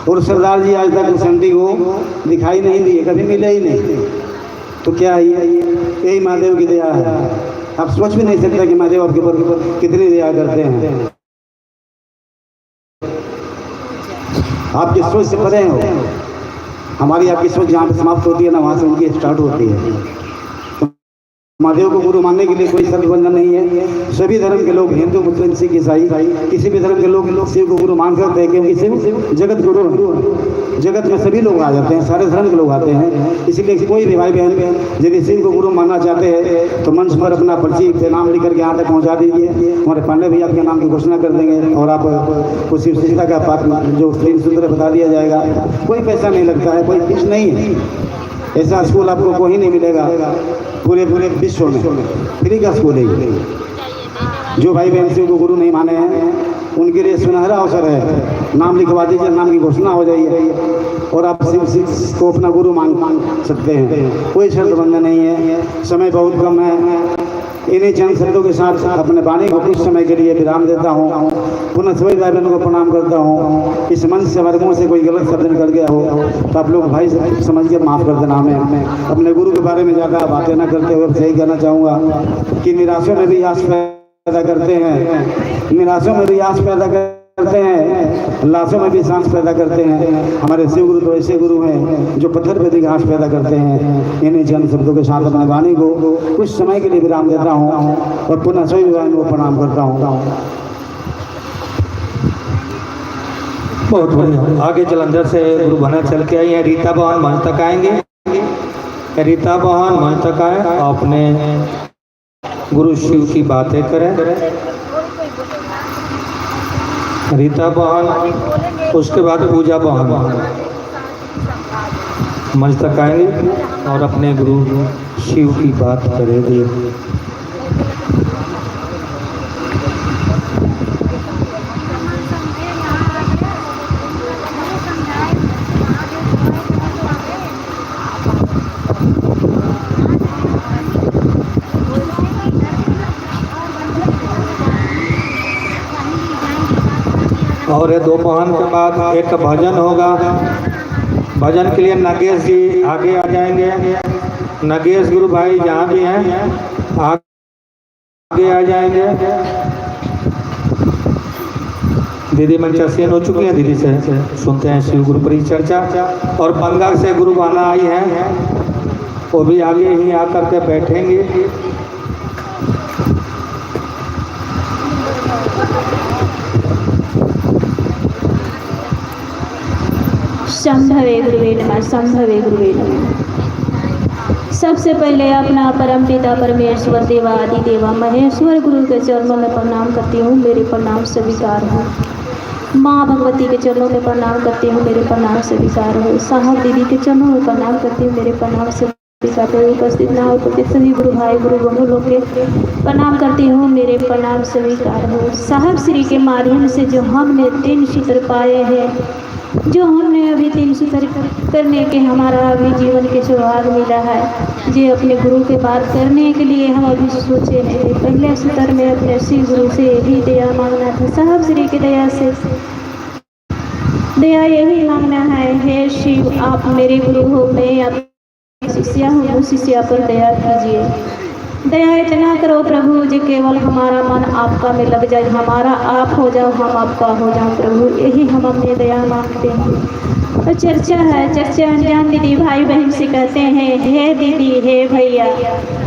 और सरदार जी आज तक उस आंटी को दिखाई नहीं दिए, कभी मिले ही नहीं। तो क्या है यही महादेव की दया है। आप सोच भी नहीं सकते कि महादेव आपके ऊपर कितनी दया करते हैं। आपकी सोच से परे हो, हमारी आपकी सोच जहाँ पे समाप्त होती है ना, वहाँ से उनकी स्टार्ट होती है। महादेव को गुरु मानने के लिए कोई शर्त बंधन नहीं है। सभी धर्म के लोग, हिंदू मुस्लिम सिख ईसाई, किसी भी धर्म के लोग शिव को गुरु मान सकते हैं, क्योंकि शिव जगत गुरु है। जगत में सभी लोग आ जाते हैं, सारे धर्म के लोग आते हैं। इसीलिए कोई भी भाई बहन यदि शिव को गुरु मानना चाहते हैं तो मंच पर अपना पर्ची पे नाम लिख करके यहाँ तक पहुँचा दीजिए। हमारे पांडे भी आपके नाम की घोषणा कर देंगे और आप उस शिव शिष्टा का पाठ जो 3 सूत्र बता दिया जाएगा। कोई पैसा नहीं लगता है, कोई फीस नहीं है। ऐसा स्कूल आपको कोई नहीं मिलेगा पूरे विश्व में, फ्री का स्कूल है। जो भाई बहन शिव को गुरु नहीं माने हैं उनके लिए सुनहरा अवसर है। नाम लिखवा दीजिए, नाम की घोषणा हो जाइए और आप शिव को अपना गुरु मान सकते हैं। कोई शर्त बंधन नहीं है। समय बहुत कम है। इन्हीं चंद शब्दों के साथ अपने वाणी को कुछ समय के लिए विराम देता हूँ। पुनः सभी भाई बहनों को प्रणाम करता हूँ। इस मंच से हमारे मुँह से कोई गलत शब्द निकल गया हो तो आप लोग भाई समझ के माफ़ कर देना। हमें अपने गुरु के बारे में ज़्यादा बातें न करते हुए सही कहना चाहूँगा कि निराशों में भी आस पैदा करते हैं, निराशों में भी आस पैदा करते हैं, लाशों में भी सांस पैदा करते हैं। हमारे शिव गुरु तो ऐसे गुरु हैं जो पत्थर पे भी घास पैदा करते हैं। इन्हीं चंद शब्दों के साथ अपने वाणी को कुछ समय के लिए विराम देता हूँ और पुनः सभी भाइयों को प्रणाम करता हूँ। बहुत बढ़िया। आगे जलंधर से गुरु बहना चल के आई है। रीता बहन मंच तक आएंगे। रीता बहन मंच तक आए, अपने गुरु शिव की बातें करें। रीता बहन, उसके बाद पूजा बहन मंच तक आएंगे और अपने गुरु शिव की बात करेंगे। और ये दोपहर के बाद एक भजन होगा। भजन के लिए नागेश जी आगे आ जाएंगे। नागेश गुरु भाई जहाँ भी हैं आगे आ जाएंगे। दीदी मंचासीन हो चुकी हैं, दीदी से सुनते हैं शिव गुरु परिचर्चा। और बंगाल से गुरु बहना आई है, वो भी आगे ही आकर के बैठेंगे। संभवे गुरुवे नमः, संभवे गुरुवे नमः। सबसे पहले अपना परम पिता परमेश्वर देवा आदि देवा महेश्वर गुरु के चरणों में प्रणाम करती हूँ, मेरे प्रणाम स्वीकार हो। माँ भगवती के चरणों में प्रणाम करती हूँ, मेरे प्रणाम स्वीकार हो। साहब दीदी के चरणों में प्रणाम करती हूँ, मेरे प्रणाम स्वीकार हो। उपस्थित ना उपस्थित सभी गुरु भाई गुरु बहनों लोग के प्रणाम करती हूँ, मेरे प्रणाम स्वीकार हो। साहब श्री के माध्यम से जो हमने 3 सूत्र पाए हैं जो हमने अभी 3 सूत्र करने के हमारा अभी जीवन के सौभाग्य मिला है। जे अपने गुरु के बात करने के लिए हम अभी सोचे नहीं थे। पहले सूत्र में अपने श्री गुरु से भी दया मांगना था, साहब श्री की दया से दया यही मांगना है, हे शिव आप मेरे गुरु हो, मैं आपकी शिष्या हूँ, उस शिष्या पर दया कीजिए। दया इतना करो प्रभु जी केवल हमारा मन आपका में लग जाए, हमारा आप हो जाओ, हम आपका हो जाओ प्रभु, यही हम अपने दया मांगते हैं। तो चर्चा है, चर्चा अनजान दीदी भाई बहन से कहते हैं, हे दीदी हे भैया,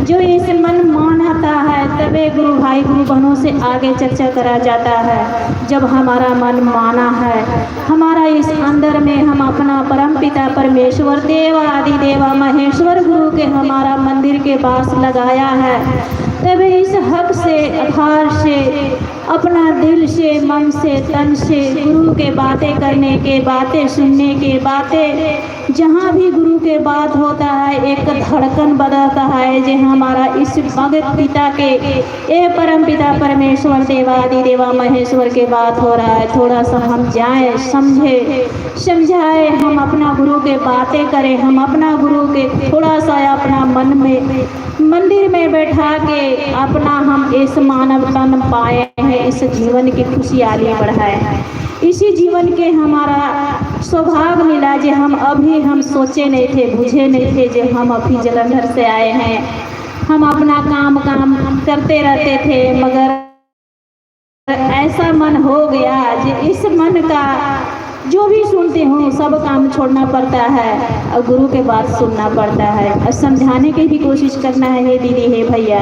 जो इस मन मानता है तबे गुरु भाई गुरु बहनों से आगे चर्चा करा जाता है। जब हमारा मन माना है, हमारा इस अंदर में हम अपना परम पिता परमेश्वर देवा आदि देवा महेश्वर गुरु के हमारा मंदिर के पास लगाया है, तब इस हक से आधार से अपना दिल से मन से तन से गुरु के बातें करने के, बातें सुनने के, बातें जहाँ भी गुरु के बात होता है एक धड़कन बदलता है जे हमारा इस भगत पिता के ए परम पिता परमेश्वर देवादि देवा महेश्वर के बात हो रहा है। थोड़ा सा हम जाएं, समझाए, हम अपना गुरु के बातें करें, हम अपना गुरु के थोड़ा सा अपना मन में मंदिर में बैठा के अपना हम इस मानव तन पाए हैं, इस जीवन की खुशहाली बढ़ाए हैं। इसी जीवन के हमारा सौभाग्य मिला जे हम सोचे नहीं थे, बुझे नहीं थे जे हम अभी जलंधर से आए हैं। हम अपना काम करते रहते थे, मगर ऐसा मन हो गया जे इस मन का जो भी सुनते हो सब काम छोड़ना पड़ता है और गुरु के बात सुनना पड़ता है और समझाने की भी कोशिश करना है। हे दीदी हे भैया,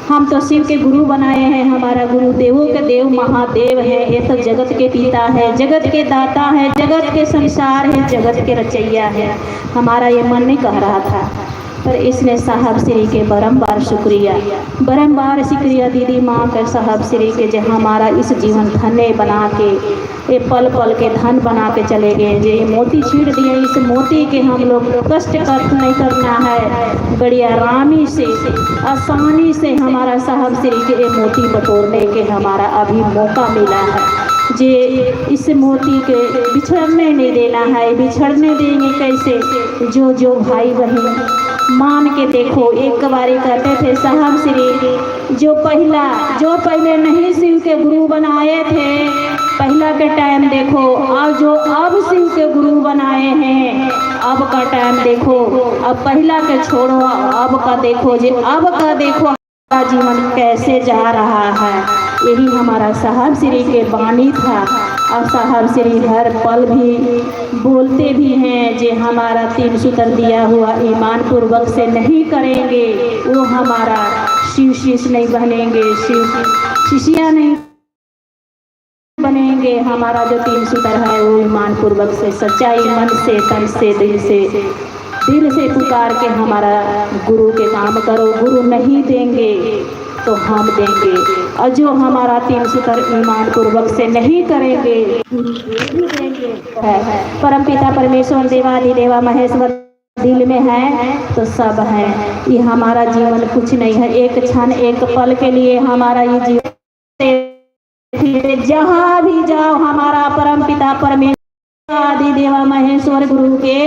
हम तो शिव के गुरु बनाए हैं, हमारा गुरु देवों के देव महादेव है, ये तो जगत के पिता है, जगत के दाता है, जगत के संसार है, जगत के रचैया है। हमारा ये मन नहीं कह रहा था, पर इसने साहब श्री के बारंबार शुक्रिया दीदी माँ के साहब श्री के जो हमारा इस जीवन धन्य बना के ये पल पल के धन बना के चले गए। जो ये मोती छीड़ दिए, इस मोती के हम लोग कष्ट नहीं करना है, बड़ी आरामी से आसानी से हमारा साहब श्री के ये मोती बटोरने के हमारा अभी मौका मिला है। जे इस मोती के बिछड़ने नहीं देना है, बिछड़ने देंगे कैसे? जो भाई बहन मान के देखो। एक बारी कहते थे साहब श्री जो पहले नहीं शिव के गुरु बनाए थे, पहला के टाइम देखो, और जो अब शिव के गुरु बनाए हैं अब का टाइम देखो, अब पहला के छोड़ो अब का देखो, जे अब का देखो जीवन कैसे जा रहा है। यही हमारा साहब श्री के वाणी था और साहब श्री हर पल भी बोलते भी हैं जे हमारा 3 सूत्र दिया हुआ ईमान पूर्वक से नहीं करेंगे वो हमारा शिव शिष्य नहीं बनेंगे, शिव शिष्या नहीं बनेंगे। हमारा जो 3 सूत्र है वो ईमान पूर्वक से सच्चाई मन से तन से दिल से पुकार के हमारा गुरु के काम करो। गुरु नहीं देंगे तो हम देंगे, और जो हमारा 3 सूत्र ईमान पूर्वक से नहीं करेंगे नहीं देंगे। परम पिता परमेश्वर देवादि देवा महेश्वर दिल में है तो सब है। ये हमारा जीवन कुछ नहीं है, एक क्षण एक पल के लिए हमारा ये जीवन, जहाँ भी जाओ हमारा परम पिता परमेश्वर आदि देवा महेश्वर गुरु के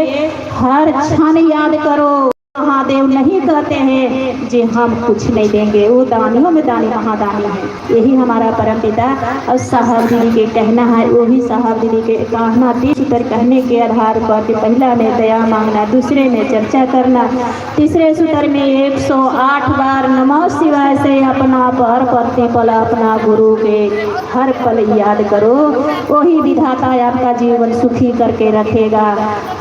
हर क्षण याद करो। महादेव नहीं कहते हैं जे हम कुछ नहीं देंगे, वो दानियों में दानी महादानी है। यही हमारा परम पिता और साहब दीदी के कहना है, वही साहब दीदी के कहना 3 सूत्र कहने के आधार पर पहला में दया मांगना, दूसरे में चर्चा करना, तीसरे सूत्र में 108 बार नमः शिवाय से अपना पर प्रतिपल अपना गुरु के हर पल याद करो। वही विधाता आपका जीवन सुखी करके रखेगा।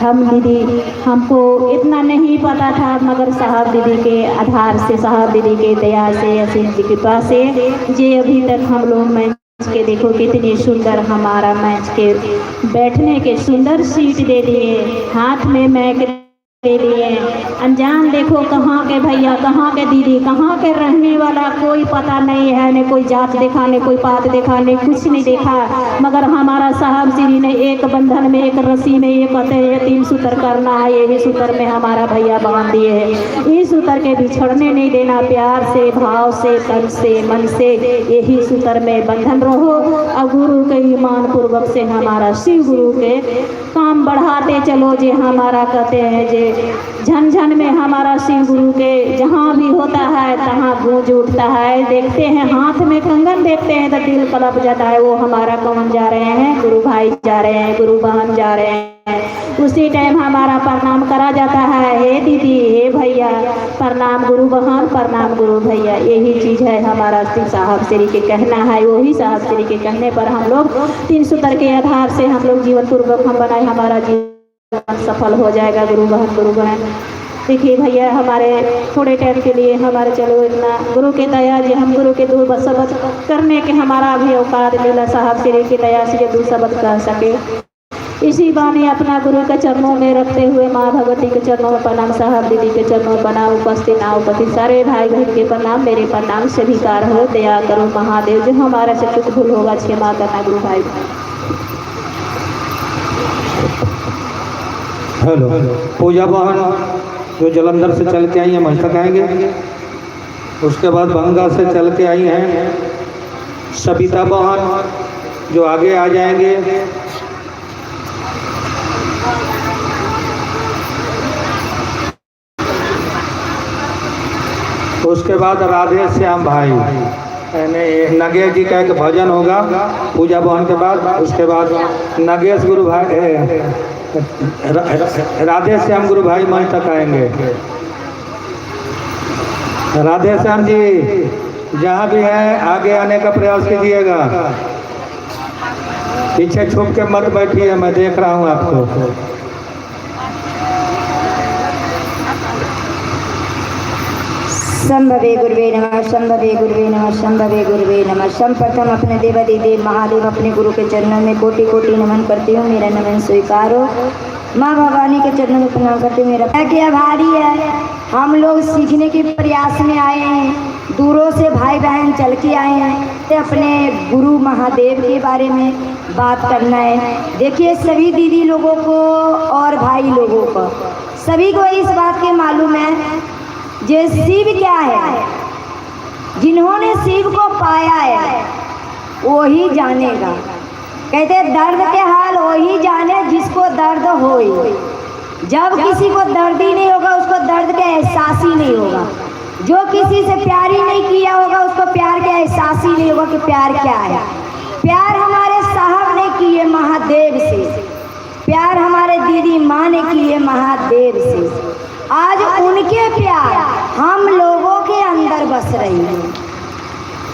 हम दीदी हमको इतना नहीं पता था, मगर साहब दीदी के आधार से, साहब दीदी के दया से, असीम जी कृपा से जे अभी तक हम लोग मैच के देखो कितनी सुंदर हमारा मैच के बैठने के सुंदर सीट दे दिए, हाथ में मैक के लिए अनजान देखो कहाँ के भैया, कहाँ के दीदी, कहाँ के रहने वाला कोई पता नहीं है, न कोई जात देखा, न कोई पात देखा, न कुछ नहीं देखा, मगर हमारा साहब श्री ने एक बंधन में, एक रस्सी में, ये कहते हैं 3 सूत्र करना है, यही सूत्र में हमारा भैया बांध दिए है। इस सूत्र के बिछड़ने नहीं देना, प्यार से, भाव से, तन से, मन से, यही सूत्र में बंधन रहो और गुरु के ईमान पूर्वक से हमारा शिव गुरु के काम बढ़ाते चलो। जे हमारा कहते हैं जे झन झन में हमारा शिव गुरु के जहाँ भी होता है तहाँ गूंज उठता है। देखते हैं हाथ में कंगन देखते हैं तो दिल कलप जाता है, वो हमारा कौन जा रहे हैं, गुरु भाई जा रहे हैं, गुरु बहन जा रहे हैं। उसी टाइम हमारा प्रणाम करा जाता है, हे दीदी, हे भैया, प्रणाम गुरु बहन, प्रणाम गुरु भैया। यही चीज़ है हमारा साहब श्री के कहना है। वही साहब श्री के कहने पर हम लोग 3 सूत्र के आधार से हम लोग जीवन पूर्वक हम बनाए, हमारा जीवन सफल हो जाएगा। गुरु बहन देखिए भैया, हमारे थोड़े टाइम के लिए हमारे चलो इतना गुरु के दया जी, हम गुरु के 2 शब्द करने के हमारा भी औकात मिला। साहब श्री की दया से 2 शब्द कह सके, इसी बाने अपना गुरु के चरणों में रखते हुए माँ भगवती के चरणों में प्रणाम, साहब दीदी के चरणों में प्रणाम, उपस्थित ना उपस्थित सारे भाई बहन के प्रणाम, मेरे प्रणाम स्वीकार हो। दया करो महादेव, जो हमारा से कुछ भूल होगा क्षमा करना गुरु भाई। हेलो, पूजा बहन जो जलंधर से चल के आई हैं मंच तक आएंगे, उसके बाद बंगा से चल के आई हैं सबिता बहन जो आगे आ जाएंगे। उसके बाद राधे श्याम भाई, यानी नगेश जी का एक भजन होगा पूजा बहन के बाद। उसके बाद नगेश गुरु भाई, राधे श्याम गुरु भाई मंच तक आएंगे। राधे श्याम जी जहाँ भी हैं आगे आने का प्रयास कीजिएगा, पीछे छुप के मत बैठिए, मैं देख रहा हूँ आपको। संभवे गुरुवे नमः, संभवे गुरुवे नमः, संभवे गुरुवे नमः। सर्वप्रथम अपने देवादिदेव महादेव अपने गुरु के चरणों में कोटि कोटि नमन करती हूँ, मेरा नमन स्वीकार हो। माँ भवानी के चरणों में प्रणाम करती हूँ, मेरा के आभारी है। हम लोग सीखने के प्रयास में आए हैं, दूरों से भाई बहन चल के आए हैं, तो अपने गुरु महादेव के बारे में बात करना है। देखिए सभी दीदी लोगों को और भाई लोगों को सभी को इस बात के मालूम है जे शिव क्या है। जिन्होंने शिव को पाया है वही जानेगा। कहते दर्द के हाल वही जाने जिसको दर्द होई। जब किसी को दर्द ही नहीं होगा उसको दर्द का एहसास ही नहीं होगा। जो किसी से प्यार ही नहीं किया होगा उसको प्यार का एहसास ही नहीं होगा कि प्यार क्या है। प्यार हमारे साहब ने किए महादेव से, प्यार हमारे दीदी माँ ने किए महादेव से। आज उनके प्यार हम लोगों के अंदर बस रही है।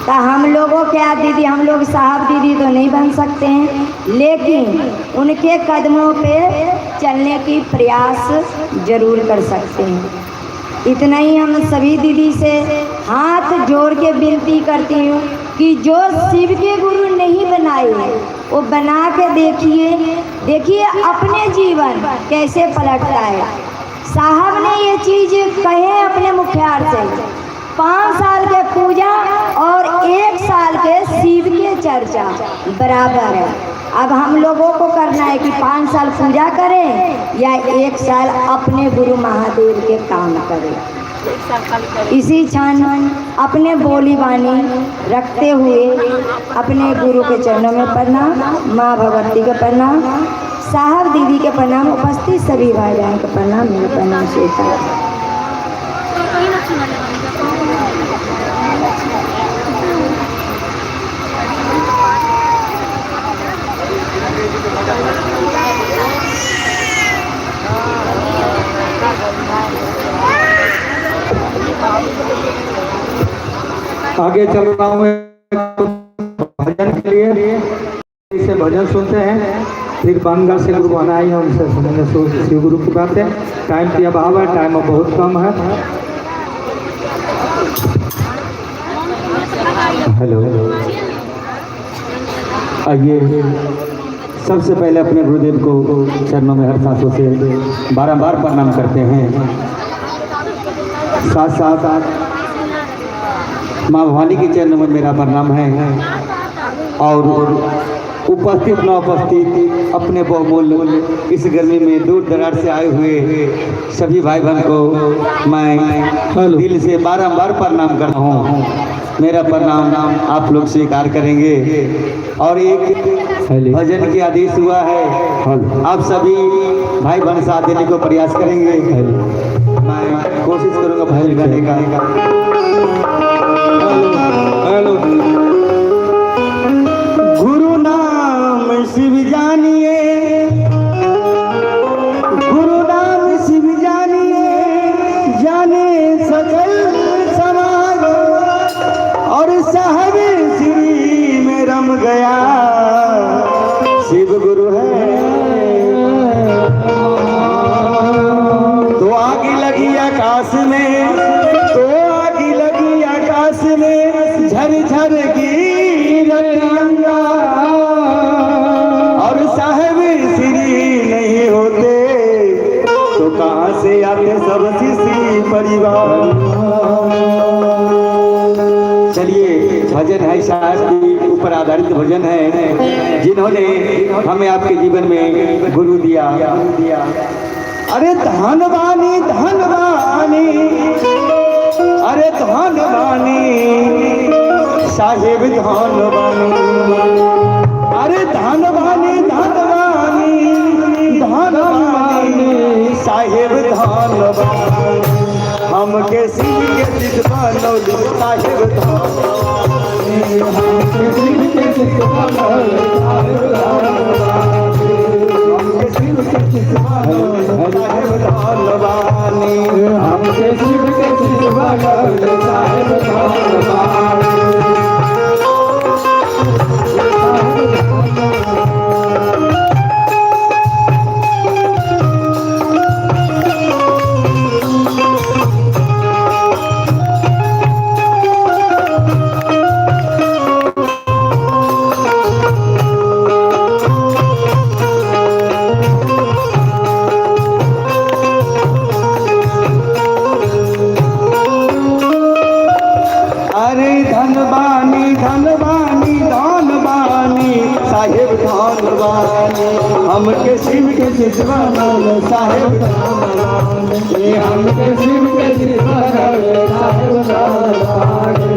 तो हम लोगों क्या दीदी, हम लोग साहब दीदी तो नहीं बन सकते हैं, लेकिन उनके कदमों पे चलने की प्रयास जरूर कर सकते हैं। इतना ही हम सभी दीदी से हाथ जोड़ के विनती करती हूँ कि जो शिव के गुरु नहीं बनाए वो बना के देखिए अपने जीवन कैसे पलटता है। साहब ने ये चीज़ कहे अपने मुखियार से, 5 साल के पूजा और 1 साल के शिव के चर्चा बराबर है। अब हम लोगों को करना है कि 5 साल पूजा करें या 1 साल अपने गुरु महादेव के काम करें। इसी क्षण अपने बोली वाणी रखते हुए अपने गुरु के चरणों में प्रणाम, माँ भगवती के प्रणाम, साहब दीदी के प्रणाम, उपस्थित सभी भाई बहन के प्रणाम, मेरे प्रणाम स्वीकार। आगे चल रहा हूँ भजन के लिए, इसे भजन सुनते हैं, फिर बंगा से गुरु बहन आई हैं, उनसे सुनेंगे शिव गुरु की बातें। टाइम की अभाव है, टाइम बहुत कम है। हेलो, आइए सबसे पहले अपने गुरुदेव को चरणों में हर सांसों से बारंबार प्रणाम करते हैं। साथ साथ माँ भवानी के चरणों में मेरा प्रणाम है और उपस्थित न उपस्थित अपने बहुमूल्य इस गर्मी में दूर दराज से आए हुए सभी भाई बहन को मैं दिल से बारंबार प्रणाम करता हूँ। मेरा प्रणाम आप लोग स्वीकार करेंगे। और एक भजन की आदेश हुआ है, आप सभी भाई बहन साथ देने को प्रयास करेंगे। मैं कोशिश करूँगा भजन गाने का। गुरु नाम शिव जानिए, गुरु नाम शिव जानिए, जाने सकल समाज और साहब श्री में रम गया, शिव गुरु है। तो आग लगी आकाश में, तो आग लगी आकाश में, झर झर गिर गंगा और साहब श्री नहीं होते तो कहाँ से आते सब शिष्य परिवार। चलिए भजन है शायद के ऊपर आधारित भजन है, जिन्होंने हमें आपके जीवन में गुरु दिया। अरे धनवानी धनवानी, अरे धनवानी साहेब धनवानी, अरे धनवानी धनवानी धनवानी साहेब धनवानी, हमके शिव के शिष्य बनौली साहेब धनवानी, हमके शिव के शिष्य बनौली साहेब धनवानी, हमके शिव के शिष्य बनौली साहेब धनवानी, हमके शिव के शिष्य बनौली साहेब धनवानी। धनवानी धनवानी धनवानी साहेब धनवानी, हमके शिव के शिष्य बनौले साहेब धनवानी, हमके शिव के शिष्य बनौले साहेब धनवानी।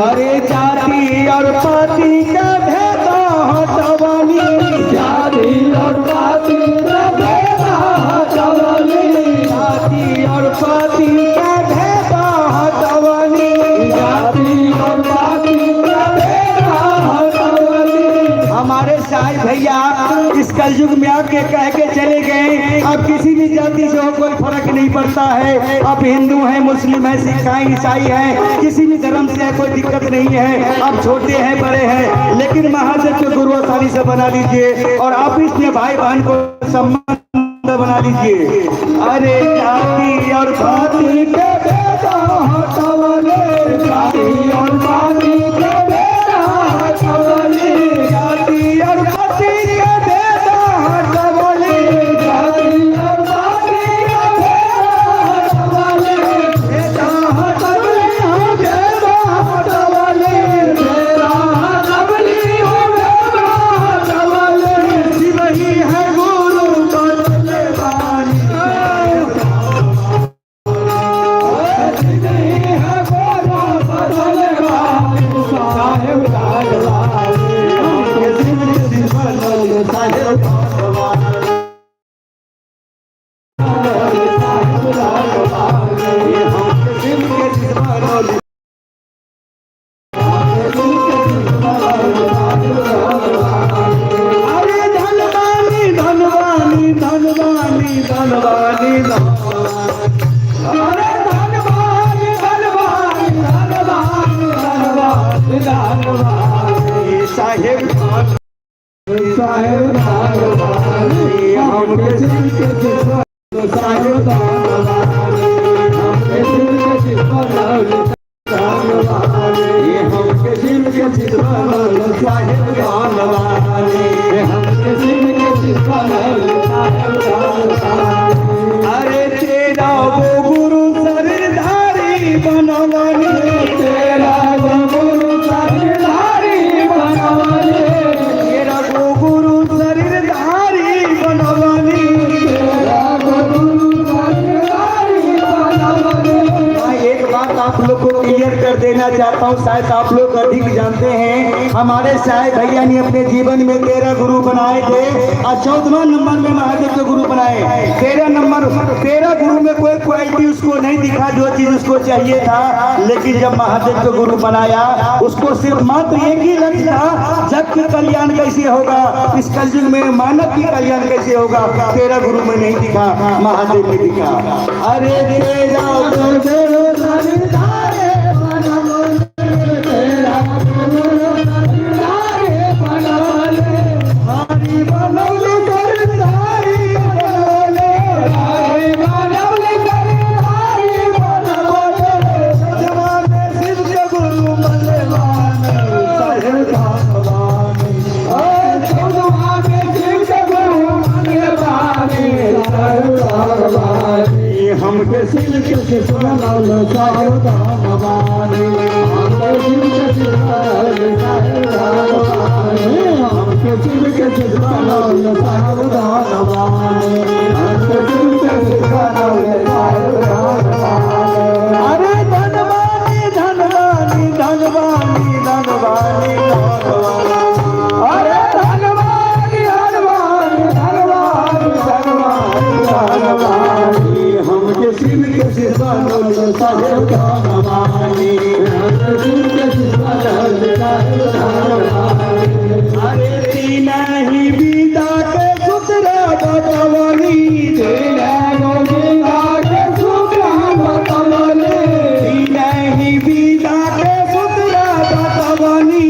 अरे जाति और पाति का भेद हटवानी, जाति और पाति का भेद हटवानी, जाति और पाति का भेद हटवानी, जाति और पाति का भेद हटवानी। हमारे साईं भैया इस कलयुग में आके कह के चले गए, अब किसी भी जाति से हो कोई फर्क नहीं पड़ता है। अब हिंदू है, मुस्लिम है, सिख है, ईसाई है, किसी भी धर्म से कोई दिक्कत नहीं है। अब छोटे हैं बड़े हैं, लेकिन महाजन को गुरु आसानी से बना लीजिए और आप इसमें भाई बहन को संबंध बना लीजिए। अरे जाति और पाति के भेद हटवाले, जाति और पाति के भेद हटवाले, जाति और पाति के भेद हटवाले, जाति और पाति के भेद हटवाले, भेद हटवाले, भेद हटवाले, भेद हटवाले, भेद हटवाले। शिव ही है गुरु बदले वाली, शिव ही है गुरु बदले वाली, साहेब धनवानी, हमके शिव के शिष्य बनौले साहेब धनवानी, साहेब धनवानी, हमके शिव के शिष्य बनौले, हमके शिव के शिष्य बनौले साहेब धनवानी। अरे धनवानी धनवानी धनवानी धनवानी धनवानी, अरे धनवानी धनवानी धनवानी धनवानी धनवानी साहेब साहेब धनवानी, हमके शिव के शिष्य बनौले साहेब धनवानी, हमके शिव के शिष्य बनौले धनवानी, हमके शिव के शिष्य बनौले साहेब धनवानी, हमके शिव के और शायद आप लोग अधिक जानते हैं, हमारे साहेब भैया ने अपने जीवन में 13 गुरु बनाए थे और 14वां नंबर में महादेव के गुरु बनाए। 13 गुरु में कोई क्वालिटी उसको नहीं दिखा जो चीज उसको चाहिए था, लेकिन जब महादेव के गुरु बनाया उसको सिर्फ मात्र एक ही लक्ष्य था, जग की कल्याण कैसे होगा, इस कलयुग में मानव की कल्याण कैसे होगा। 13 गुरु में नहीं दिखा, महादेव में दिखा। अरे हमके सिल के सुनाल सावधान बानी, हमके सिल के सुनाल सावधान बानी, अरे धनवानी धनवानी धनवानी धनवानी अरे धनवानी धनवानी धनवानी धनवानी धनवानी हमके सिर के सिरवानो साहेब धनवानी, अरे तीन ही बीता के सुतरा बतवनी, तीन ही बीता के सुतरा बतवनी,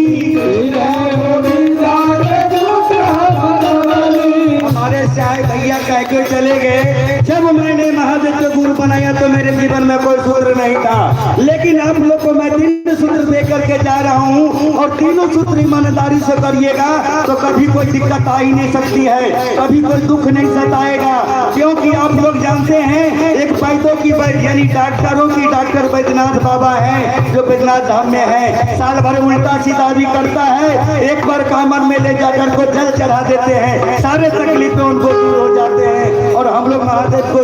हमारे साहेब भैया कह के चले गए। जब मैंने महादेव के गुरु बनाया तो मेरे जीवन में कोई सूत्र नहीं था, लेकिन आप लोग को मैं 3 सूत्र दे करके जा रहा हूँ और तीनों सूत्र ईमानदारी से करिएगा तो कभी कोई दिक्कत आ ही नहीं सकती है, कभी कोई दुख नहीं सताएगा। क्योंकि आप लोग जानते हैं एक वैद्यों की यानी डॉक्टरों की डॉक्टर बैद्यनाथ बाबा है जो बैद्यनाथ धाम में है, साल भर उल्टा सीधा भी करता है, एक बार कामर में ले जाकर को जल चढ़ा देते हैं, सारे तकलीफें उनको दूर हो जाते हैं। और हम लोग महादेव को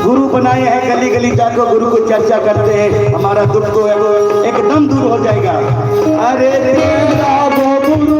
गुरु बनाए हैं, गली गली जाकर गुरु को चर्चा करते हैं, हमारा दुख तो एकदम दूर हो जाएगा। अरे गुरु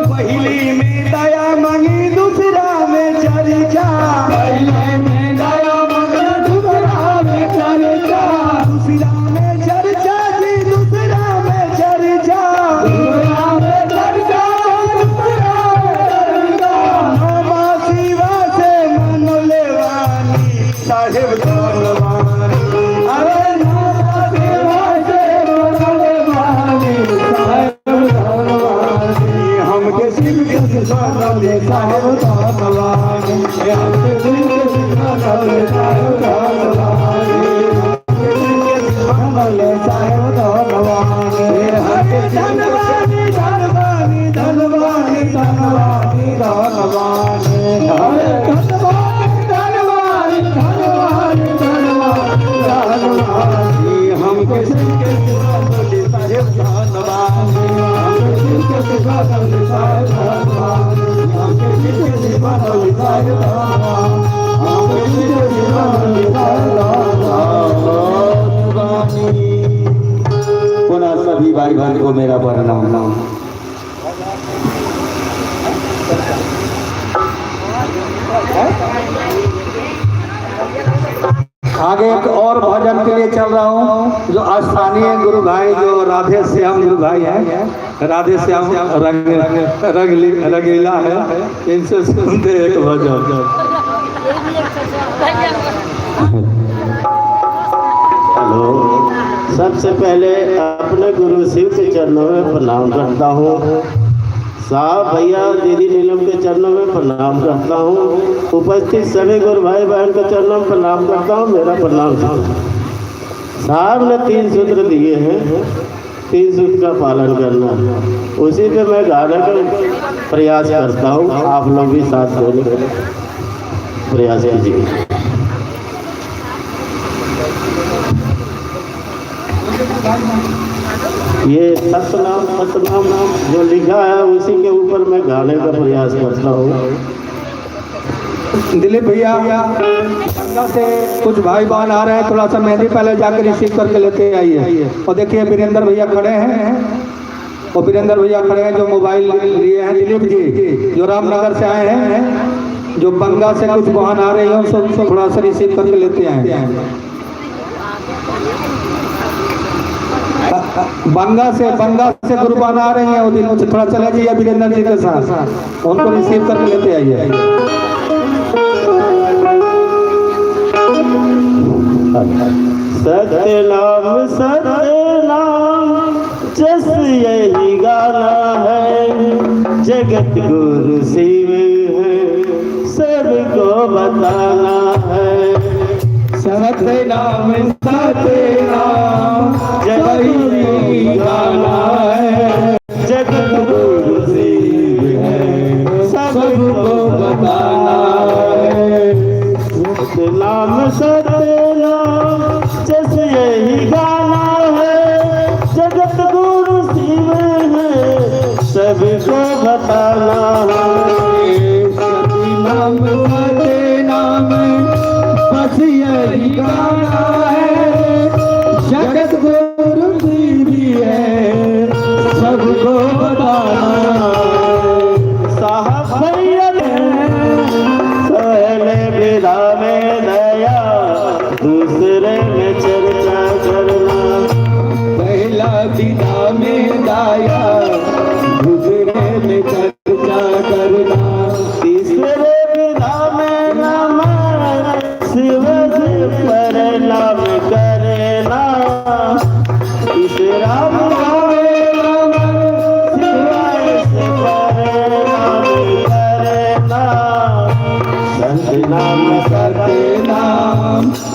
पहली में दया मांगी दूसरा में चर्चा, पहले में दया मांगी दूसरा में चर्चा, दूसरा में चर्चा जी दूसरा में चर्चा, दूसरा में चर्चा दूसरा में चर्चा, नवा शिवा से मन लेवानी साहेब धनवानी, अरे नवा शिवा से मन लेवानी साहेब धनवानी, हमके शिव के सिखाने साहेब धनवानी, हमके शिव के सिखाने साहेब धनवानी, साहेब धनवानी, हमके धनवानी धनवानी धनवानी धनवानी धनवानी, हरे धनवानी धनवानी धनवानी धनवानी धनवानी, हमके शिव के सिखाने साहेब धनवानी, हमके शिव के सिखाने साहेब धनवानी, हमके शिव के सिखाने साहेब धनवानी, हमके शिव के सिखाने साहेब धनवानी। पुनः सभी भाई बहन को मेरा प्रणाम। आगे एक और भजन के लिए चल रहा हूँ जो स्थानीय गुरु भाई जो राधे श्याम गुरु भाई हैं, राधे श्याम रंगीला है, इनसे सुनते एक भजन। हेलो, सबसे पहले अपने गुरु शिव के चरणों में प्रणाम करता हूँ, साहब भैया दीदी नीलम के चरणों में प्रणाम करता हूँ, उपस्थित सभी गुरु भाई बहन के चरणों में प्रणाम करता हूँ, मेरा प्रणाम। साहब ने 3 सूत्र दिए हैं, 3 सूत्र का पालन करना, उसी पे मैं गाने का प्रयास करता हूँ, आप लोग भी साथ देने का प्रयास कीजिए। ये सतनाम जो लिखा है उसी के ऊपर मैं गाने का प्रयास करता हूँ। दिलीप भैया गंगा से कुछ भाई बहन आ रहे हैं, थोड़ा सा मेहंदी पहले जाकर रिसीव करके लेते आइए। और देखिए वीरेंद्र भैया खड़े हैं, और वीरेंद्र भैया खड़े हैं जो मोबाइल लिए हैं। दिलीप जी जो रामनगर से आए हैं, जो बंगा से कुछ बहन आ रही हैं, उसको थोड़ा सा रिसीव करके लेते आए। बंगा से गुरु बहन आ रही हैं, वो दिन थोड़ा चले जाइए वीरेंद्र जी के साथ, उनको रिसीव करके लेते आइए। सतनाम जस यही गाना है, जगत गुरु शिव है, सबको बताना है। सतनाम यही गाना है, जगत गुरु शिव है, सबको बताना है। सतनाम जस यही गाना है, जगत गुरु शिव है, सबको बताना है। सतनाम बस यही गाना है, जगत गुरु शिव है, सबको बताना है। साहब भैया सहले विदा में दया, दूसरे में चर्चा करना। पहला विदा में दया, दूसरे में चर्चा करना। तीसरे विदा में नमः शिव पर नाम करना। तीसरा विदा में नमः शिव पर नाम करना। सतनाम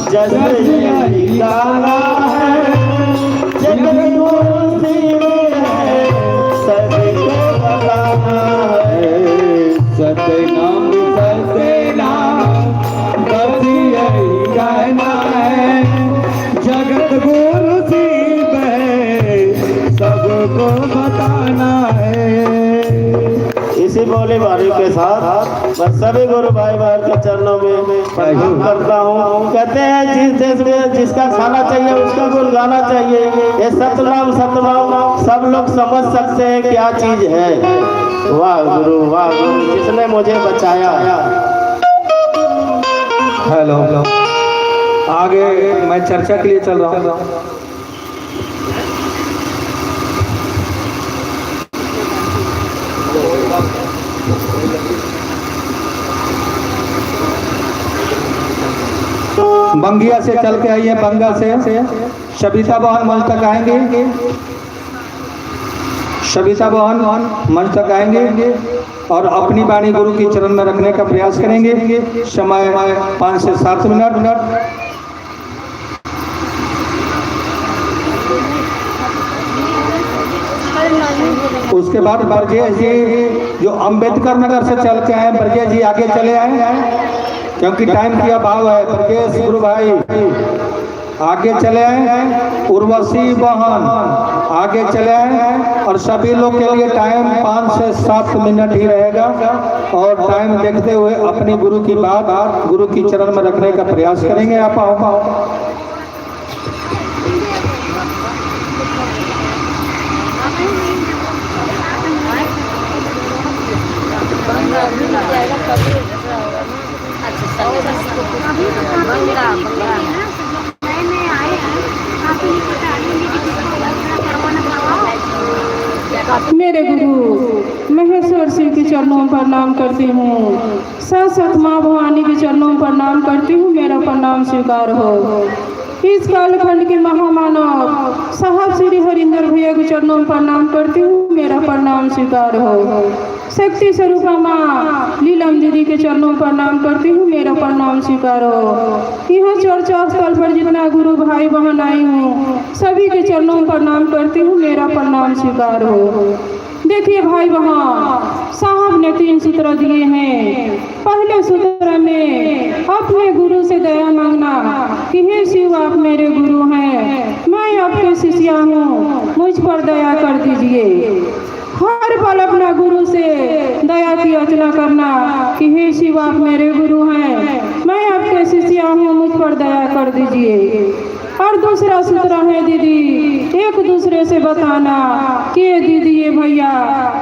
जस यही गाना है, जगत गुरु शिव है, सबको बताना है। सतनाम बस यही गाना है, जगत गुरु शिव है, सबको बताना है। इसी बोले बारी के साथ मैं सभी गुरु भाई बहन के चरणों में प्रणाम करता हूँ। कहते हैं जिसका खाना चाहिए उसका गुण गाना चाहिए। ये सतनाम सब लोग समझ सकते हैं क्या चीज है। वाह गुरु जिसने मुझे बचाया। हेलो आगे मैं चर्चा के लिए चल रहा हूँ। बंगिया से चल के आइए, बंगा से शबीता बहन मंच तक आएंगे। शबीता बहन मंच तक आएंगे और अपनी वाणी गुरु की चरण में रखने का प्रयास करेंगे। समय 5 से 7 मिनट। उसके बाद ब्रजेश जी जो अंबेडकर नगर से चल के आए, ब्रजेश जी आगे चले आए क्योंकि टाइम की अभाव है। ब्रजेश गुरु भाई आगे चले आए। उर्वशी बहन आगे चले आए। और सभी लोग के लिए टाइम 5 से 7 मिनट ही रहेगा और टाइम देखते हुए अपने गुरु की बात गुरु की चरण में रखने का प्रयास करेंगे। आप आओ। मेरे गुरु महेश्वर शिव के चरणों में प्रणाम करती हूँ। साथ माँ भवानी के चरणों में प्रणाम करती हूँ। मेरा प्रणाम स्वीकार हो। इस कालखंड के महामानव साहब श्री हरिंदर भैया के चरणों में प्रणाम करती हूँ। मेरा प्रणाम स्वीकार हो। शक्ति स्वरूपा माँ लीलम दीदी के चरणों में प्रणाम करती हूँ। मेरा प्रणाम स्वीकार हो। यहाँ चर्चा स्थल पर जितना गुरु भाई बहन आई हूँ सभी के चरणों में प्रणाम करती हूँ। मेरा प्रणाम स्वीकार हो। देखिए भाई बहन, साहब ने 3 सूत्र दिए हैं। पहले सूत्र में अपने गुरु से दया मांगना कि हे शिव आप मेरे गुरु हैं, मैं आपके शिष्या हूँ, मुझ पर दया कर दीजिए। हर पल अपना गुरु से दया की याचना करना कि हे शिव आप मेरे गुरु हैं, मैं आपके शिष्या हूँ, मुझ पर दया कर दीजिए। और दूसरा सूत्र है दीदी, एक दूसरे से बताना कि दीदी ये भैया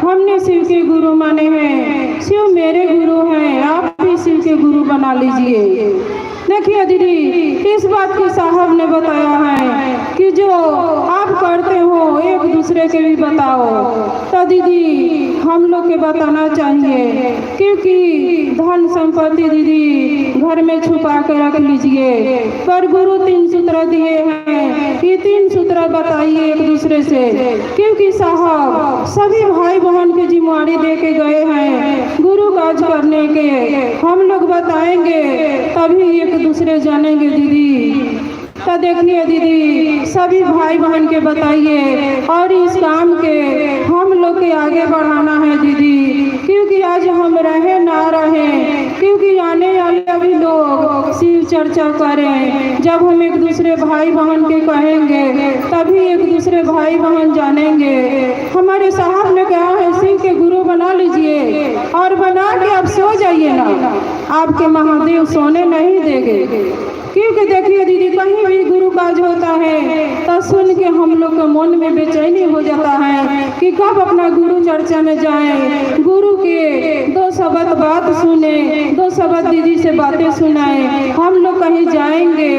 हमने शिव के गुरु माने हैं, शिव मेरे गुरु हैं, आप भी शिव के गुरु बना लीजिए। देखिए दीदी, इस बात की साहब ने बताया है कि जो आप करते हो एक दूसरे के भी बताओ। तो दीदी हम लोग के बताना चाहिए, क्योंकि धन संपत्ति दीदी घर में छुपा के रख लीजिए, पर गुरु 3 सूत्र दिए हैं, ये 3 सूत्र बताइए एक दूसरे से, क्योंकि साहब सभी भाई बहन की जिम्मेदारी दे के गए हैं गुरु काज करने के। हम लोग बताएंगे तभी एक दूसरे जानेंगे दीदी। तो देखिए दीदी, सभी भाई बहन के बताइए और इस काम के हम लोग के आगे बढ़ाना है दीदी, क्योंकि आज हम रहे ना रहे, क्योंकि आने वाले भी लोग शिव चर्चा करें। जब हम एक दूसरे भाई बहन के कहेंगे तभी एक दूसरे भाई बहन जानेंगे। हमारे साहब ने कहा है शिव के गुरु बना लीजिए और बना के आप सो जाइए ना, आपके महादेव सोने नहीं देंगे। क्योंकि देखिए दीदी, कहीं भी गुरु काज होता है तो सुन के हम लोग के मन में बेचैनी हो जाता है कि कब अपना गुरु चर्चा में जाएं, गुरु के 2 शब्द बात सुने, 2 शब्द दीदी से बातें सुनाएं। हम लोग कहीं जाएंगे,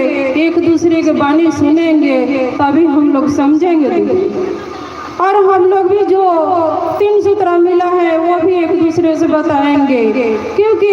एक दूसरे के बानी सुनेंगे, तभी हम लोग समझेंगे दीदी। और हम लोग भी जो 3 सूत्र मिला है वो भी एक दूसरे से बताएंगे, क्योंकि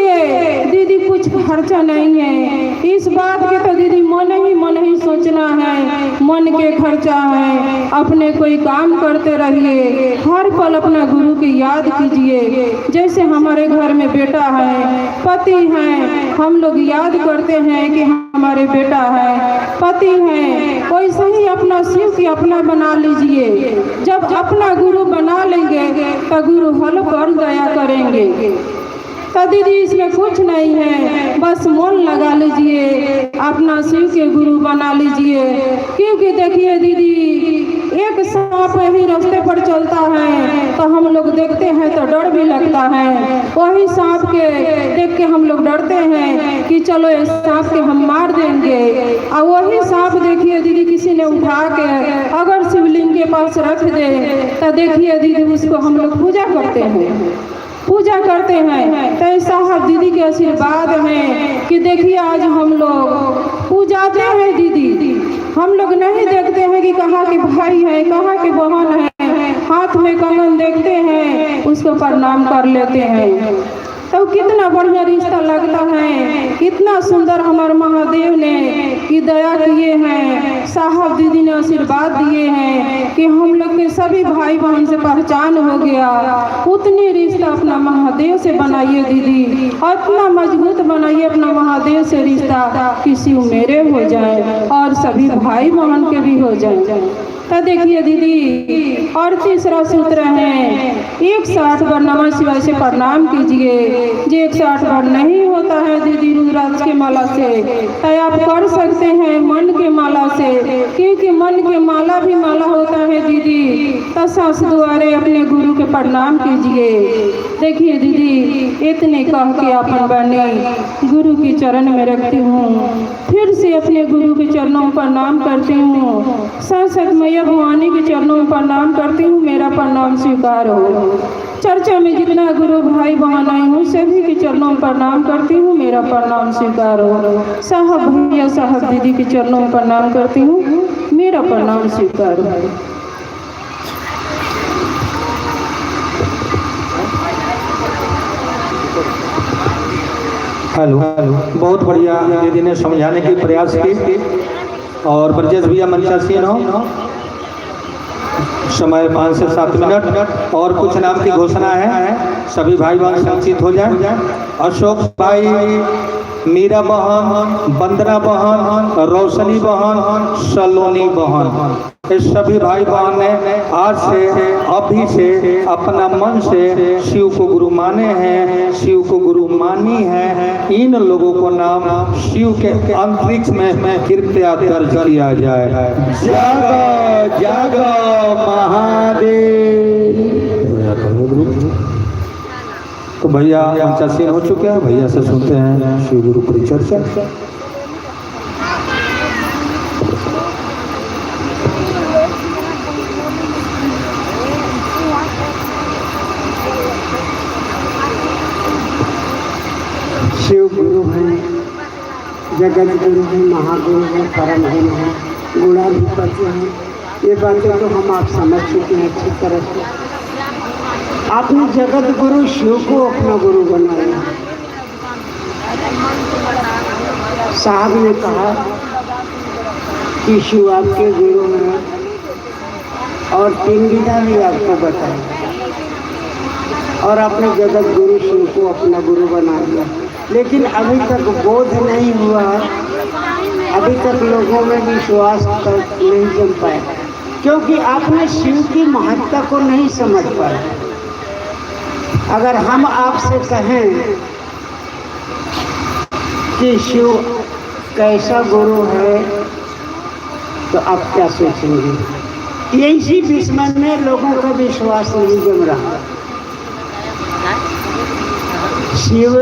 दीदी कुछ खर्चा नहीं है। इस बात के तो दीदी मन ही सोचना है, मन के खर्चा है। अपने कोई काम करते रहिए, हर पल अपना गुरु की याद कीजिए। जैसे हमारे घर में बेटा है, पति हैं, हम लोग याद करते हैं कि हमारे बेटा है, पति हैं, वैसे ही अपना शिव की अपना बना लीजिए। जब अपना गुरु बना लेंगे तो गुरु हल पर दया करेंगे। तो दीदी इसमें कुछ नहीं है, बस मन लगा लीजिए, अपना शिव के गुरु बना लीजिए। क्योंकि देखिए दीदी, एक सांप ही रास्ते पर चलता है तो हम लोग देखते हैं तो डर भी लगता है। वही सांप के देख के हम लोग डरते हैं कि चलो इस सांप के हम मार देंगे। और वही सांप देखिए दीदी किसी ने उठा के अगर शिवलिंग के पास रख दे तो देखिए दीदी उसको हम लोग पूजा करते हैं। तो साहब दीदी के आशीर्वाद हैं कि देखिए आज हम लोग पूजाते हैं दीदी। हम लोग नहीं देखते हैं कि कहाँ के भाई है, कहाँ के बहन है, हाथ में कंगन देखते हैं, उसको प्रणाम कर लेते हैं। तो कितना बढ़िया रिश्ता लगता है, कितना सुंदर हमारे महादेव ने की दया किए हैं, साहब दीदी ने आशीर्वाद दिए हैं कि हम लोग के सभी भाई बहन से पहचान हो गया। उतनी रिश्ता अपना महादेव से बनाइए दीदी, और इतना मजबूत बनाइए अपना महादेव से रिश्ता कि शिव मेरे हो जाए और सभी भाई बहन के भी हो जाए। तो देखिए दीदी, और तीसरा सूत्र है 108 बार नमः शिवाय से प्रणाम कीजिए। जो 108 बार नहीं होता है दीदी रुद्राक्ष के माला से, तो आप कर सकते हैं मन के माला से, क्योंकि मन के माला भी माला होता है दीदी। तो सास द्वारे अपने गुरु के प्रणाम कीजिए। देखिए दीदी, इतने कह के अपन बने गुरु के चरण में रखती हूँ, फिर से अपने गुरु के चरणों में प्रणाम करती हूँ। साक्षात मैया भवानी के चरणों में प्रणाम करती हूँ, मेरा प्रणाम स्वीकार हो। चर्चा में जितना गुरु भाई बहन आई हूँ सभी के चरणों में प्रणाम करती हूँ, मेरा प्रणाम स्वीकार हो। साहब भैया साहब दीदी के चरणों में प्रणाम करती हूँ, मेरा प्रणाम स्वीकार हो। हेलो, बहुत बढ़िया दीदी ने समझाने की प्रयास की। और ब्रजेश भैया मंचासीन हो, समय 5 से 7 मिनट, और कुछ नाम की घोषणा है, सभी भाई बहन संचित हो जाए। अशोक भाई मीरा बहन, बंदना बहन, रोशनी बहन, सलोनी बहन, इस सभी भाई बहन ने आज से अभी से अपना मन से शिव को गुरु माने हैं, शिव को गुरु मानी है। इन लोगों को नाम शिव के अंतरिक्ष में कृपया दर्ज किया जाए। जागो जागो महादेव। तो भैया पंचासीन हो चुके हैं, भैया से सुनते हैं शिव गुरु परिचर्चा। शिव गुरु हैं, जगत गुरु हैं, महागुरु हैं, परम गुरु हैं, गुणाधिपति हैं। ये बातें तो हम आप समझ चुके हैं अच्छी तरह से। आपने जगत गुरु शिव को अपना गुरु बनाया। साहब ने कहा कि शिव आपके गुरु हैं और 3 विधा भी आपको बताया और आपने जगत गुरु शिव को अपना गुरु बना दिया। लेकिन अभी तक बोध नहीं हुआ, अभी तक लोगों में विश्वास तक नहीं जम पाया, क्योंकि आपने शिव की महत्ता को नहीं समझ पाया। अगर हम आपसे कहें कि शिव कैसा गुरु है तो आप क्या सोचेंगे? इसी विस्मय में लोगों का विश्वास नहीं जम रहा। शिव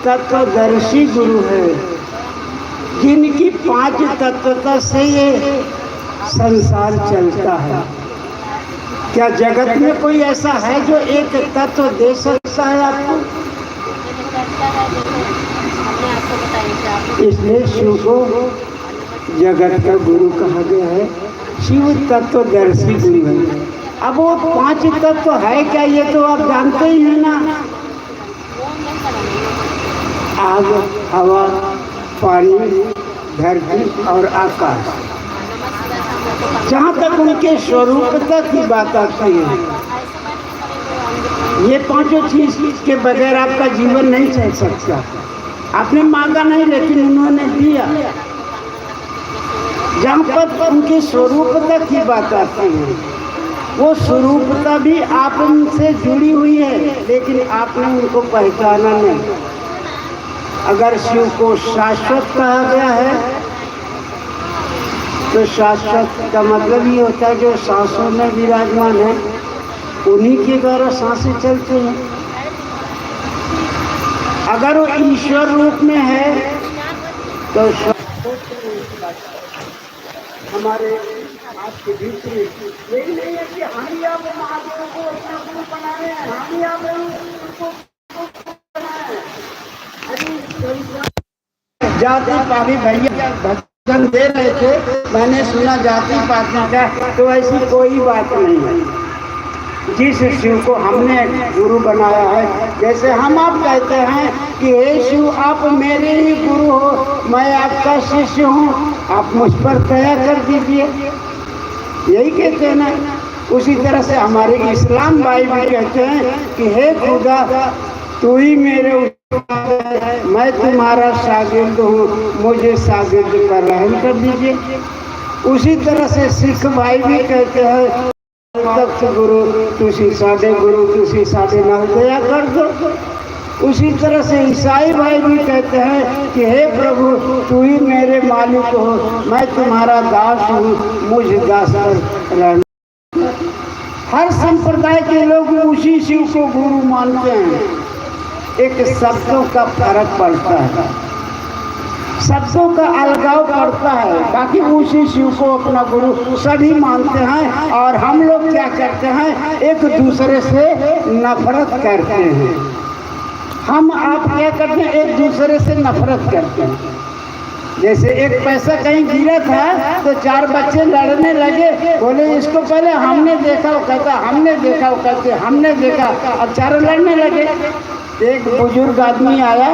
तत्वदर्शी गुरु है, जिनकी 5 तत्वता से ये संसार चलता है। क्या जगत में कोई ऐसा है जो एक तत्व दे सकता है आपको? इसलिए शिव को जगत का गुरु कहा गया है। शिव तत्वदर्शी गुरु है। अब वो 5 तत्व है क्या, ये तो आप जानते ही हैं ना। आग, हवा, पानी, धरती और आकाश। जहाँ तक उनके स्वरूपता की बात आती है, ये 5 चीज के बगैर आपका जीवन नहीं चल सकता। आपने मांगा नहीं, लेकिन उन्होंने दिया। जहाँ पर उनकी स्वरूपता की बात आती है, वो स्वरूपता भी आप उनसे जुड़ी हुई है, लेकिन आपने उनको पहचाना नहीं। अगर शिव को शाश्वत कहा गया है तो शाश्वत का मतलब ये होता है जो सांसों में विराजमान है, उन्हीं के द्वारा सांसें चलती हैं। अगर वो ईश्वर रूप में है तो हमारे आपके बीच में यही नहीं है कि हम ही आप महादेव को अपना गुरु बनाए हैं, हम ही आप उनको बनाए। जाति पाती भैया भजन दे रहे थे, मैंने सुना जाति पाती का, तो ऐसी कोई बात नहीं है। जिस शिव को हमने गुरु बनाया है, जैसे हम आप कहते हैं कि हे शिव आप मेरे ही गुरु हो, मैं आपका शिष्य हूँ, आप मुझ पर दया कर दीजिए, यही कहते हैं ना। उसी तरह से हमारे इस्लाम भाई भी कहते हैं कि हे खुदा तू ही मेरे, मैं तुम्हारा शागिर्द हूँ, मुझे शागिर्द पर रहम कर दीजिए। उसी तरह से सिख भाई भी कहते हैं तख्त गुरु तुसी साढ़े गुरु तुसी साढ़े नाल दया कर दो। उसी तरह से ईसाई भाई भी कहते हैं कि हे प्रभु तू ही मेरे मालिक हो, मैं तुम्हारा दास हूँ, मुझ दास पर रहना। हर संप्रदाय के लोग उसी शिव को गुरु मानते हैं। एक शब्दों का फर्क पड़ता है, शब्दों का अलगाव पड़ता है, बाकी उसी शिव को अपना गुरु सभी मानते हैं। और हम लोग क्या करते हैं, एक दूसरे से नफरत करते हैं। हम आप क्या करते हैं, एक दूसरे से नफरत करते हैं। जैसे एक पैसा कहीं गिरा था तो 4 बच्चे लड़ने लगे, बोले इसको पहले हमने देखा, वो कहता हमने देखा, वो कहते हमने देखा, अब चारों लड़ने लगे। एक बुजुर्ग आदमी आया,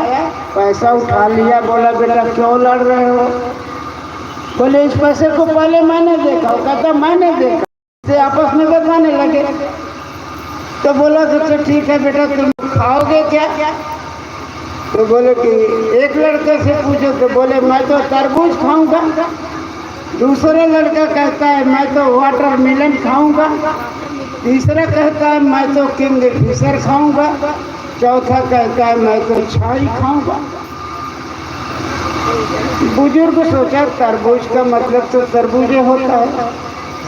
पैसा उठा लिया, बोला बेटा क्यों लड़ रहे हो? बोले इस पैसे को पहले मैंने देखा, वो कहता मैंने देखा, तो आपस में बताने लगे। तो बोला तो ठीक है बेटा तुम खाओगे क्या? तो बोले कि एक लड़के से पूछो तो बोले मैं तो तरबूज खाऊंगा। दूसरा लड़का कहता है मैं तो वाटरमेलन खाऊंगा। तीसरा कहता है मैं तो किंग फिशर खाऊंगा। चौथा कहता है मैं तो छाई खाऊंगा। बुजुर्ग सोचा तरबूज का मतलब तो तरबूजे होता है,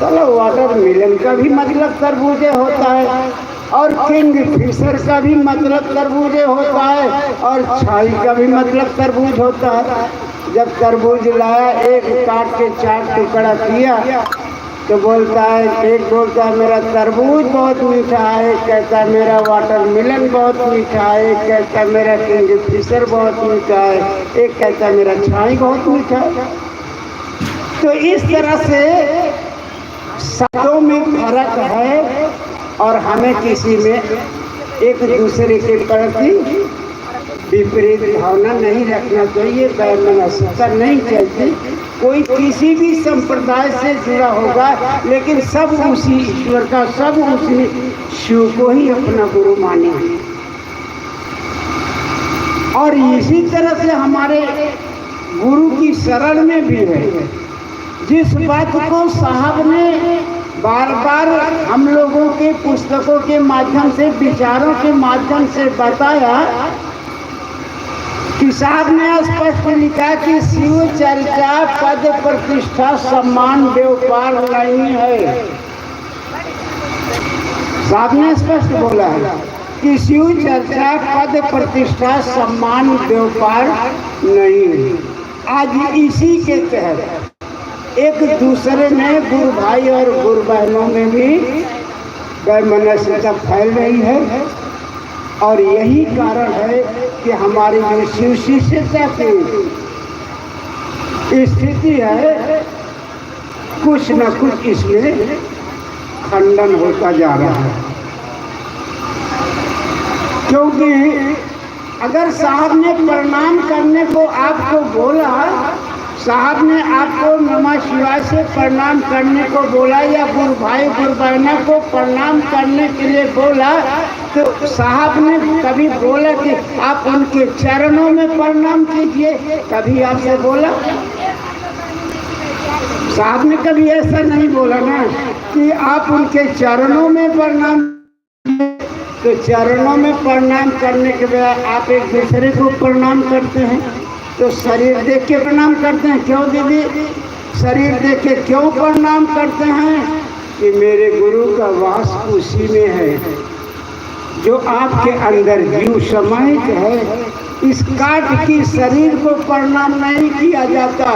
चलो वाटरमेलन का भी मतलब तरबूजे होता है, और किंग फिशर का भी मतलब तरबूजे होता है, और छाई का भी मतलब तरबूज होता है। जब तरबूज लाया, एक काट के 4 टुकड़ा किया तो बोलता है, एक बोलता है मेरा तरबूज बहुत मीठा है, एक कहता है मेरा वाटरमेलन बहुत मीठा है, एक कहता है मेरा किंग फिशर बहुत मीठा है, एक कहता है मेरा छाई बहुत मीठा है। तो इस तरह से शब्दों में फर्क है और हमें किसी में एक दूसरे के प्रति विपरीत भावना नहीं रखना चाहिए, वैमनस्यता नहीं चाहिए। कोई किसी भी संप्रदाय से जुड़ा होगा, लेकिन सब उसी ईश्वर का, सब उसी शिव को ही अपना गुरु माने। और इसी तरह से हमारे गुरु की शरण में भी है। जिस बात को साहब ने बार बार हम लोगों के पुस्तकों के माध्यम से, विचारों के माध्यम से बताया कि साहब ने स्पष्ट लिखा कि शिव चर्चा पद प्रतिष्ठा सम्मान व्यापार नहीं है। साहब ने स्पष्ट बोला है कि शिव चर्चा पद प्रतिष्ठा सम्मान व्यापार नहीं है। आज इसी के तहत एक दूसरे में गुरु भाई और गुरु बहनों में भी वैमनस्यता फैल रही है, और यही कारण है कि हमारी जो शिव शिष्यता की स्थिति है, कुछ न कुछ इसमें खंडन होता जा रहा है। क्योंकि अगर साहब ने प्रणाम करने को आपको बोला, साहब ने आपको नमः शिवाय से प्रणाम करने को बोला, या गुरु भाई गुरु बहना को प्रणाम करने के लिए बोला, तो साहब ने कभी बोला कि आप उनके चरणों में प्रणाम कीजिए? कभी आपसे बोला? साहब ने कभी ऐसा नहीं बोला ना कि आप उनके चरणों में प्रणाम। तो चरणों में प्रणाम करने के बाद आप एक दूसरे को प्रणाम करते हैं, तो शरीर देख के प्रणाम करते हैं। क्यों दीदी? शरीर देख के क्यों प्रणाम करते हैं? कि मेरे गुरु का वास उसी में है, जो आपके अंदर जीव समाहित है। इस काट की शरीर को प्रणाम नहीं किया जाता।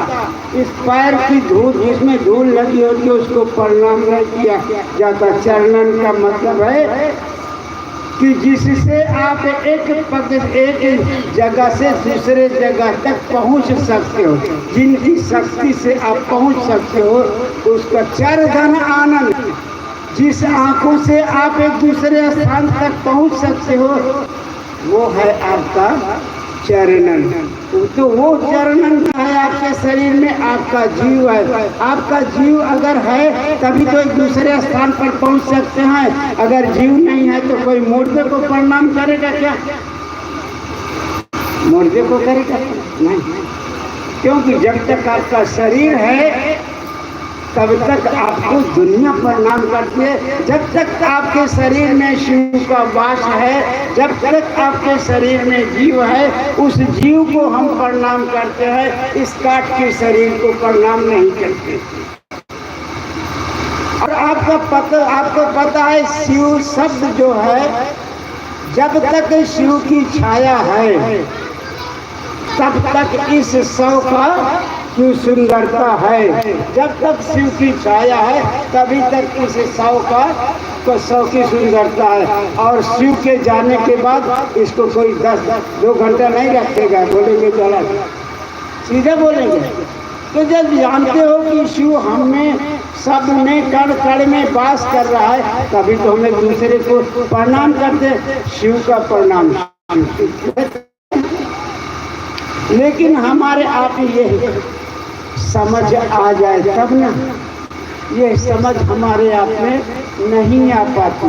इस पैर की धूल, जिसमें धूल लगी होती है, उसको प्रणाम नहीं किया जाता। चरणन का मतलब है कि जिससे आप एक जगह से दूसरे जगह तक पहुंच सकते हो, जिनकी शक्ति से आप पहुंच सकते हो, उसका चरधन आनंद। जिस आंखों से आप एक दूसरे स्थान तक पहुंच सकते हो, वो है आपका चरणन। तो वो चरणन है आपके शरीर में, आपका जीव है। आपका जीव अगर है तभी तो एक दूसरे स्थान पर पहुंच सकते हैं। अगर जीव नहीं है तो कोई मुर्दे को प्रणाम करेगा क्या? मुर्दे को करेगा नहीं, क्योंकि जब तक आपका शरीर है तब तक आपको दुनिया प्रणाम करती है। जब तक आपके शरीर में शिव का वास है, जब तक आपके शरीर में जीव है, उस जीव को हम प्रणाम करते हैं। इस काट के शरीर को प्रणाम नहीं करते। और आपको पता है शिव शब्द जो है, जब तक शिव की छाया है तब तक इस शव का की सुंदरता है। जब तक शिव की छाया है तभी तक इस शव की सुंदरता है। और शिव के जाने के बाद इसको कोई 2 घंटा नहीं रखेगा, बोलेंगे चला, सीधे बोलेंगे। तो जब जानते हो कि शिव हमें सब में कण कण में वास कर रहा है, तभी तो हमें दूसरे को प्रणाम करते। शिव का प्रणाम। लेकिन हमारे आप ये समझ आ जाए तब ना, ये समझ हमारे आप में नहीं आ पाती।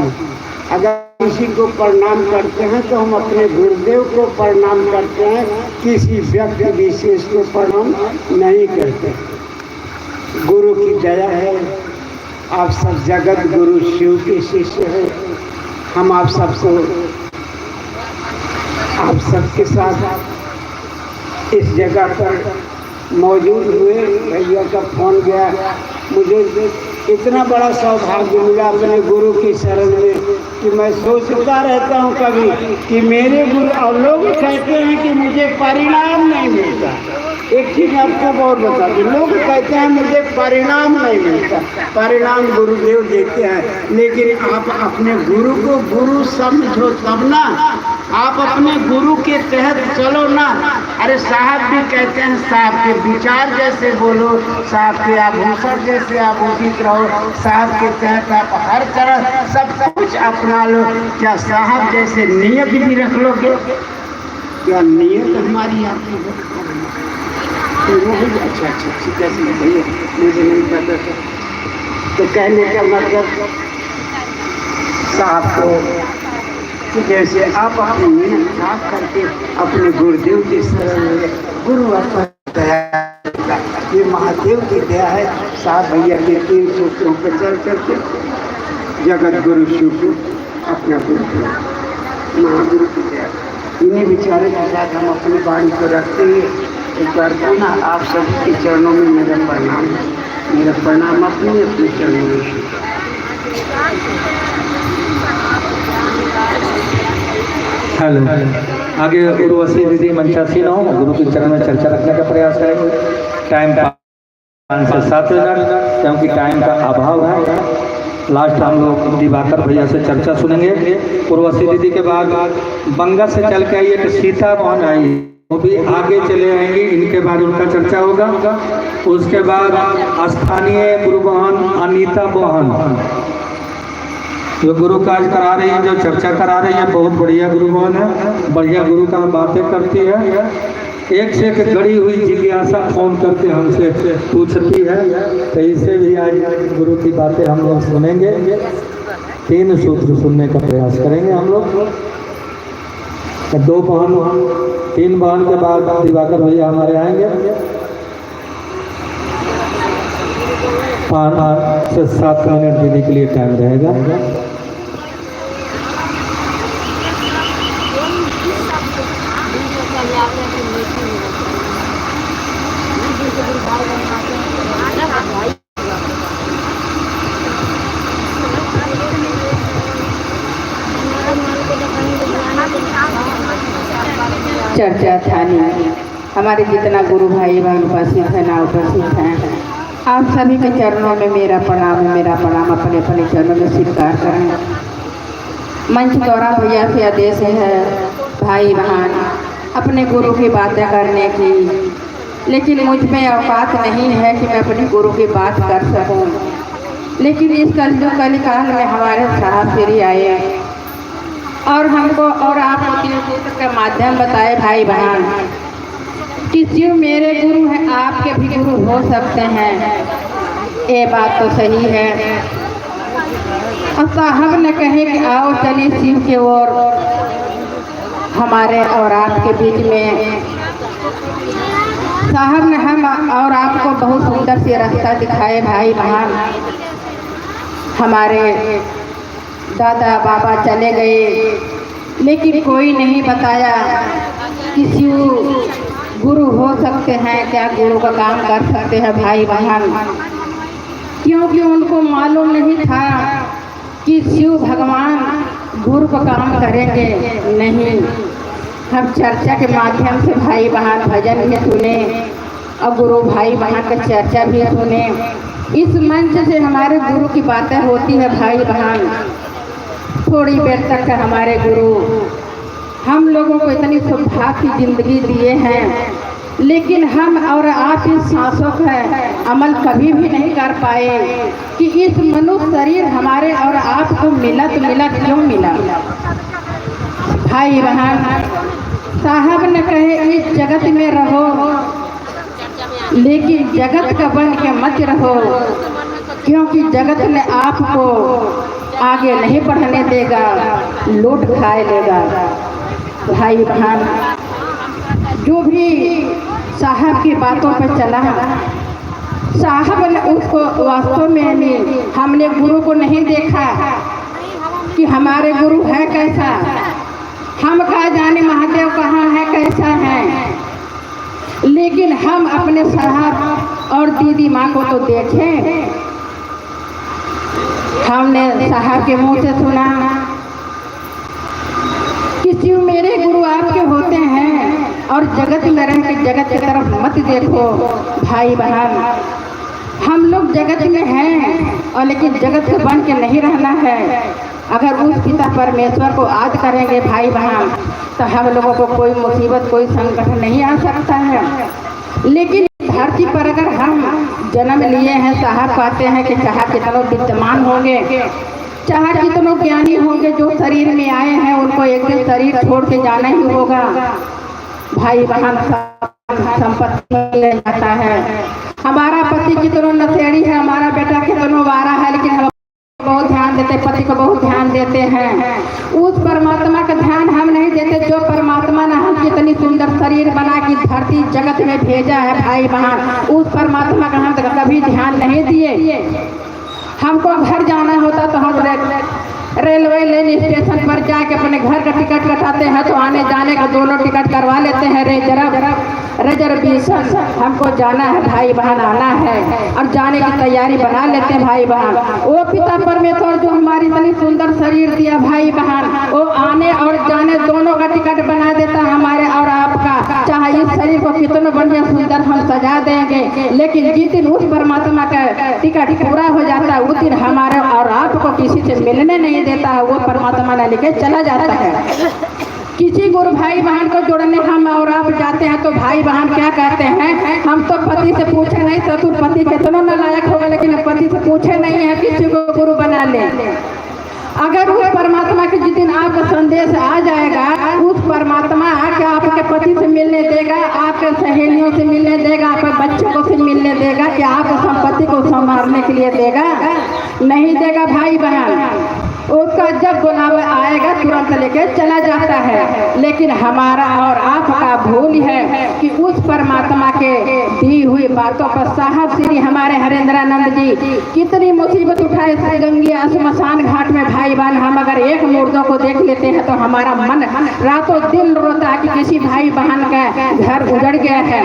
अगर किसी को प्रणाम करते हैं तो हम अपने गुरुदेव को प्रणाम करते हैं, किसी व्यक्ति विशेष को प्रणाम नहीं करते। गुरु की दया है, आप सब जगत गुरु शिव के शिष्य हैं। हम आप सबके साथ इस जगह पर मौजूद हुए। भैया का फोन गया, मुझे इतना बड़ा सौभाग्य मिला अपने गुरु की शरण में कि मैं सोचता रहता हूँ कभी कि मेरे गुरु, और लोग कहते हैं कि मुझे परिणाम नहीं मिलता। एक चीज़ आपको बहुत बता दूं, लोग कहते हैं मुझे परिणाम नहीं मिलता। परिणाम गुरुदेव देते हैं, लेकिन आप अपने गुरु को गुरु समझो तब ना, आप अपने गुरु के तहत चलो ना। अरे साहब भी कहते हैं साहब के विचार जैसे बोलो, साहब के आभूषण जैसे आभूषित रहो, साहब के तहत आप हर तरह सब कुछ अपना लो। क्या साहब जैसे नियत भी रख लोगे? क्या नियत हमारी आपकी है? अच्छा कैसे भैया, मुझे नहीं पता था। तो कहने का मतलब साहब को जैसे आप अपनी नीयत साफ करके अपने गुरुदेव की शरण में, गुरु दया, ये महादेव की दया है। साहब भैया के 3 सूत्रों पर चल करके जगत गुरु शिव को अपना गुरुदेव महागुरु की दया, इन्हीं विचारों के साथ हम अपनी वाणी को रखते हैं। एक बार पुनः आप सभी के चरणों में मेरा प्रणाम अपने चरणों में। हेलो, आगे उर्वशी दीदी मंचासीन हो, गुरु के चरण में चर्चा रखने का प्रयास करेंगे। टाइम 5 से 7 मिनट, क्योंकि टाइम का अभाव है। लास्ट हम लोग दिवाकर भैया से चर्चा सुनेंगे। उर्वशी दीदी के बाद बंगा से चल के आइए, सीता मोहन आई, वो भी आगे चले आएंगे, इनके बाद उनका चर्चा होगा। उसके बाद स्थानीय गुरु बहन अनीता बहन जो गुरु कार्य करा रही है, जो चर्चा करा रही है, बहुत बढ़िया गुरु बहन है, बढ़िया गुरु का बातें करती है। एक से एक गड़ी हुई जिज्ञासा फोन करके हमसे पूछती है, तो इसे भी आज गुरु की बातें हम लोग सुनेंगे। 3 सूत्र सुनने का प्रयास करेंगे हम लोग। 2 बहन 3 बहन के बाद दिवाकर भैया हमारे आएंगे। 5 से 7 मिनट देने के लिए टाइम रहेगा। चर्चा थानी हमारे जितना गुरु भाई बहन उपस्थित है ना उपस्थित हैं, आप सभी के चरणों में मेरा प्रणाम अपने अपने चरणों में स्वीकार करें। मंच द्वारा भैया से आदेश है भाई बहन अपने गुरु की बातें करने की, लेकिन मुझ में औकात नहीं है कि मैं अपने गुरु की बात कर सकूं। लेकिन इस कलिकाल में हमारे साहब श्री आए और हमको और आपको 3 सूत्र के माध्यम बताए भाई बहन कि शिव मेरे गुरु हैं, आपके भी गुरु हो सकते हैं। ये बात तो सही है। और साहब ने कहे कि आओ चलिए शिव की ओर, हमारे और आपके बीच में साहब ने हम और आपको बहुत सुंदर सी रास्ता दिखाए भाई बहन। हमारे दादा बाबा चले गए, लेकिन कोई नहीं बताया कि शिव गुरु हो सकते हैं, क्या गुरु का काम कर सकते हैं भाई बहन, क्योंकि उनको मालूम नहीं था कि शिव भगवान गुरु का काम करेंगे। नहीं, हम चर्चा के माध्यम से भाई बहन भजन भी सुने और गुरु भाई बहन का चर्चा भी सुने। इस मंच से हमारे गुरु की बातें होती है भाई बहन। थोड़ी देर तक हमारे गुरु हम लोगों को इतनी सुविधा की ज़िंदगी दिए हैं, लेकिन हम और आप इस सांसों का अमल कभी भी नहीं कर पाए कि इस मनुष्य शरीर हमारे और आपको मिला तो मिला क्यों मिला। भाई बहन साहब ने कहे इस जगत में रहो, लेकिन जगत का बन के मत रहो, क्योंकि जगत ने आपको आगे नहीं बढ़ने देगा, लूट खाए लेगा। भाई बहन, जो भी साहब की बातों पर चला, साहब ने उसको वास्तव में नहीं, हमने गुरु को नहीं देखा कि हमारे गुरु है कैसा, हम कहा जाने महादेव कहाँ है, कैसा है, लेकिन हम अपने साहब और दीदी माँ को तो देखें। हमने साहब के मुंह से सुना कि शिव मेरे गुरु आपके होते हैं और जगत में रह के जगत की तरफ मत देखो। भाई बहन, हम लोग जगत में हैं और लेकिन जगत से बन के नहीं रहना है। अगर उस पिता परमेश्वर को याद करेंगे भाई बहन, तो हम लोगों को कोई मुसीबत, कोई संकट नहीं आ सकता है। लेकिन धरती पर अगर हम जन्म लिए हैं, साहब कहते हैं कि चाहे कितनों विद्यमान होंगे, चाहे कितनों ज्ञानी होंगे, जो शरीर में आए हैं उनको एक दिन शरीर छोड़ के जाना ही होगा। भाई बहन, संपत्ति ले जाता है। हमारा पति कितनों नशेड़ी है, हमारा बेटा कितनों वारा है, लेकिन हम बहुत ध्यान देते, पति को बहुत ध्यान देते हैं। उस परमात्मा का ध्यान हम नहीं देते जो परमात्मा ने हम कितनी सुंदर शरीर बना के धरती जगत में भेजा है। भाई बहन, उस परमात्मा का हम कभी ध्यान नहीं दिए। हमको घर जाना होता तो हम रेलवे लेन स्टेशन पर जाके अपने घर का टिकट कटाते हैं, तो आने जाने का दोनों टिकट करवा लेते हैं, रिजर्वेशन। हमको जाना है भाई बहन, आना है और जाने की तैयारी बना लेते हैं भाई बहन। वो पिता परमेश्वर जो हमारी इतनी सुंदर शरीर दिया भाई बहन, वो आने और जाने दोनों का टिकट बना देता है हमारे और आपका। चाहे इस शरीर को कितना बढ़िया सुंदर हम सजा देंगे, लेकिन जिस दिन उस परमात्मा का टिकट पूरा हो जाता है, उस दिन हमारे और आपको किसी से मिलने नहीं देता है, वो परमात्मा ने लेके चला जाता है। किसी गुरु भाई बहन को जोड़ने हम और आप जाते हैं तो भाई बहन क्या कहते हैं, हम तो पति से पूछे नहीं, तो तू पति कितना नालायक होगा, लेकिन पति से पूछे नहीं है किसी को गुरु बना ले। अगर उस परमात्मा के जिस दिन आपका संदेश आ जाएगा, उस परमात्मा के आपके पति से मिलने देगा, आपके सहेलियों से मिलने देगा, आपके बच्चों को से मिलने देगा, कि आपकी संपत्ति को संभालने के लिए देगा? नहीं देगा भाई बहन। उसका जब बुलावा आएगा तुरंत लेके चला जाता है। लेकिन हमारा और आपका भूल है कि उस परमात्मा के दी हुई बातों पर साहब श्री हमारे हरेंद्रानंद जी कितनी मुसीबत उठाए थे गंगिया स्मशान घाट में। भाई बहन, हम अगर एक मुर्दों को देख लेते हैं तो हमारा मन रातों दिन रोता है कि किसी भाई बहन का घर उजड़ गया है।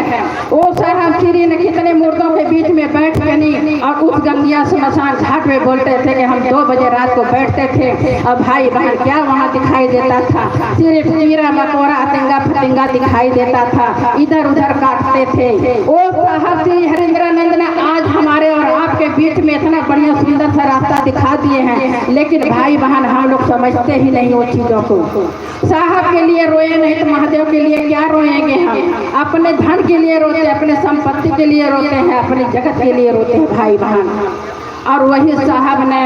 वो साहब श्री ने कितने मुर्दों के बीच में बैठ गई और उस गंगिया स्मशान घाट में बोलते थे कि हम 2 बजे रात को बैठते थे। अब भाई बहन क्या वहाँ दिखाई देता था, सिर्फ कीड़ा मकोड़ा अतिंगा फतिंगा दिखाई देता था, इधर उधर काटते थे। वो साहब श्री हरेंद्रानंद ने आज हमारे और आपके बीच में इतना बढ़िया सुंदर सा रास्ता दिखा दिए हैं, लेकिन भाई बहन हम लोग समझते ही नहीं वो चीजों को। साहब के लिए रोए नहीं तो महादेव के लिए क्या रोएंगे हम? अपने धन के लिए रोते, अपने संपत्ति के लिए रोते हैं, अपने जगत के लिए रोते हैं भाई बहन। और वही साहब ने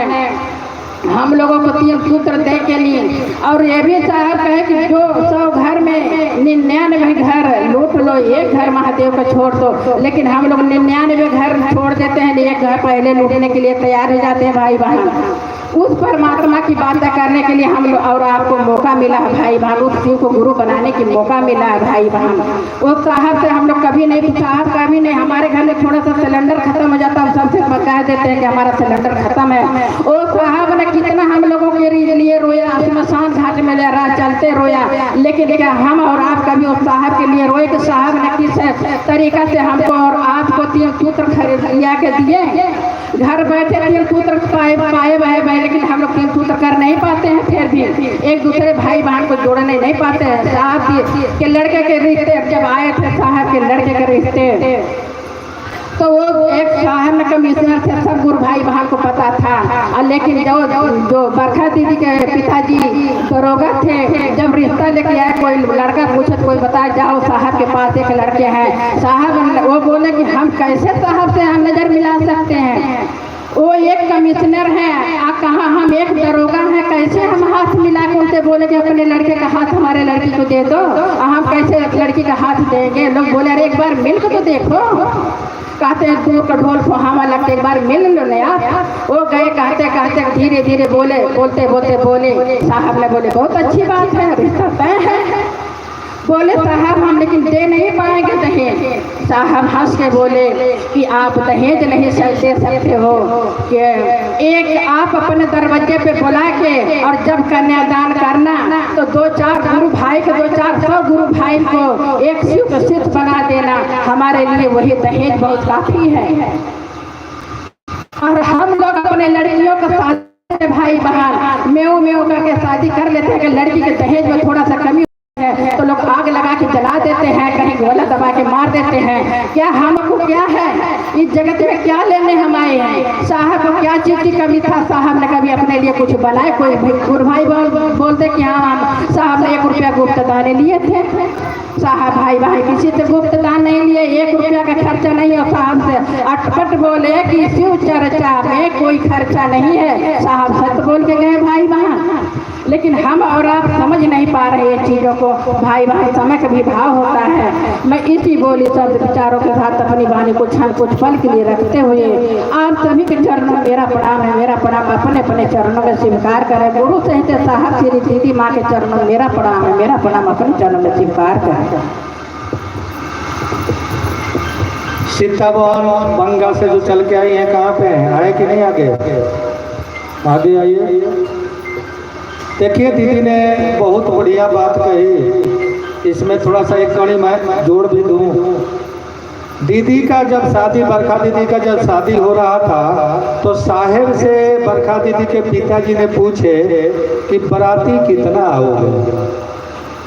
हम लोगों को 3 सूत्र दे के लिए, और ये भी साहब कहे कि जो 100 घर में 99 घर लूट लो, एक घर महादेव को छोड़ दो। लेकिन हम लोग 99 घर छोड़ देते हैं, एक घर पहले लूटने के लिए तैयार हो जाते हैं भाई बहन। उस परमात्मा की बातें करने के लिए हम लोग और आपको मौका मिला है भाई बहन, उस शिव को गुरु बनाने की मौका मिला है भाई बहन। वो साहब से हम लोग कभी नहीं पूछा, आप कभी नहीं। हमारे घर में थोड़ा सा सिलेंडर खत्म हो जाता है, हम सबसे बता देते हैं कि हमारा सिलेंडर खत्म है। वो साहब ने कितना हम लोगों के लिए रोया, स्मशान घाट में ले रहा चलते रोया, लेकिन क्या हम और आप कभी उस साहब के लिए रोए कि साहब ने किस तरीका से हमको और आपको 3 सूत्र खरीद लिया के दिए? घर बैठे 3 सूत्र पाए भाई, लेकिन हम लोग 3 सूत्र कर नहीं पाते हैं, फिर भी एक दूसरे भाई बहन को जोड़ने नहीं पाते हैं। साहब के लड़के के रिश्ते जब आए थे, साहब के लड़के के रिश्ते, तो वो एक साहब ने कमिश्नर थे, सब गुरु भाई बहन को पता था। लेकिन जो बरखा दीदी के पिताजी दरोगा थे, जब रिश्ता लेके आए, कोई लड़का पूछे कोई बताया जाओ साहब के पास एक लड़के हैं। साहब वो बोले कि हम कैसे साहब से हम नजर मिला सकते हैं? वो एक कमिश्नर है, कहाँ हम एक दरोगा है, कैसे हम हाथ मिला के उनसे बोले कि अपने लड़के का हाथ हमारे लड़की को दे दो, हम कैसे लड़की का हाथ देंगे? लोग बोले अरे एक बार मिल के तो देखो। कहते हैं दूर का ढोल फुहावा लगते एक बार मिल लो ना यार। वो गए कहते कहते धीरे धीरे बोलते बोले साहब ने बोले बहुत अच्छी बात है, रिश्ता तय है। बोले साहब हम लेकिन दे नहीं पाएंगे दहेज। साहब हंस के बोले कि आप दहेज नहीं दे सकते हो, कि एक आप अपने दरवाजे पे बुला के और जब कन्यादान करना तो 2-4 गुरु भाई के 2-400 गुरु भाई को एक सिद्ध बना देना, हमारे लिए वही दहेज बहुत काफी है। और हम लोग अपने लड़कियों का शादी भाई बहन मेव करके शादी कर लेते हैं कि लड़की के दहेज में थोड़ा सा कमी है तो लोग आग लगा के जला देते हैं, कहीं गोला दबा के मार देते हैं। क्या हमको क्या है इस जगत में, क्या लेने हम आए हैं? साहब को क्या चीज की कमी था? साहब ने कभी अपने लिए कुछ बनाए? कोई गुरु भाई बोलते कि हाँ साहब ने 1 रुपया गुप्त दान लिए थे। साहब भाई किसी से गुप्त दान नहीं लिए, 1 रुपया का खर्चा नहीं है। साहब से अटपट बोले कि शिव चर्चा में कोई खर्चा नहीं है। साहब सत्य बोल के गए भाई बहन, लेकिन हम और आप समझ नहीं पा रहे ये चीज़ों को। भाई बहन समय का भी भाव होता है। मैं इसी बोली सब विचारों के साथ अपनी वाणी को कुछ पल के लिए रखते हुए आप सभी के चरणों में मेरा प्रणाम है। मेरा प्रणाम अपने अपने चरणों में स्वीकार करें। गुरु सहित साहब श्री दीदी माँ के चरणों में मेरा प्रणाम है। मेरा प्रणाम अपने चरणों में स्वीकार करें। सीता बहन बंगा से जो चल के आई हैं, कहाँ पे हैं? आए कि नहीं? आगे आइए। देखिए दीदी ने बहुत बढ़िया बात कही, इसमें थोड़ा सा एक कड़ी मैं जोड़ भी दूँ। दीदी का जब शादी, बरखा दीदी का जब शादी हो रहा था तो साहेब से बरखा दीदी के पिताजी ने पूछे कि बाराती कितना आओगे?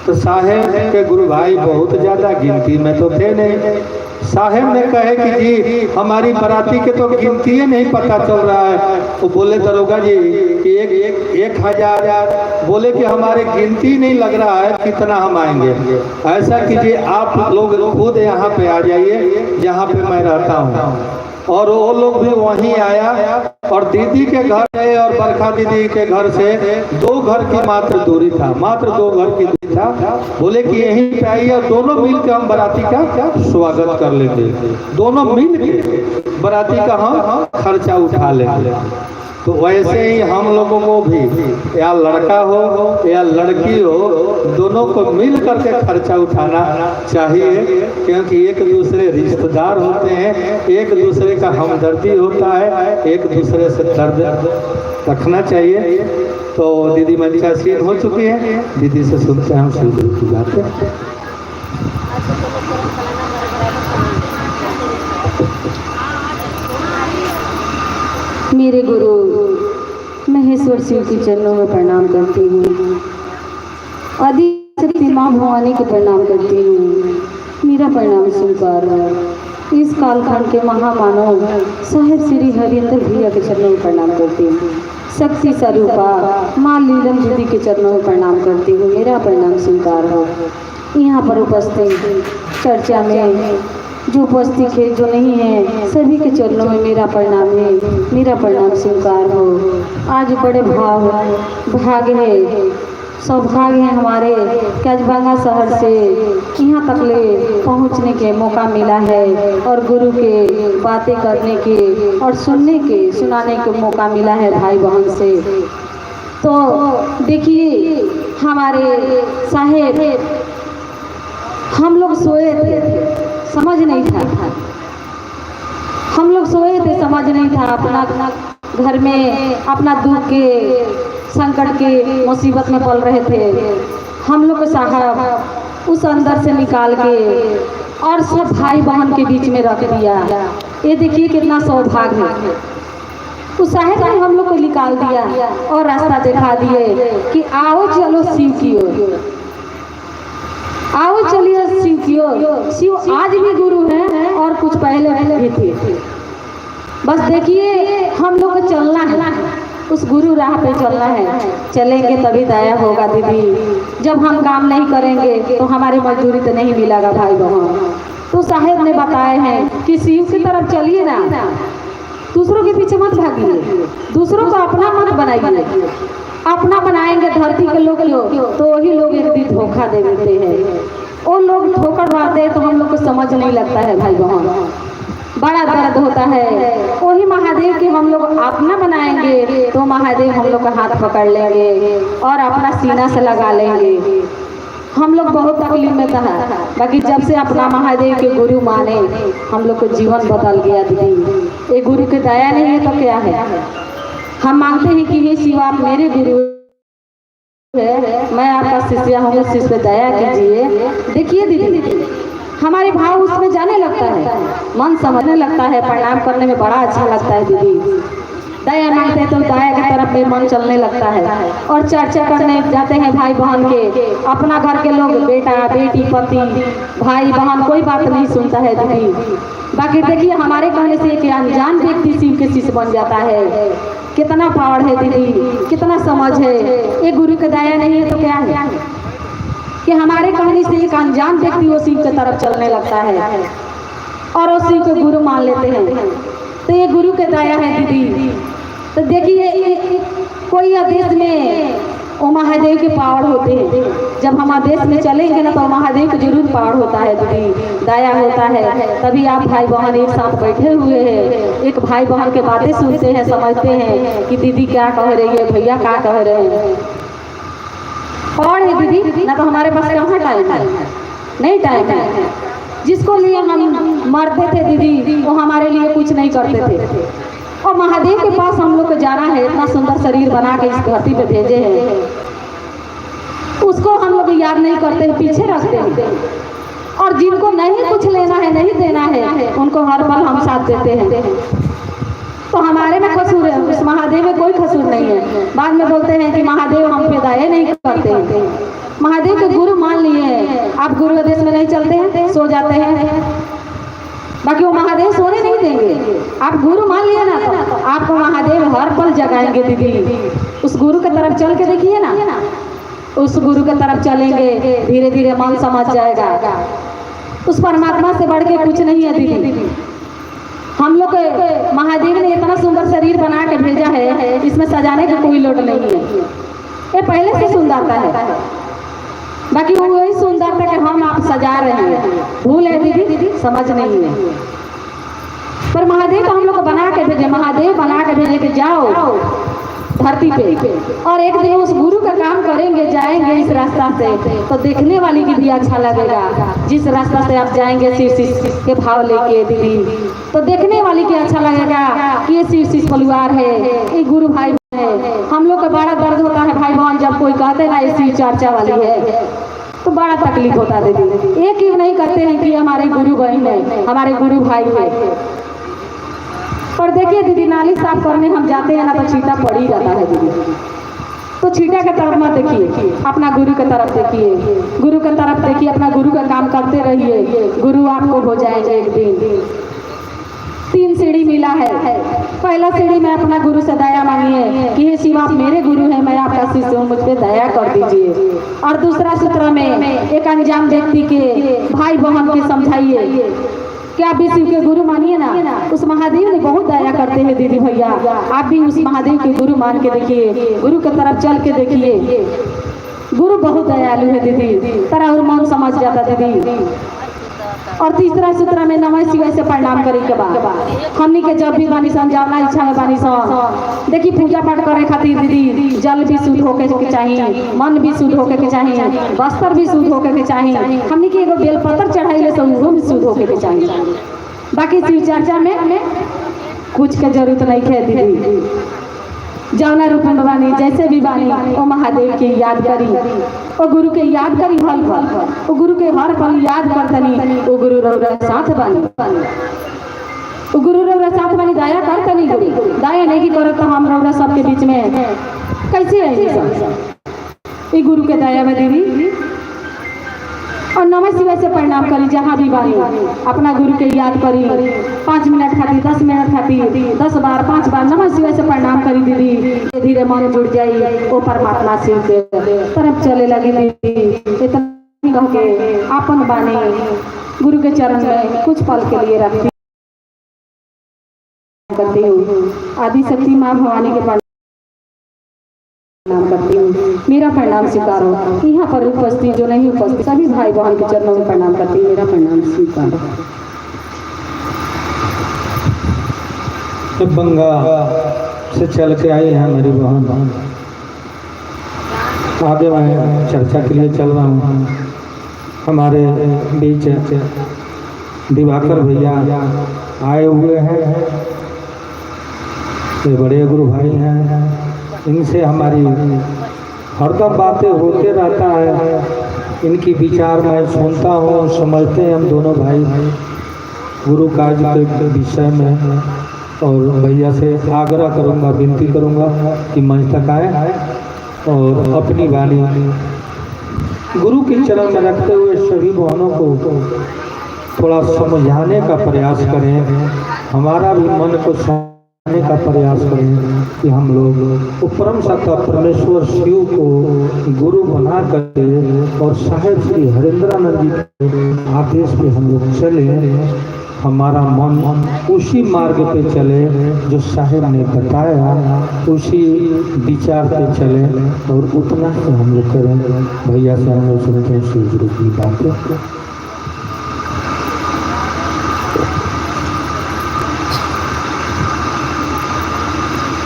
तो साहेब के गुरु भाई बहुत ज़्यादा गिनती में तो थे नहीं। साहेब ने कहे कि जी हमारी बाराती के तो गिनती ही नहीं पता चल रहा है। वो बोले दरोगा जी कि एक 1000। बोले कि हमारे गिनती नहीं लग रहा है कितना हम आएंगे। ऐसा कीजिए आप लोग खुद यहाँ पे आ जाइए जहाँ पे मैं रहता हूँ। और वो लोग भी वहीं आया और दीदी के घर गए और बरखा दीदी के घर से 2 घर की मात्र दूरी था, मात्र 2 घर की दूरी था। बोले कि यहीं पे आइए और दोनों मिल के हम बाराती का स्वागत कर लेंगे, दोनों मिल के बाराती का हम खर्चा उठा लेंगे। तो वैसे ही हम लोगों को भी, या लड़का हो या लड़की हो, दोनों को मिल करके खर्चा उठाना चाहिए, क्योंकि एक दूसरे रिश्तेदार होते हैं, एक दूसरे का हमदर्दी होता है, एक दूसरे से दर्द रखना चाहिए। तो दीदी मलिका सीन हो चुकी है, दीदी से सुनते हैं हम गुरु की बातें। मेरे गुरु महेश्वर शिव के चरणों में प्रणाम करती हूँ। आदि शक्ति माँ भवानी को प्रणाम करती हूँ। मेरा प्रणाम स्वीकार है। इस कालखंड के महामानव साहेब श्री हरिंदर भैया के चरणों में प्रणाम करती हूँ। शक्ति स्वरूपा माँ लीलम दीदी के चरणों में प्रणाम करती हूँ। मेरा प्रणाम स्वीकार है। यहाँ पर उपस्थित चर्चा में जो उपस्थित है जो नहीं है सभी के चरणों में मेरा प्रणाम है। मेरा प्रणाम स्वीकार हो। आज बड़े भाग्य है, सौभाग्य है हमारे कैजबांगा शहर से यहाँ तक ले पहुँचने के मौका मिला है और गुरु के बातें करने के और सुनाने के मौका मिला है भाई बहन से। तो देखिए हमारे साहेब, हम लोग सोए थे, समझ नहीं था, हम लोग सोए थे, समझ नहीं था। अपना घर में अपना दुख के संकट के मुसीबत में पल रहे थे। हम लोग को साहब उस अंदर से निकाल के और सब भाई बहन के बीच में रख दिया। ये देखिए कितना सौभाग्य है। उस साहेब ने हम लोग को निकाल दिया और रास्ता दिखा दिए कि आओ चलो शिव की ओर, आओ चलिए शिव की ओर। शिव आज भी गुरु हैं और कुछ पहले भी थे। बस देखिए हम लोग को चलना है, उस गुरु राह पे चलना है। चलेंगे तभी दया होगा दीदी। जब हम काम नहीं करेंगे तो हमारी मजदूरी तो नहीं मिलेगा भाई बहन। तो साहेब ने बताए हैं कि शिव की तरफ चलिए ना, दूसरों के पीछे मत भागिए, दूसरों को अपना मत बनाइए। अपना बनाएंगे धरती के लोग तो वही लोग एक दिन धोखा दे देते हैं। वो लोग ठोकर मारते हैं तो हम लोग को समझ नहीं लगता है भाई बहन। बड़ा दर्द होता है। वही महादेव के हम लोग अपना बनाएंगे तो महादेव हम लोग का हाथ पकड़ लेंगे और अपना सीना से लगा लेंगे। हम लोग बहुत तकलीफ में था, बाकी जब से अपना महादेव के गुरु माने हम लोग को जीवन बदल गया दीदी। ये गुरु की दया नहीं है तो क्या है। हम मांगते हैं कि ये शिव आप मेरे गुरु है, मैं आपका शिष्य हूँ, शिष्य पे दया कीजिए। देखिए दीदी हमारे भाव उसमें जाने लगता है, मन समझने लगता है, प्रणाम करने में बड़ा अच्छा लगता है दीदी। दया मांगते हैं तो दया की तरफ में मन चलने लगता है। और चर्चा करने जाते हैं भाई बहन के, अपना घर के लोग बेटा बेटी पति भाई बहन कोई बात नहीं सुनता है दीदी। बाकी देखिए हमारे कहने से एक अनजान व्यक्ति शिव के शिष्य बन जाता है। कितना पावर है दीदी, कितना समझ है। ये गुरु की दया नहीं है तो क्या है कि हमारे कहने से एक अनजान व्यक्ति वो शिव की तरफ चलने लगता है और वो शिव को गुरु मान लेते हैं। तो ये गुरु की दया है दीदी। तो देखिए कोई आदेश में वो महादेव के पावर होते हैं। जब हम आदेश में चलेंगे ना तो महादेव का जरूर पावर होता है दीदी, दया होता है। तभी आप भाई बहन एक साथ बैठे हुए हैं, एक भाई बहन के बातें सुनते हैं, समझते हैं कि दीदी क्या कह रही है, भैया क्या कह रहे हैं। और है दीदी ना तो हमारे पास कहाँ टाइम है, नहीं टाइम है। जिसको लिए हम मरते थे दीदी वो हमारे लिए कुछ नहीं करते थे। और महादेव के पास हम लोग को जाना है, इतना सुंदर शरीर बना के इस धरती पे भेजे हैं, उसको हम लोग याद नहीं करते, पीछे रखते हैं। और जिनको नहीं कुछ लेना है नहीं देना है उनको हर पल हम साथ देते हैं। तो हमारे में कसूर है, उस महादेव में कोई कसूर नहीं है। बाद में बोलते हैं कि महादेव हम पे दया नहीं करते हैं। महादेव के गुरु मान लिए हैं, आप गुरु आदेश में नहीं चलते हैं, सो जाते हैं, बाकी वो महादेव सोने नहीं देंगे। आप गुरु मान लिए ना तो आपको महादेव हर पल जगाएंगे दीदी। उस गुरु की तरफ चल के देखिए ना, उस गुरु की तरफ चलेंगे धीरे धीरे मन समझ जाएगा। उस परमात्मा से बढ़ के कुछ नहीं है दीदी। हम लोग महादेव ने इतना सुंदर शरीर बना के भेजा है, इसमें सजाने की कोई लोड नहीं है। ये पहले से सुंदरता है, बाकी वो वही सुंदरता कि हम आप सजा रहे हैं। भूल है दीदी, समझ नहीं है। पर महादेव को हम लोग बना के भेजे, महादेव बना के भेजे कि जाओ धरती पे और एक दिन उस गुरु का काम करेंगे, जाएंगे इस रास्ता से तो देखने वाली की भी अच्छा लगेगा। जिस रास्ता से आप जाएंगे शिव शिष्य के भाव लेके दीदी, तो देखने वाली की अच्छा लगेगा कि ये शिव शिष्य परिवार है, ये गुरु भाई है। हम लोग का बड़ा दर्द होता है भाई बहन जब कोई कहते ना ये शिव चर्चा वाली है, तो बड़ा तकलीफ होता है दीदी। एक ही नहीं कहते हैं कि हमारे गुरु बहन है, हमारे गुरु भाई है। और देखिए दीदी नाली साफ करने हम जाते हैं ना तो छींटा पड़ ही जाता है दीदी। तो छींटा के तरफ मत देखिए, अपना गुरु की तरफ देखिए, गुरु की तरफ देखिए, अपना गुरु का काम करते रहिए, गुरु आपको हो जाएंगे एक दिन। 3 सीढ़ी मिला है। पहला सीढ़ी में अपना गुरु से दया मांगिए कि हे शिव आप मेरे गुरु हैं, मैं आपका शिष्य हूँ, मुझ पे दया कर दीजिए। और दूसरा सूत्र में एक अनजान व्यक्ति के भाई बहन के समझाइए कि आप भी शिव के गुरु मानिए ना, उस महादेव ने बहुत दया करते हैं दीदी भैया। आप भी उस महादेव के गुरु मान के देखिए, गुरु की तरफ चल के देखिए। गुरु बहुत दयालु है दीदी, तरह और मन समझ जाता दीदी। और तीसरा सूत्र में नमः शिवाय से प्रणाम करे के बाद हमनी के जब भी बानी सन जावना इच्छा में बानी सन देखी पूजा पाठ करे खातिर दीदी जल भी शुद्ध होके के चाहिए, मन भी शुद्ध होके के चाहिए, वस्त्र भी शुद्ध होके के चाहिए। हमनी के एगो बेलपत्र चढ़ाइले तो वो भी शुद्ध होके के चाहिए। बाकी शिव चर्चा में कुछ के जरूरत नहीं है दीदी। जौना रूप में बानी जैसे भी बानी वो महादेव के याद करी, वो गुरु के याद करी हर पल, वो गुरु के हर पल याद करतनी, वो गुरु रौरा साथ बानी, वो गुरु रौरा साथ बानी दया करतनी। गुरु दया नहीं करो तो हम रौरा सबके बीच में कैसे आएंगे? ये गुरु के दया में दीदी। और नमः शिवाय से प्रणाम करी जहाँ भी बानी, अपना गुरु के याद करी 5 मिनट खातिर 10 मिनट खातिर 10 बार 5 बार नमः शिवाय से प्रणाम करी दीदी। धीरे धीरे मन जुड़ जाई, वो परमात्मा शिव के तरफ चले लगी दीदी। इतना कह के अपन बानी गुरु के चरण में कुछ पल के लिए रखती करती हूँ। आदि शक्ति माँ भवानी के प्रणाम करती हूँ। मेरा प्रणाम स्वीकारो। यहाँ पर उपस्थित जो नहीं उपस्थित सभी भाई बहन के चरणों में प्रणाम करती हूँ। मेरा प्रणाम स्वीकारो। बंगा से चल के आई है मेरी बहन। आगे मैं चर्चा के लिए चल रहा हूँ। हमारे बीच दिवाकर भैया आए हुए हैं, ये बड़े गुरु भाई हैं। इनसे हमारी हरदम बातें होते रहता है, इनकी विचार मैं सुनता हूँ, समझते हैं हम दोनों भाई गुरु काज के विषय में। और भैया से आग्रह करूँगा, विनती करूँगा कि मंच तक आए और अपनी वाणी गुरु के चरण में रखते हुए सभी बहनों को थोड़ा समझाने का प्रयास करें, हमारा भी मन को समझाने का प्रयास करें कि हम लोग उपरम सत्ता परमेश्वर शिव को गुरु बना करके और साहेब श्री हरिंद्रानंद जी के आदेश पे हम लोग चले, हमारा मन उसी मार्ग पे चले जो साहेब ने बताया, उसी विचार पे चले और उतना ही हम लोग करें। भैया से हम लोग सुनते हैं शिव गुरु की बातें।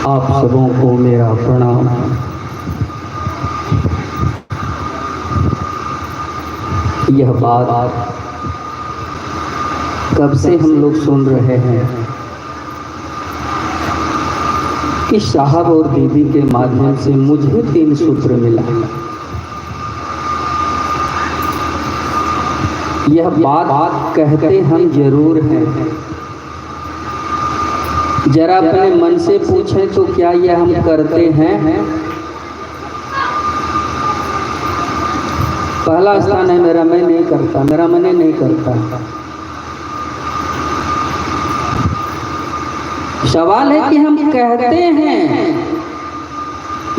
आप सबों को मेरा प्रणाम। यह बात कब से हम लोग सुन रहे हैं कि साहब और दीदी के माध्यम से मुझे 3 सूत्र मिला। यह बात कहते हम जरूर हैं, जरा अपने मन से पूछें तो क्या यह हम करते हैं? पहला स्थान है मेरा, मैं नहीं करता, मेरा मन नहीं करता। सवाल है कि हम कहते हैं,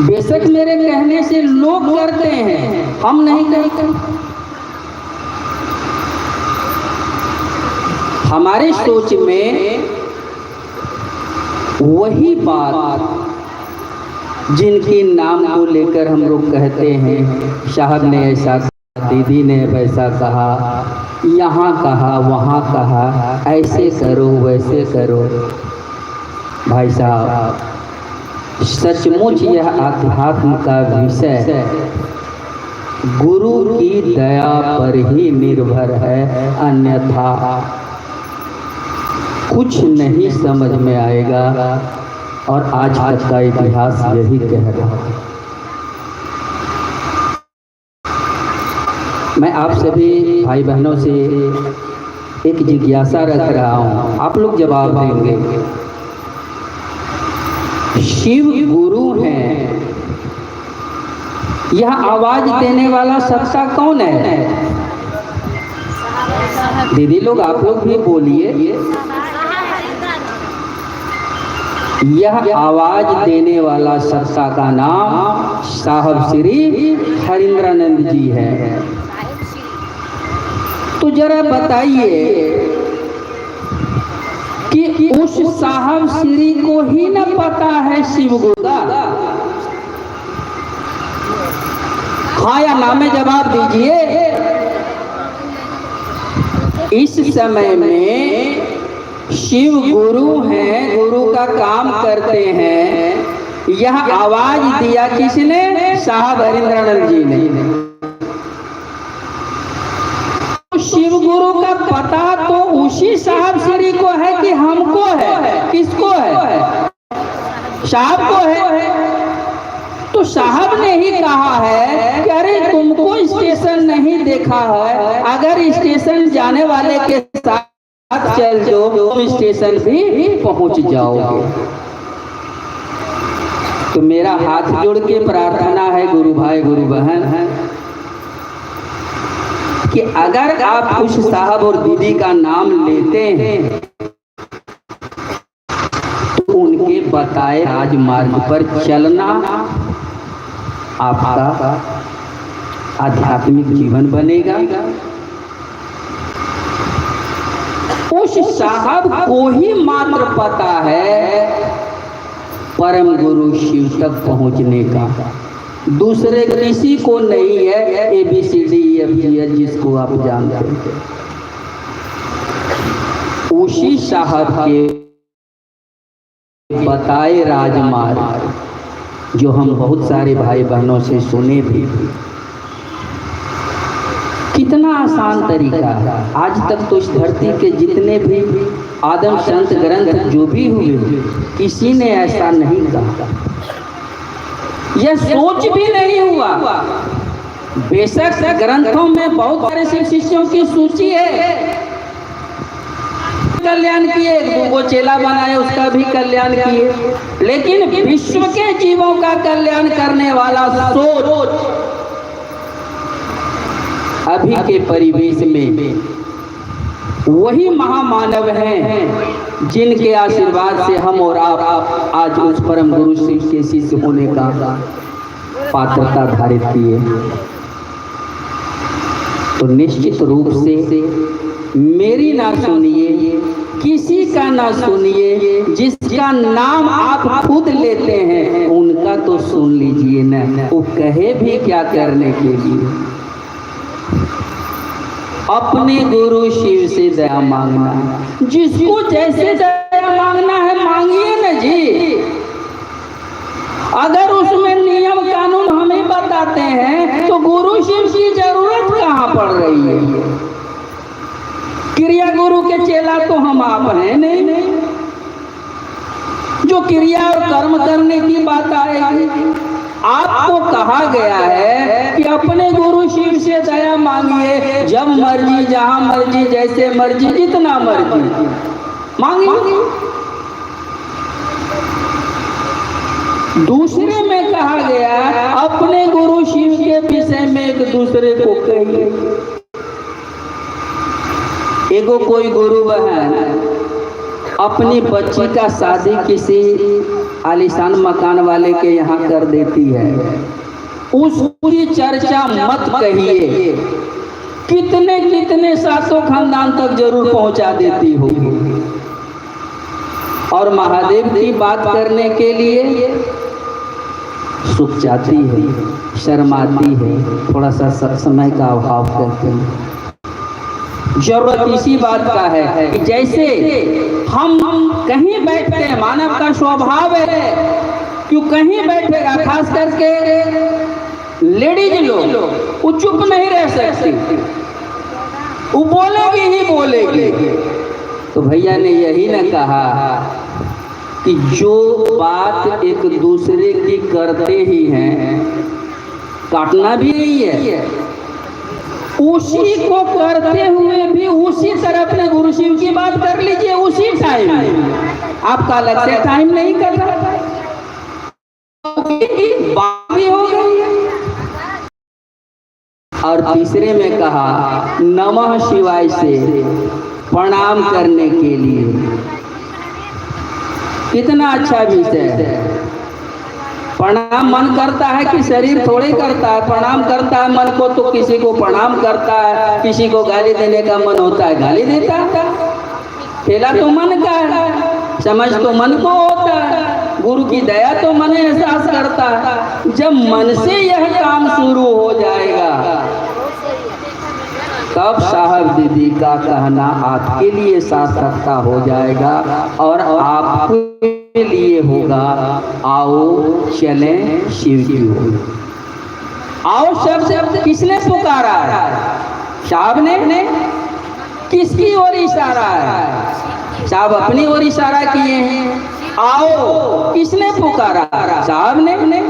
बेशक मेरे कहने से लोग करते हैं, हम नहीं करते। हमारे सोच में वही बात जिनके नाम को लेकर हम लोग कहते हैं साहब ने ऐसा कहा, दीदी ने वैसा कहा, यहाँ कहा, वहाँ कहा, ऐसे करो वैसे करो। भाई साहब, सचमुच यह आध्यात्म का विषय गुरु की दया पर ही निर्भर है, अन्यथा कुछ नहीं समझ में आएगा। और आज तक का इतिहास यही कह रहा है। मैं आप सभी भाई बहनों से एक जिज्ञासा रख रहा हूँ, आप लोग जवाब देंगे। शिव गुरु हैं, यह आवाज देने वाला सत्ता कौन है? दीदी लोग, आप लोग भी बोलिए। यह आवाज देने वाला सत्ता का नाम साहब श्री हरिंद्रानंद जी है। तो जरा बताइए कि उस साहब श्री को ही न पता है शिव गुरु का? हाँ या ना में जवाब दीजिए। इस समय में शिव गुरु हैं, गुरु का काम करते हैं। यह आवाज दिया किसने? साहब हरिंद्रानंद जी ने। तो शिव गुरु का पता तो उसी साहब श्री को है कि हमको है? किसको है? साहब को है। तो साहब ने ही कहा है कि अरे तुमको स्टेशन नहीं देखा है, अगर स्टेशन जाने वाले के साथ चल जो तुम स्टेशन भी पहुंच जाओगे। तो मेरा हाथ जोड़ के प्रार्थना है गुरु भाई गुरु बहन कि अगर आप उस साहब और दीदी का नाम लेते हैं तो उनके बताए राजमार्ग पर चलना आपका आध्यात्मिक जीवन बनेगा। उस साहब को ही मात्र पता है परम गुरु शिव तक पहुंचने का, दूसरे किसी को नहीं है। ABCDEFG जिसको आप जानते हैं, उसी साहब के बताए राजमार्ग, जो हम बहुत सारे भाई बहनों से सुने भी। कितना आसान तरीका है। आज तक तो इस धरती के जितने भी आदम संत ग्रंथ जो भी हुए, किसी ने ऐसा नहीं कहा, यह सोच भी नहीं हुआ। बेशक ग्रंथों में बहुत सारे शिष्यों की सूची है, कल्याण किए, दो चेला बनाए उसका भी कल्याण किए, लेकिन विश्व के जीवों का कल्याण करने वाला सोच अभी के परिवेश में वही महामानव हैं जिनके आशीर्वाद से हम और आप आज उस परम गुरु शिव के शिष्य होने का पात्रता धारित किए। तो निश्चित रूप से मेरी ना सुनिए, किसी का ना सुनिए, जिसका नाम आप खुद लेते हैं उनका तो सुन लीजिए ना। वो कहे भी क्या करने के लिए, अपने गुरु शिव से दया मांगना। जिसको जैसे दया मांगना है मांगिए ना जी। अगर उसमें नियम कानून हमें बताते हैं तो गुरु शिव की जरूरत कहाँ पड़ रही है। क्रिया गुरु के चेला तो हम आप हैं नहीं। जो क्रिया और कर्म करने की बात आएगी, आपको कहा गया है कि अपने गुरु शिव से दया मांगिए, जब मर्जी, जहां मर्जी, जैसे मर्जी, जितना मर्जी मांगिए। दूसरे में कहा गया अपने गुरु शिव के विषय में एक दूसरे को कहिए। एगो कोई गुरु बहन अपनी बच्ची का शादी किसी आलीशान मकान वाले के यहाँ कर देती है, उस पूरी चर्चा मत कहिए, कितने कितने सातों खानदान तक जरूर पहुंचा देती होगी। और महादेव की बात करने के लिए सुख जाती है, शर्माती है, थोड़ा सा समय का अभाव करते हैं। जरूरत इसी बात का है कि जैसे हम कहीं बैठते हैं, मानव का स्वभाव है क्यों कहीं बैठेगा, खास करके लेडीज लोग, वो चुप नहीं रह सकती, वो बोलेगी ही बोलेगी। तो भैया ने यही ना कहा कि जो बात एक दूसरे की करते ही हैं, काटना भी नहीं है, उसी को करते हुए भी उसी तरह अपने गुरु शिव की बात कर लीजिए उसी टाइम में। आपका अलग से टाइम नहीं कर रहा, बात भी हो गई। और तीसरे में कहा नमः शिवाय से प्रणाम करने के लिए। कितना अच्छा विषय है। प्रणाम मन करता है कि शरीर थोड़े करता है, प्रणाम करता है मन को, तो किसी को प्रणाम करता है, किसी को गाली देने का मन होता है गाली देता है। खेला तो मन का है, समझ तो मन को होता है, गुरु की दया तो मन एहसास करता है। जब मन से यह काम शुरू हो जाएगा तब साहब दीदी का कहना आपके लिए सार्थकता हो जाएगा और आपके लिए होगा आओ चलें शिव की ओर। आओ शब्द किसने पुकारा है? साहब ने। किसकी ओर इशारा है? साहब अपनी ओर इशारा किए हैं। आओ किसने पुकारा? साहब ने।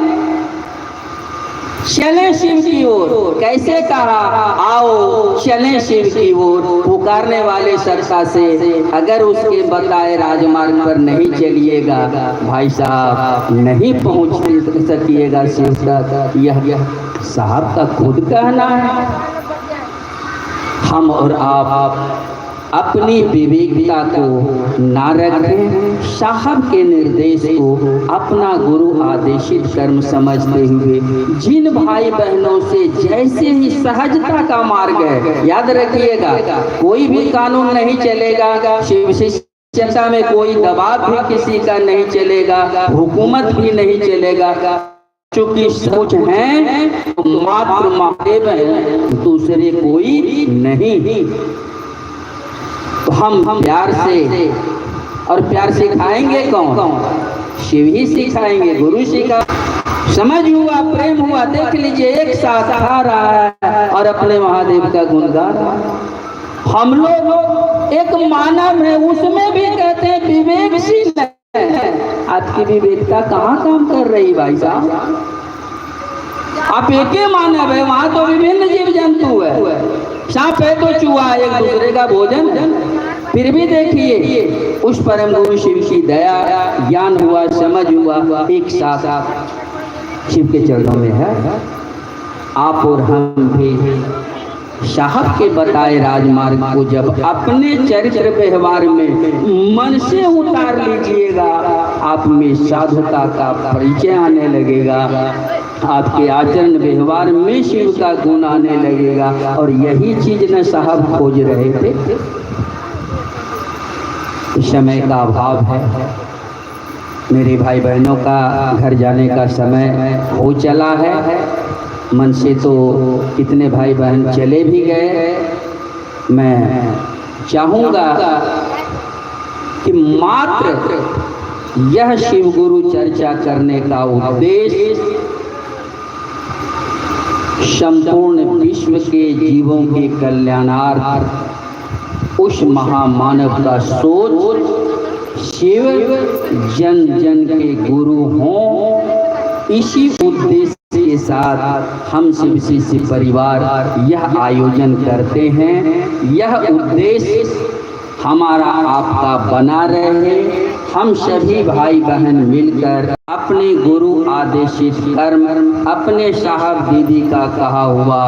चलें शिव की ओर। कैसे कहा? आओ चलें शिव की ओर। पुकारने वाले सरसा से अगर उसके बताए राजमार्ग पर नहीं चलिएगा भाई साहब, नहीं पहुंच सकिएगा शिव तक। यह साहब का खुद कहना है। हम और आप अपनी विवेकता को ना रखें, साहब के निर्देश को अपना गुरु आदेशित कर्म समझते हुए जिन भाई बहनों से जैसे ही सहजता का मार्ग है, याद रखिएगा कोई भी कानून नहीं चलेगा, शिव शिष्यता में कोई दबाव भी किसी का नहीं चलेगा, हुकूमत भी नहीं चलेगा। चूंकि सोच है तो मात्र महादेव है, दूसरे कोई नहीं। तो हम प्यार से, और प्यार सिखाएंगे कौन? शिव ही सिखाएंगे, गुरु सिखा। समझ हुआ, प्रेम हुआ, देख लीजिए एक साथ खा रहा है और अपने महादेव का गुण गा रहा है। हम लोग एक मानव है, उसमें भी कहते हैं विवेकशील है। आपकी विवेकता कहाँ काम कर रही भाई साहब? आप एक ही मानव है, वहां तो विभिन्न जीव जंतु है, सांप है तो चूहा है, एक दूसरे का भोजन। फिर भी देखिए उस परम गुरु शिव की दया, ज्ञान हुआ, समझ हुआ, एक साथ शिव के चरणों में है। आप और हम भी साहब के बताए राजमार्ग को जब अपने चरित्र व्यवहार में मन से उतार लीजिएगा, आप में साधुता का परिचय आने लगेगा, आपके आचरण व्यवहार में शिव का गुण आने लगेगा। और यही चीज न साहब खोज रहे थे। समय का अभाव है, मेरे भाई बहनों का घर जाने का समय हो चला है। मन से तो कितने भाई बहन चले भी गए। मैं चाहूँगा कि मात्र यह शिव गुरु चर्चा करने का उद्देश्य संपूर्ण विश्व के जीवों के कल्याणार्थ उस महामानव का सोच शिव जन जन के गुरु हों, इसी उद्देश्य के साथ हम शिव शिष्य परिवार यह आयोजन करते हैं। यह उद्देश्य हमारा आपका बना रहे। हम सभी भाई बहन मिलकर अपने गुरु आदेशित कर्म, अपने साहब दीदी का कहा हुआ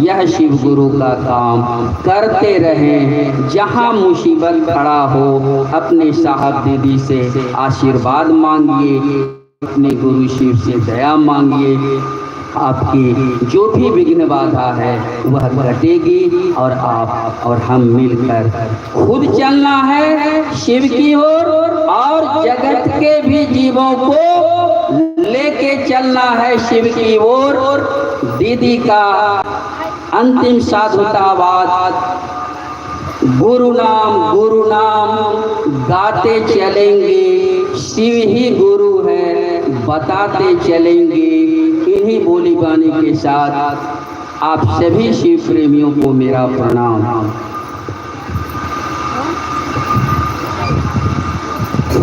यह शिव गुरु का काम करते रहें। जहां मुसीबत खड़ा हो अपने साहब दीदी से आशीर्वाद मांगिए, अपने गुरु शिव से दया मांगिए। आपकी जो भी विघ्न बाधा है वह कटेगी और आप और हम मिलकर खुद चलना है शिव की ओर, और जगत के भी जीवों को लेके चलना है शिव की ओर। दीदी का अंतिम साधुतावाद गुरु नाम गाते चलेंगे, शिव ही गुरु है बताते चलेंगे। इन्हीं बोली बानी के साथ आप सभी शिव प्रेमियों को मेरा प्रणाम।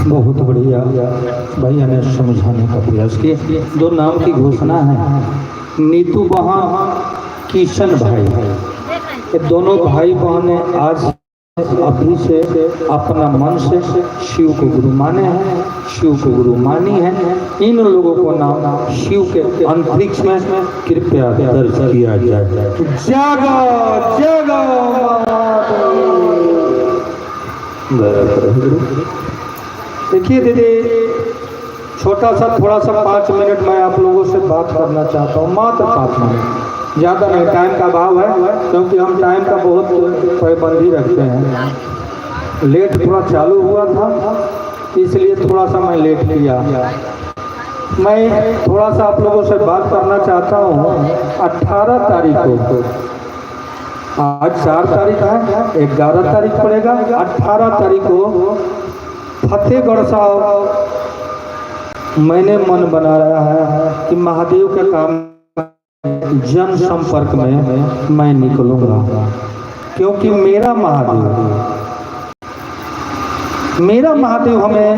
बहुत बढ़िया भैया ने समझाने का प्रयास किया। दो नाम की घोषणा है, नीतू बहन, किशन भाई। ये दोनों भाई बहन आज अभी से अपना मन से शिव को गुरु माने हैं, शिव को गुरु मानी है। इन लोगों को नाम शिव के अंतरिक्ष में कृपया दर्ज किया जाए। जागो जागो देखिए दीदी, छोटा सा थोड़ा सा 5 मिनट मैं आप लोगों से बात करना चाहता हूँ, मात्र 5 मिनट, ज़्यादा नहीं। टाइम का अभाव है क्योंकि हम टाइम का बहुत पाबंदी रखते हैं। लेट थोड़ा चालू हुआ था इसलिए थोड़ा सा मैं लेट किया। मैं थोड़ा सा आप लोगों से बात करना चाहता हूँ। 18 तारीख को, आज 4 तारीख है, 11 तारीख पड़ेगा। 18 तारीख को फतेहगढ़ साहब मैंने मन बना रहा है कि महादेव के काम जन संपर्क में मैं निकलूंगा, क्योंकि मेरा महादेव हमें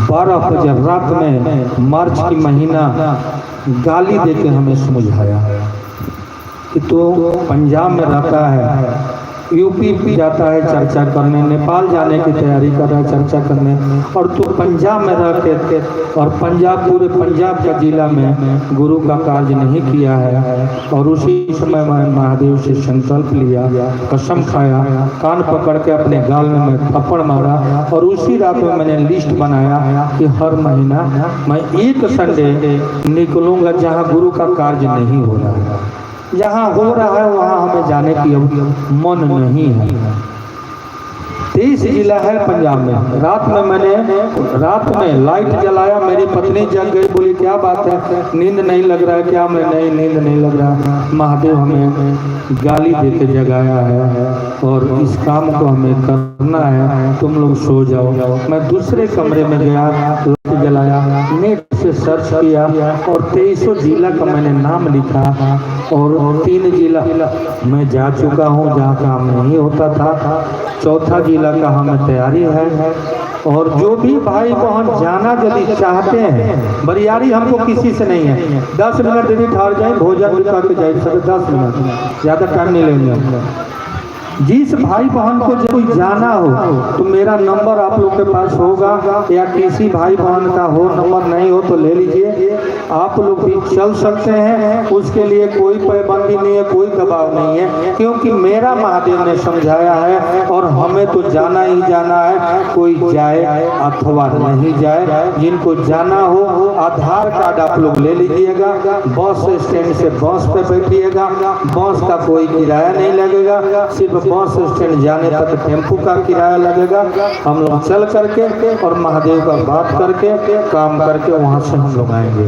12 बजे रात में मार्च की महीना गाली देके हमें समझाया कि तो पंजाब में रहता है, यूपी जाता है चर्चा करने, नेपाल जाने की तैयारी कर रहा है चर्चा करने, और तो पंजाब में रह के और पूरे पंजाब का जिला में गुरु का कार्य नहीं किया है। और उसी समय मैं महादेव से संकल्प लिया, कसम खाया, कान पकड़ के अपने गाल में मैं थप्पड़ मारा, और उसी रात में मैंने लिस्ट बनाया कि हर महीना मैं एक संडे निकलूंगा जहाँ गुरु का कार्य नहीं हो रहा है। जहाँ हो रहा है वहाँ हमें जाने की मन नहीं है। 23 जिला है पंजाब में। रात में लाइट जलाया, मेरी पत्नी जग गई, बोली क्या बात है, नींद नहीं लग रहा है क्या? मैं नहीं, नींद नहीं लग रहा है, महादेव हमें गाली दे के जगाया है और इस काम को हमें करना है, तुम लोग सो जाओ। मैं दूसरे कमरे में गया, लाइट जलाया, नेट से सर्च किया और 23 जिला का मैंने नाम लिखा और 3 जिला मैं जा चुका हूँ जहाँ काम नहीं होता था। 4था जिला का हमें तैयारी है और जो भी भाई बहन जाना यदि चाहते हैं, बरियारी हमको किसी से नहीं है। 10 मिनट यदि ठहर जाए, भोजन भी करके जाए, 10 मिनट, ज़्यादा टाइम नहीं लेंगे हम। जिस भाई बहन को कोई जाना हो तो मेरा नंबर आप लोग के पास होगा, या किसी भाई बहन का हो नंबर नहीं हो तो ले लीजिए, आप लोग भी चल सकते हैं। उसके लिए कोई पाबंदी नहीं है, कोई दबाव नहीं है, क्योंकि मेरा महादेव ने समझाया है और हमें तो जाना ही जाना है, कोई जाए अथवा नहीं जाए। जिनको जाना हो आधार कार्ड आप लोग ले लीजिएगा, बस स्टैंड से बस पे बैठिएगा, बस का कोई किराया नहीं लगेगा, सिर्फ बस स्टैंड जाने तक टेम्पू का किराया लगेगा। हम लोग चल करके और महादेव का बात करके काम करके वहाँ से हम लोग आएंगे,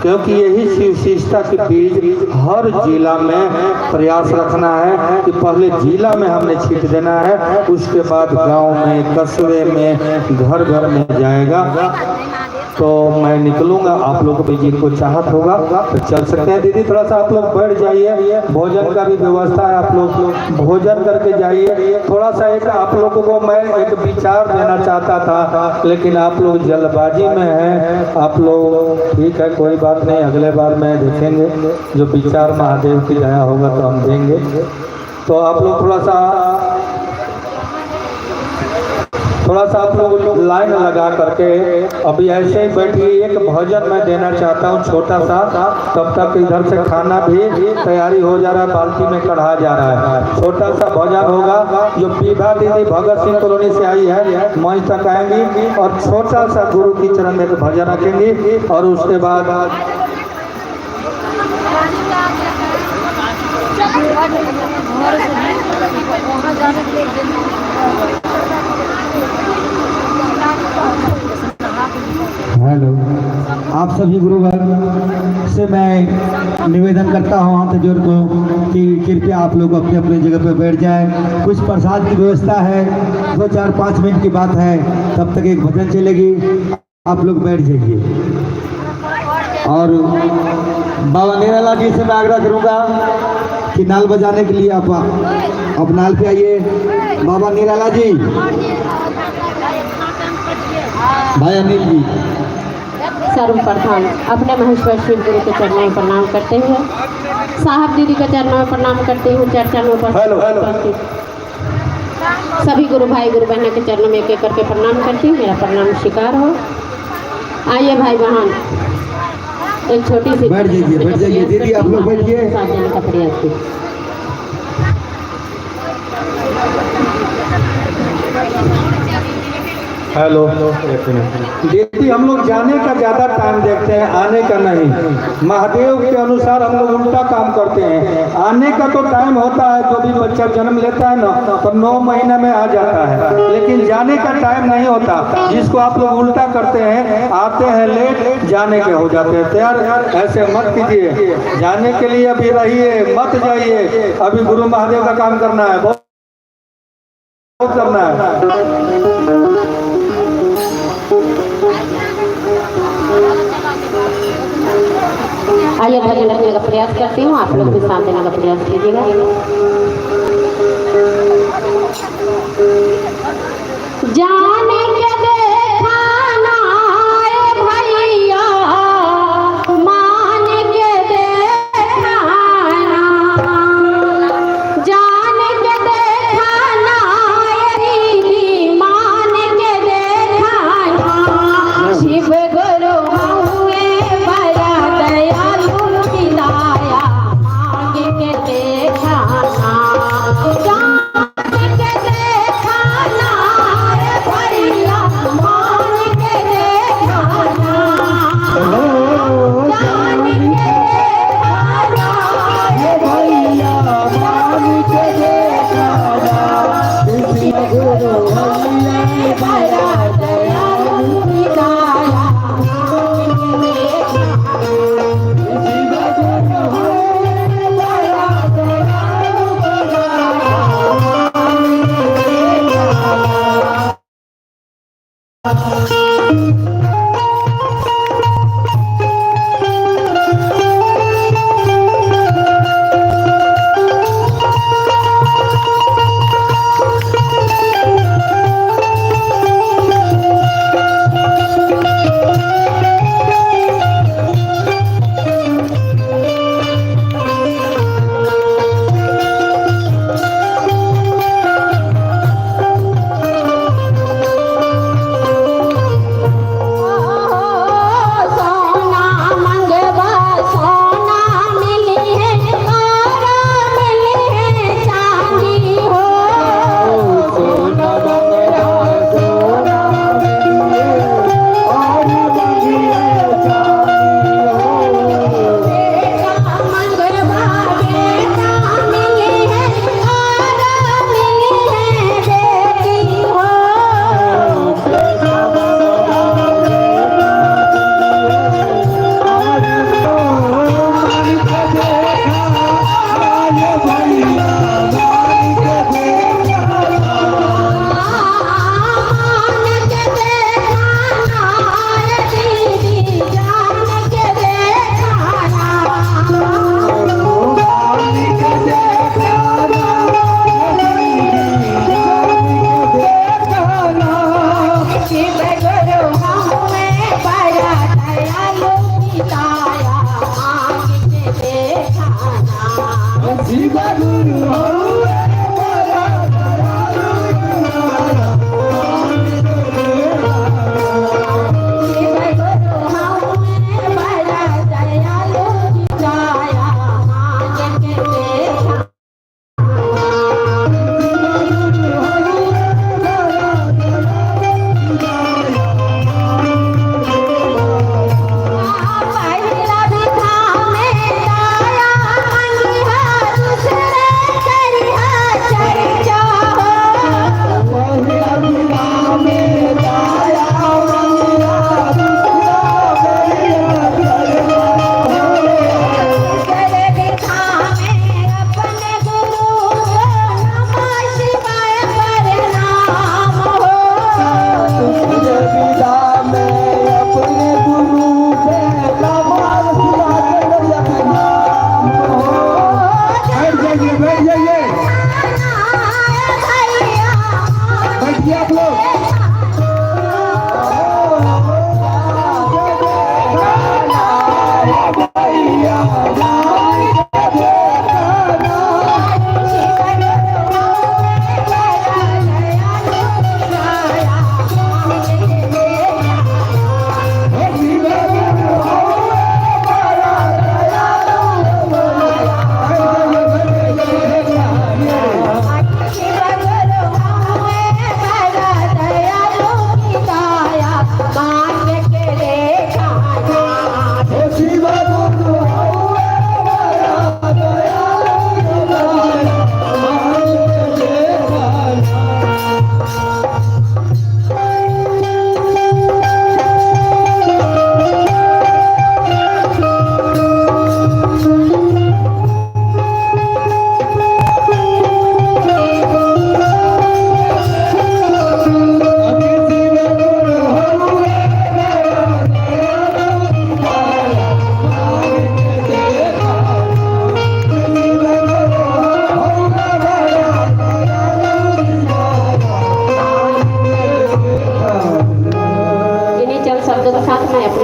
क्योंकि यही शिव शिष्टता के बीच हर जिला में प्रयास रखना है कि पहले जिला में हमने छीट देना है, उसके बाद गांव में, कस्बे में, घर घर में जाएगा। तो मैं निकलूंगा, आप लोगों को जिनको चाहत होगा तो चल सकते हैं। दीदी थोड़ा सा आप लोग बैठ जाइए, भोजन का भी व्यवस्था है, आप लोग भोजन करके जाइए। थोड़ा सा एक आप लोगों को मैं एक विचार देना चाहता था, लेकिन आप लोग जल्दबाजी में हैं। आप लोग ठीक है, कोई बात नहीं, अगले बार में देखेंगे, जो विचार महादेव की दया होगा तो हम देंगे। तो आप लोग थोड़ा सा आप लोग लाइन लगा करके अभी ऐसे ही बैठिए। एक भोजन मैं देना चाहता हूँ छोटा सा, तब तक इधर से खाना भी तैयारी हो जा रहा है, बाल्टी में कढ़ा जा रहा है। छोटा सा भोजन होगा, जो विभा दीदी भगत सिंह कॉलोनी से आई है मंच तक आएंगी और छोटा सा गुरु की चरण में भोजन रखेंगी और उसके बाद हेलो, आप सभी गुरुवर से मैं निवेदन करता हूँ हाथ जोड़ को कि कृपया आप लोग अपने अपने जगह पर बैठ जाएं। कुछ प्रसाद की व्यवस्था है, 2-4-5 मिनट की बात है, तब तक एक भजन चलेगी, आप लोग बैठ जाइए। और बाबा निराला जी से मैं आग्रह करूँगा कि नाल बजाने के लिए आप नाल पे आइए। बाबा निराला जी, भाई अनिल जी, सर्वप्रथम अपने महेश्वर शिव गुरु के चरणों में प्रणाम करते हुए साहब दीदी के चरणों में प्रणाम करते हुए चर्चा में उपस्थित सभी गुरु भाई गुरु बहनों के चरणों में एक एक करके प्रणाम करती हूँ। मेरा प्रणाम स्वीकार हो। आइए भाई बहन, एक छोटी सी बैठ जाइए दीदी, आप लोग बैठिए। साथ देने का प्रयास की। हेलो दीदी, हम लोग जाने का ज़्यादा टाइम देखते हैं, आने का नहीं। महादेव के अनुसार हम लोग उल्टा काम करते हैं। आने का तो टाइम होता है, जो भी बच्चा जन्म लेता है ना तो 9 महीने में आ जाता है, लेकिन जाने का टाइम नहीं होता, जिसको आप लोग उल्टा करते हैं। आते हैं लेट, जाने के हो जाते हैं तैयार। ऐसे मत कीजिए, जाने के लिए अभी रहिए, मत जाइए। अभी गुरु महादेव का काम करना है, बहुत करना है। आइए भजन रखने का प्रयास करती हूँ, आप लोग भी साथ देने का प्रयास कीजिएगा। जाने के देखाना भैया, मान के देखाना, जाने के देखाना दीदी, मान के देखाना। शिव गुरु हुए बड़ा दयालु की दया, मांग के देखाना, जान के देखा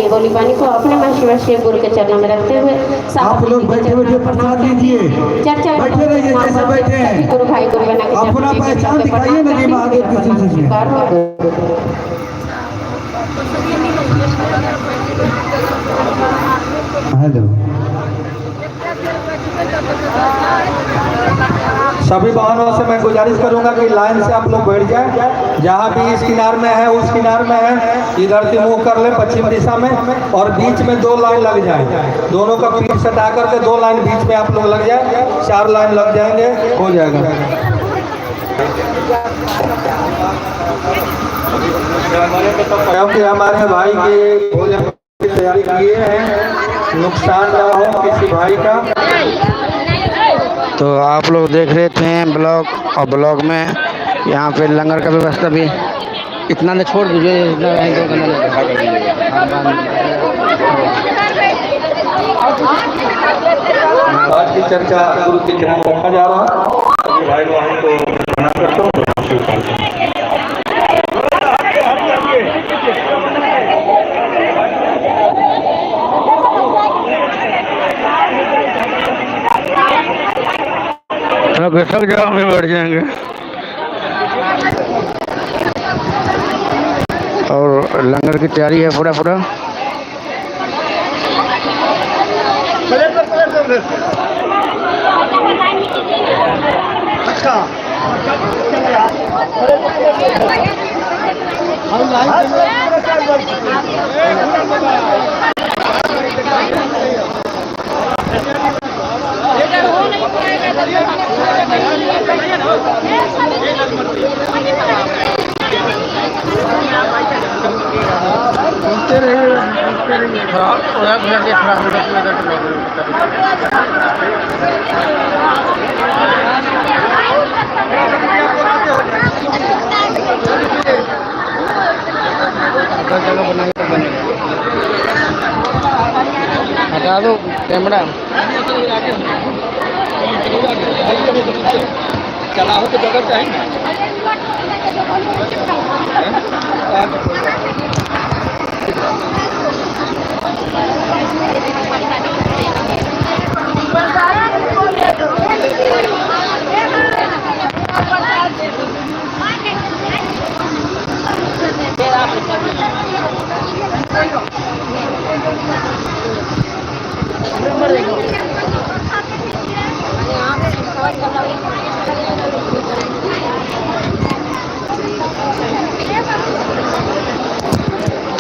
गोली पानी को अपने मन शिव शिव गुरु के चरणों में रखते हुए आप लोग बैठे बैठे प्रसाद लीजिए, चर्चा बैठे रहिए जैसे बैठे हैं। गुरु भाई गुरु बना के अपना पहचान दिखाइए ना कि मैं आगे किसी से हेलो। सभी वाहनों से मैं गुजारिश करूंगा कि लाइन से आप लोग बैठ जाएं। जहां भी इस किनार में है उस किनार में है, इधर से मुंह कर ले पश्चिम दिशा में, और बीच में 2 लाइन लग जाए। दोनों का पीठ सटा करके 2 लाइन बीच में आप लोग लग जाए, 4 लाइन लग जाएंगे, हो जाएगा। क्योंकि हमारे भाई के भोजन की तैयारी किए हैं, नुकसान ना हो किसी भाई का। तो आप लोग देख रहे थे ब्लॉग, और ब्लॉग में यहाँ पे लंगर का व्यवस्था भी इतना न छोड़ दीजिए, इतना आज की चर्चा गुरु के चरण में रखा जा रहा है। भाई बहन को प्रणाम करता हूँ। सब जगह में बढ़ जाएंगे, और लंगर की तैयारी है पूरा। हटा दो कैमरा, चला हो तो जगह चाहिए। तो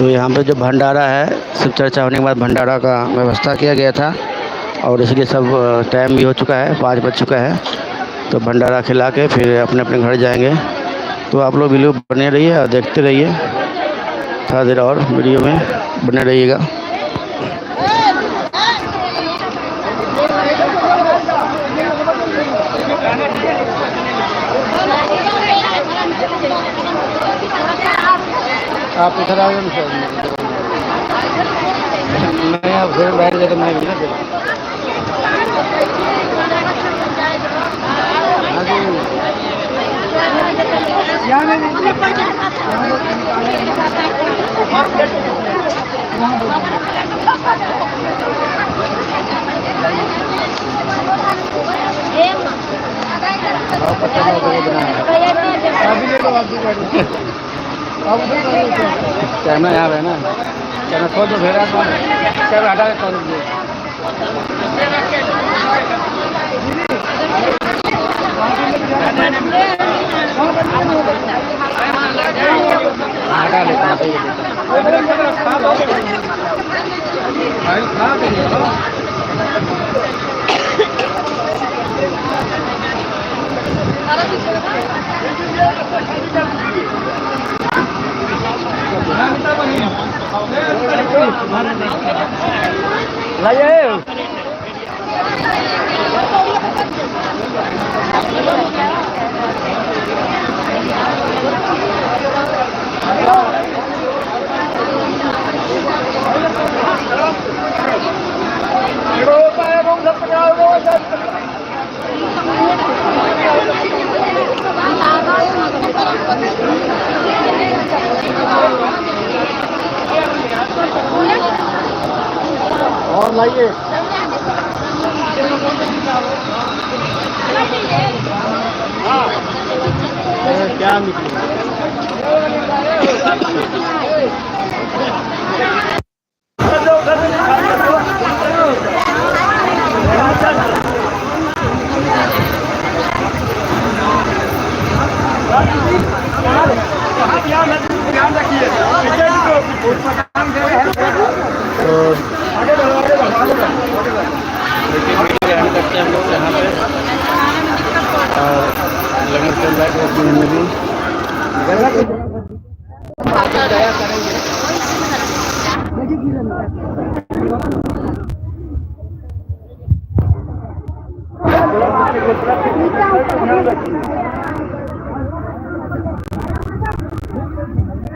यहाँ पे जो भंडारा है, शिव चर्चा होने के बाद भंडारा का व्यवस्था किया गया था और इसलिए सब टाइम भी हो चुका है, 5 बज चुका है। तो भंडारा खिला के फिर अपने अपने घर जाएंगे। तो आप लोग वीडियो बने रहिए और देखते रहिए, थोड़ा देर और वीडियो में बने रहिएगा। आप इधर आ जाए, मैं आप फिर बैठ जाकर मैं भी ना कैमरा यहाँ है ना, कैमरा खोल दो, भेड़ा कैमरा हटा के खोल दीजिए। हटा लेता और लाइए क्या ध्यान रखिए। करते हैं हम लोग यहाँ पे और लगन चल रहा है अपनी नदी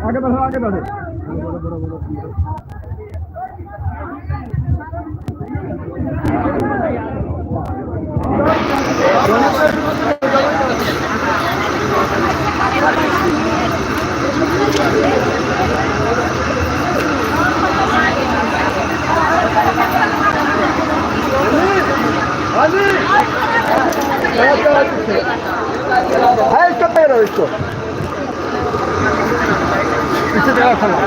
आगे बढ़ो, आगे बढ़ो। है इसको, पैर इसको इसी तरह खड़ा।